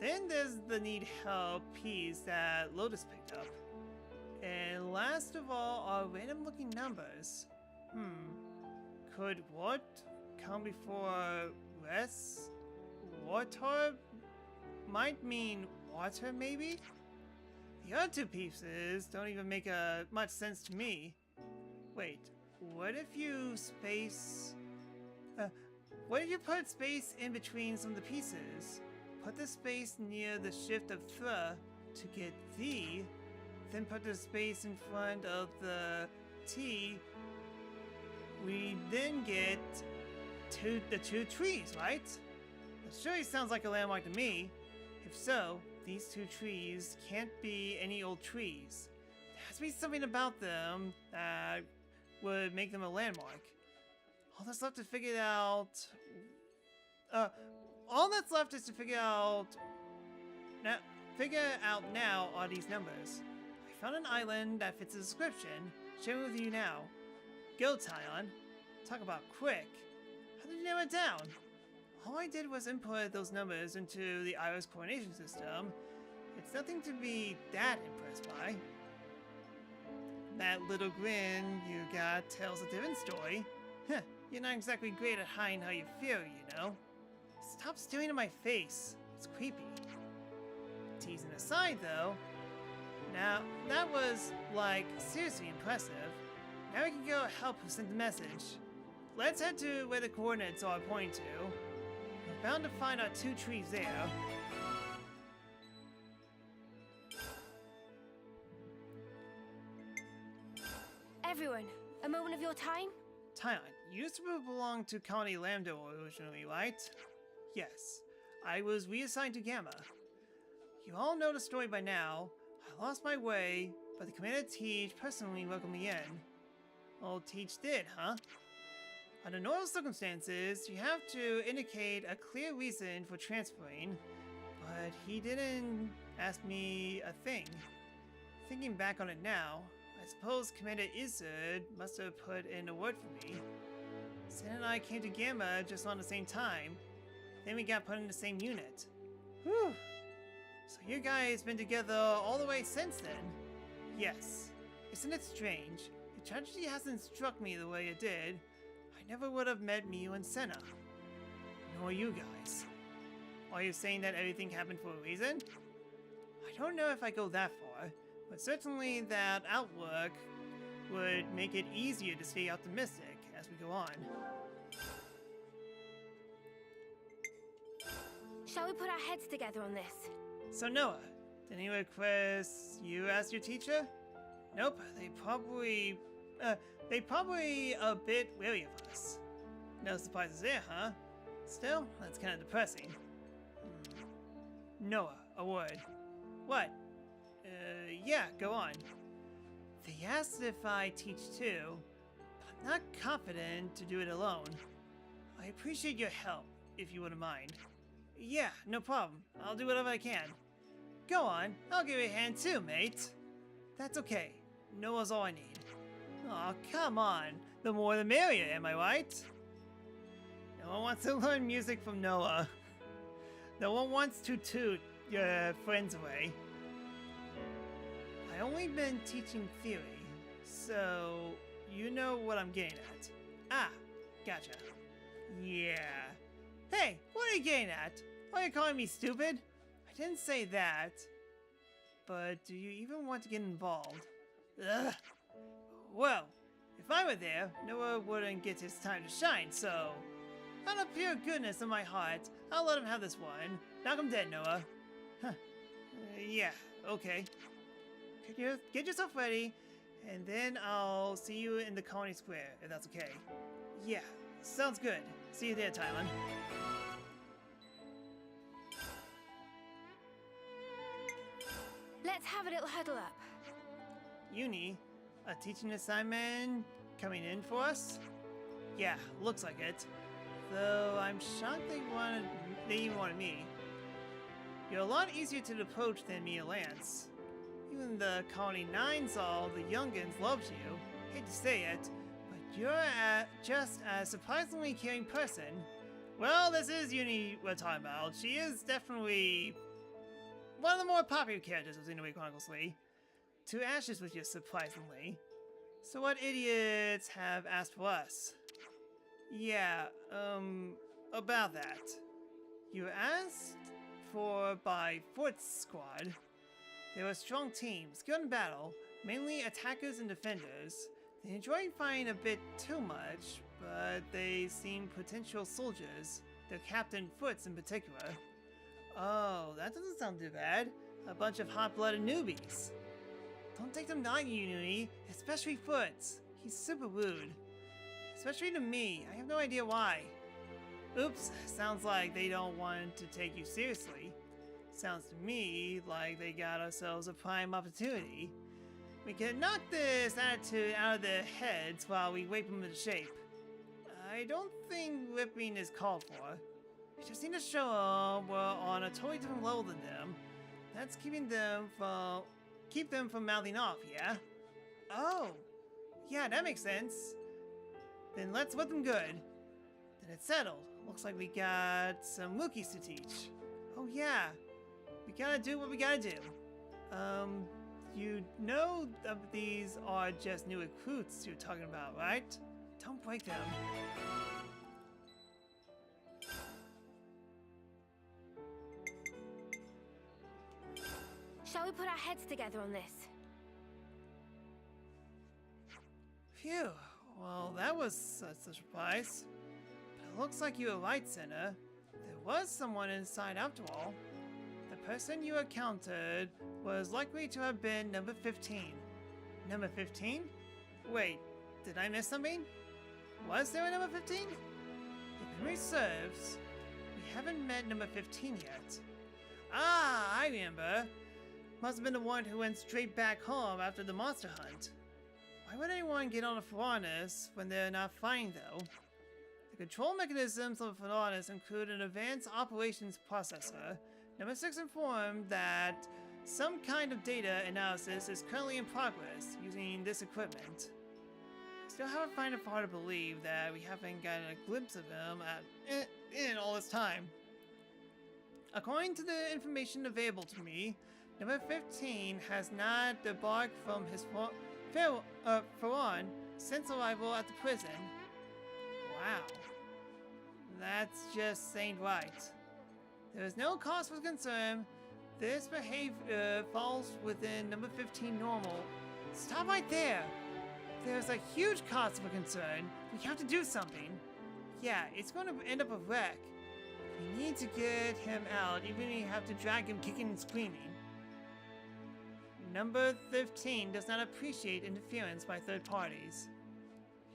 Then there's the need help piece that Lotus picked up. And last of all are random looking numbers. Could what come before rest? Water might mean water, maybe? The other 2 pieces don't even make much sense to me. Wait, what if you what if you put space in between some of the pieces? Put the space near the shift of thr to get the, then put the space in front of the T. We then get the 2 trees, right? That surely sounds like a landmark to me. If so, these 2 trees can't be any old trees. There has to be something about them that would make them a landmark. All that's left is to figure out. All that's left is to figure out now are these numbers. I found an island that fits the description. Sharing with you now. Go, Tyon. Talk about quick. How did you narrow it down? All I did was input those numbers into the Iris coordination system. It's nothing to be that impressed by. That little grin you got tells a different story. Heh, you're not exactly great at hiding how you feel, you know. Stop staring at my face. It's creepy. Teasing aside, though, Now, that was, like, seriously impressive. Now we can go help who sent the message. Let's head to where the coordinates are pointing to. We're bound to find our 2 trees there. Everyone, a moment of your time? Tyon, you used to belong to Colony Lambda originally, right? Yes. I was reassigned to Gamma. You all know the story by now. I lost my way, but the Commander Teach personally welcomed me in. Old Teach did, huh? Under normal circumstances, you have to indicate a clear reason for transferring, but he didn't ask me a thing. Thinking back on it now, I suppose Commander Izzard must have put in a word for me. Sin and I came to Gamma just on the same time. Then we got put in the same unit. Whew. So you guys been together all the way since then? Yes. Isn't it strange? If tragedy hasn't struck me the way it did, I never would have met Miu and Senna. Nor you guys. Are you saying that everything happened for a reason? I don't know if I go that far, but certainly that outlook would make it easier to stay optimistic as we go on. Shall we put our heads together on this? So Noah, did any request you ask your teacher? Nope, they probably a bit wary of us. No surprises there, huh? Still, that's kind of depressing. Noah, a word. What? Yeah, go on. They asked if I teach too, but I'm not confident to do it alone. I appreciate your help, if you wouldn't mind. Yeah, no problem. I'll do whatever I can. Go on, I'll give you a hand too, mate. That's okay. Noah's all I need. Aw, come on. The more the merrier, am I right? No one wants to learn music from Noah. No one wants to toot your friends away. I only been teaching theory, so you know what I'm getting at. Ah, gotcha. Yeah. Hey, what are you getting at? Why are you calling me stupid? I didn't say that. But do you even want to get involved? Ugh. Well, if I were there, Noah wouldn't get his time to shine, so... out of pure goodness in my heart, I'll let him have this one. Knock him dead, Noah. Huh. Yeah, okay. Get yourself ready, and then I'll see you in the Colony Square, if that's okay. Yeah, sounds good. See you there, Tylen. Let's have a little huddle up. Uni, a teaching assignment coming in for us? Yeah, looks like it. Though I'm shocked they even wanted me. You're a lot easier to approach than me or Lance. Even the Colony 9's all the youngins loves you. Hate to say it, but you're just a surprisingly caring person. Well, this is Uni we're talking about. She is definitely one of the more popular characters of Xenoblade Chronicles 3. To ashes with you, surprisingly. So what idiots have asked for us? Yeah, about that. You asked for by Fort's squad. They were strong teams, good in battle, mainly attackers and defenders. They enjoy fighting a bit too much, but they seem potential soldiers, their captain Foots in particular. Oh, that doesn't sound too bad. A bunch of hot-blooded newbies. Don't take them lightly, Uni, especially Foots. He's super rude. Especially to me, I have no idea why. Oops, sounds like they don't want to take you seriously. Sounds to me like they got ourselves a prime opportunity. We can knock this attitude out of their heads while we whip them into shape. I don't think whipping is called for. We just need to show them we're on a totally different level than them. That's keep them from mouthing off, yeah? Oh, yeah, that makes sense. Then let's whip them good. Then it's settled. Looks like we got some rookies to teach. Oh yeah, we gotta do what we gotta do. You know these are just new recruits you're talking about, right? Don't break them. Shall we put our heads together on this? Phew. Well, that was such a surprise. But it looks like you were right, Senna. There was someone inside after all. The person you encountered was likely to have been number 15. Number 15? Wait, did I miss something? Was there a number 15? If memory serves, we haven't met number 15 yet. Ah, I remember. Must have been the one who went straight back home after the monster hunt. Why would anyone get on a Piranhas when they're not flying, though? The control mechanisms of the Piranhas include an advanced operations processor. Number 6 informed that some kind of data analysis is currently in progress using this equipment. I still haven't found it hard to believe that we haven't gotten a glimpse of him in all this time. According to the information available to me, number 15 has not debarked from his Faron since arrival at the prison. Wow. That's just ain't right. There is no cause for concern. This behavior falls within number 15 normal. Stop right there! There's a huge cause for concern. We have to do something. Yeah, it's going to end up a wreck. We need to get him out, even if we have to drag him kicking and screaming. Number 15 does not appreciate interference by third parties.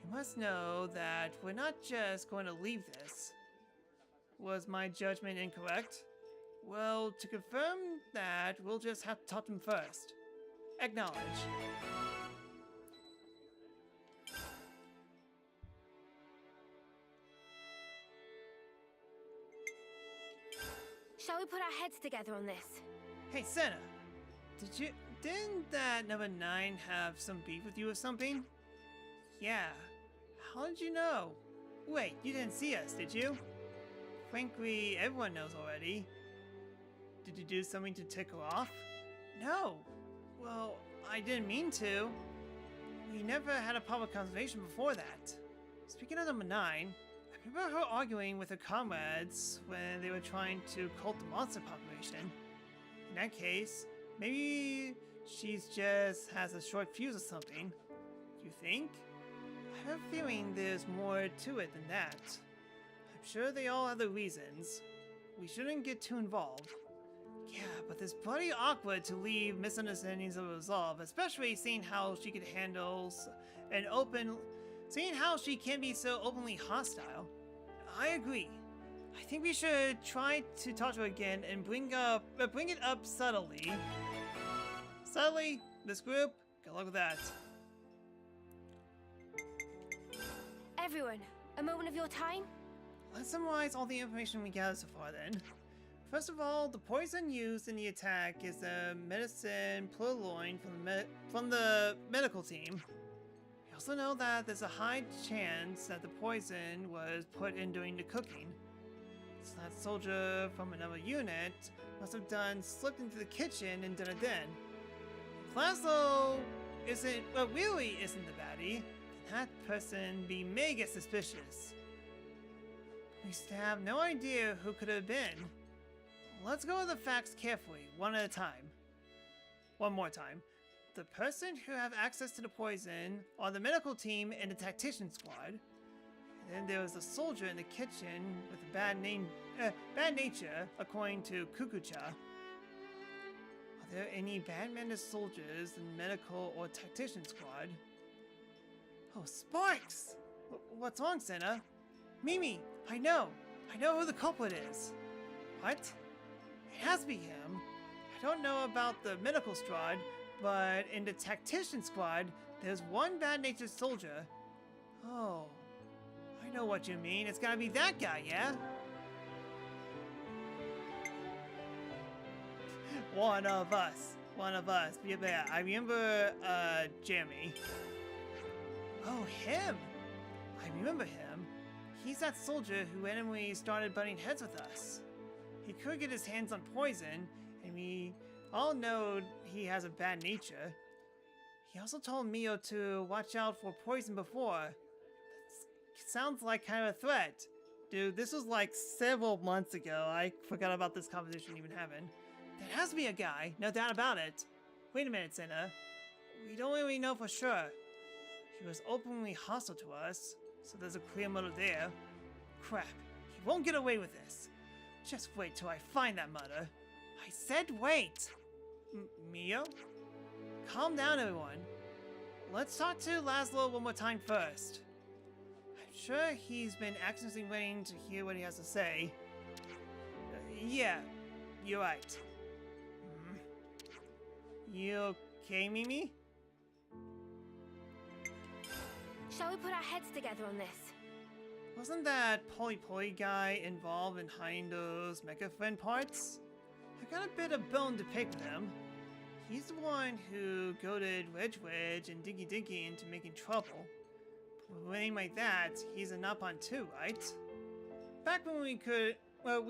You must know that we're not just going to leave this. Was my judgment incorrect? Well, to confirm that, we'll just have to talk to him first. Acknowledge. Shall we put our heads together on this? Hey, Senna. Didn't that number 9 have some beef with you or something? Yeah. How did you know? Wait, you didn't see us, did you? Frankly, everyone knows already. Did you do something to tick her off? No. Well, I didn't mean to. We never had a public conversation before that. Speaking of number 9, I remember her arguing with her comrades when they were trying to cult the monster population. In that case, maybe she's just has a short fuse or something. You think? I have a feeling there's more to it than that. I'm sure they all have their reasons. We shouldn't get too involved. Yeah, but it's bloody awkward to leave misunderstandings unresolved, especially seeing how she can handle seeing how she can be so openly hostile. I agree. I think we should try to talk to her again and bring it up subtly. Subtly, this group, good luck with that. Everyone, a moment of your time? Let's summarize all the information we gathered so far then. First of all, the poison used in the attack is the medicine purloined from the medical team. We also know that there's a high chance that the poison was put in during the cooking. So that soldier from another unit must have slipped into the kitchen and done it then. If Laszlo really isn't the baddie, then that person be mega suspicious. We still have no idea who could have been. Let's go over the facts carefully, one at a time. One more time. The person who have access to the poison are the medical team and the tactician squad. And then there was a soldier in the kitchen with a bad nature, according to Kukucha. Are there any bad-mannered soldiers in the medical or tactician squad? Oh, Sparks! What's wrong, Senna? Mimi, I know who the culprit is. What? It has to be him. I don't know about the medical squad, but in the tactician squad, there's one bad-natured soldier. Oh, I know what you mean. It's gotta be that guy, yeah? One of us. Yeah, I remember, Jeremy. Oh, him! I remember him. He's that soldier who randomly started butting heads with us. He could get his hands on poison, and we all know he has a bad nature. He also told Mio to watch out for poison before. That sounds like kind of a threat. Dude, this was like several months ago. I forgot about this conversation even happened. There has to be a guy, no doubt about it. Wait a minute, Senna. We don't really know for sure. He was openly hostile to us, so there's a clear motive there. Crap, he won't get away with this. Just wait till I find that mother. I said wait! Mio? Calm down, everyone. Let's talk to Laszlo one more time first. I'm sure he's been anxiously waiting to hear what he has to say. Yeah, you're right. You okay, Mimi? Shall we put our heads together on this? Wasn't that Poly guy involved in hiding those Mecha Friend parts? I got a bit of bone to pick with him. He's the one who goaded Wedge and Dinky into making trouble. With a name like that, he's an up on too, right? Back when we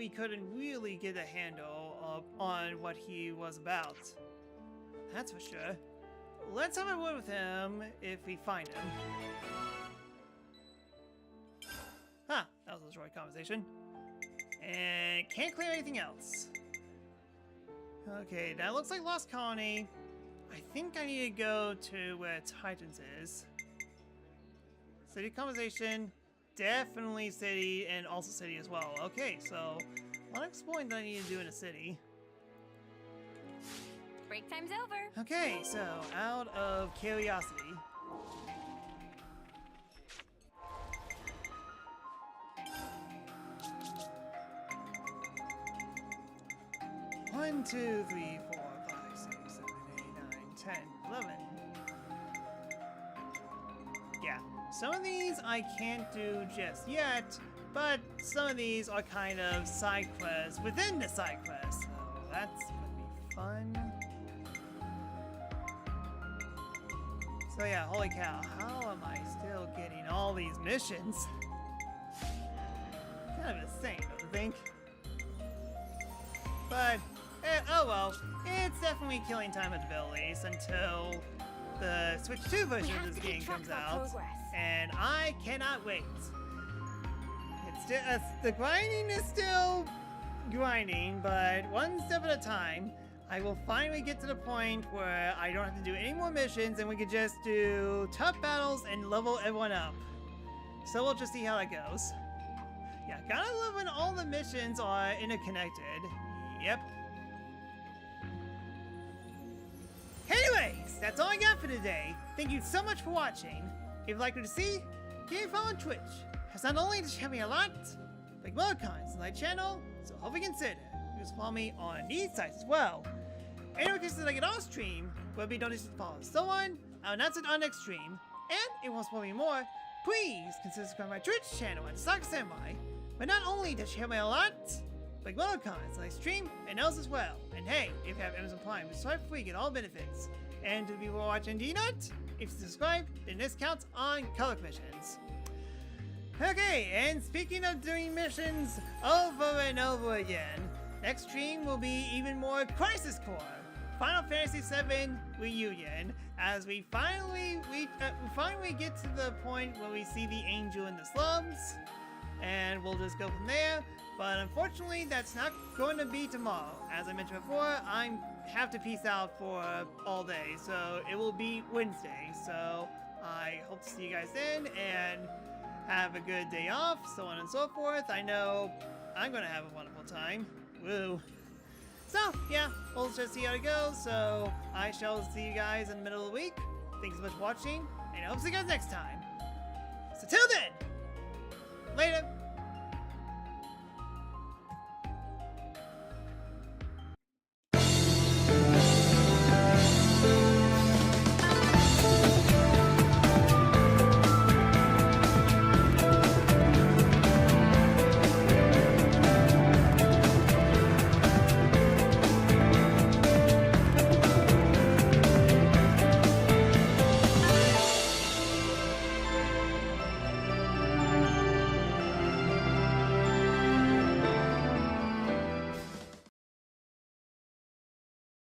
couldn't really get a handle on what he was about. That's for sure. Let's have a word with him if we find him. Huh, that was a short conversation. And can't clear anything else. Okay, that looks like Lost Colony. I think I need to go to where Titans is. City conversation, definitely city, and also city as well. Okay, so a lot of exploring that I need to do in a city. Break time's over. Okay, so out of curiosity. One, 2, 3, 4, 5, 6, 7, 8, 9, 10, 11. Yeah, some of these I can't do just yet, but some of these are kind of side quests within the side quests, so that's gonna be fun. So yeah, holy cow, how am I still getting all these missions? Kind of insane, don't you think? But, oh well, it's definitely killing time at the very least until the Switch 2 version of this game comes out, and I cannot wait. It's still, the grinding is still grinding, but one step at a time. I will finally get to the point where I don't have to do any more missions and we can just do tough battles and level everyone up. So we'll just see how that goes. Yeah, gotta love when all the missions are interconnected. Yep. Anyways, that's all I got for today. Thank you so much for watching. If you'd like to see, give me a follow on Twitch. As not only does it help me a lot, but more content on my channel, so hope you consider. You can follow me on these sites as well. Any notifications that I get on stream will be notified to follow. So on, I'll announce it on next stream. And if you want to follow me more, please consider subscribing to my Twitch channel at The-Sakura-Samurai. But not only does she help me a lot, but more content on I stream and else as well. And hey, if you have Amazon Prime, subscribe for free, get all benefits. And to the people watching D-Nut, if you subscribe, then this counts on color missions. Okay, and speaking of doing missions over and over again, next stream will be even more Crisis Core, Final Fantasy VII Reunion, as we finally get to the point where we see the angel in the slums, and we'll just go from there. But unfortunately, that's not going to be tomorrow. As I mentioned before, I have to peace out for all day, so it will be Wednesday. So I hope to see you guys then, and have a good day off, so on and so forth. I know I'm going to have a wonderful time. Woo. So, yeah, we'll just see how it goes. So, I shall see you guys in the middle of the week. Thanks so much for watching, and I hope to see you guys next time. So, till then, later.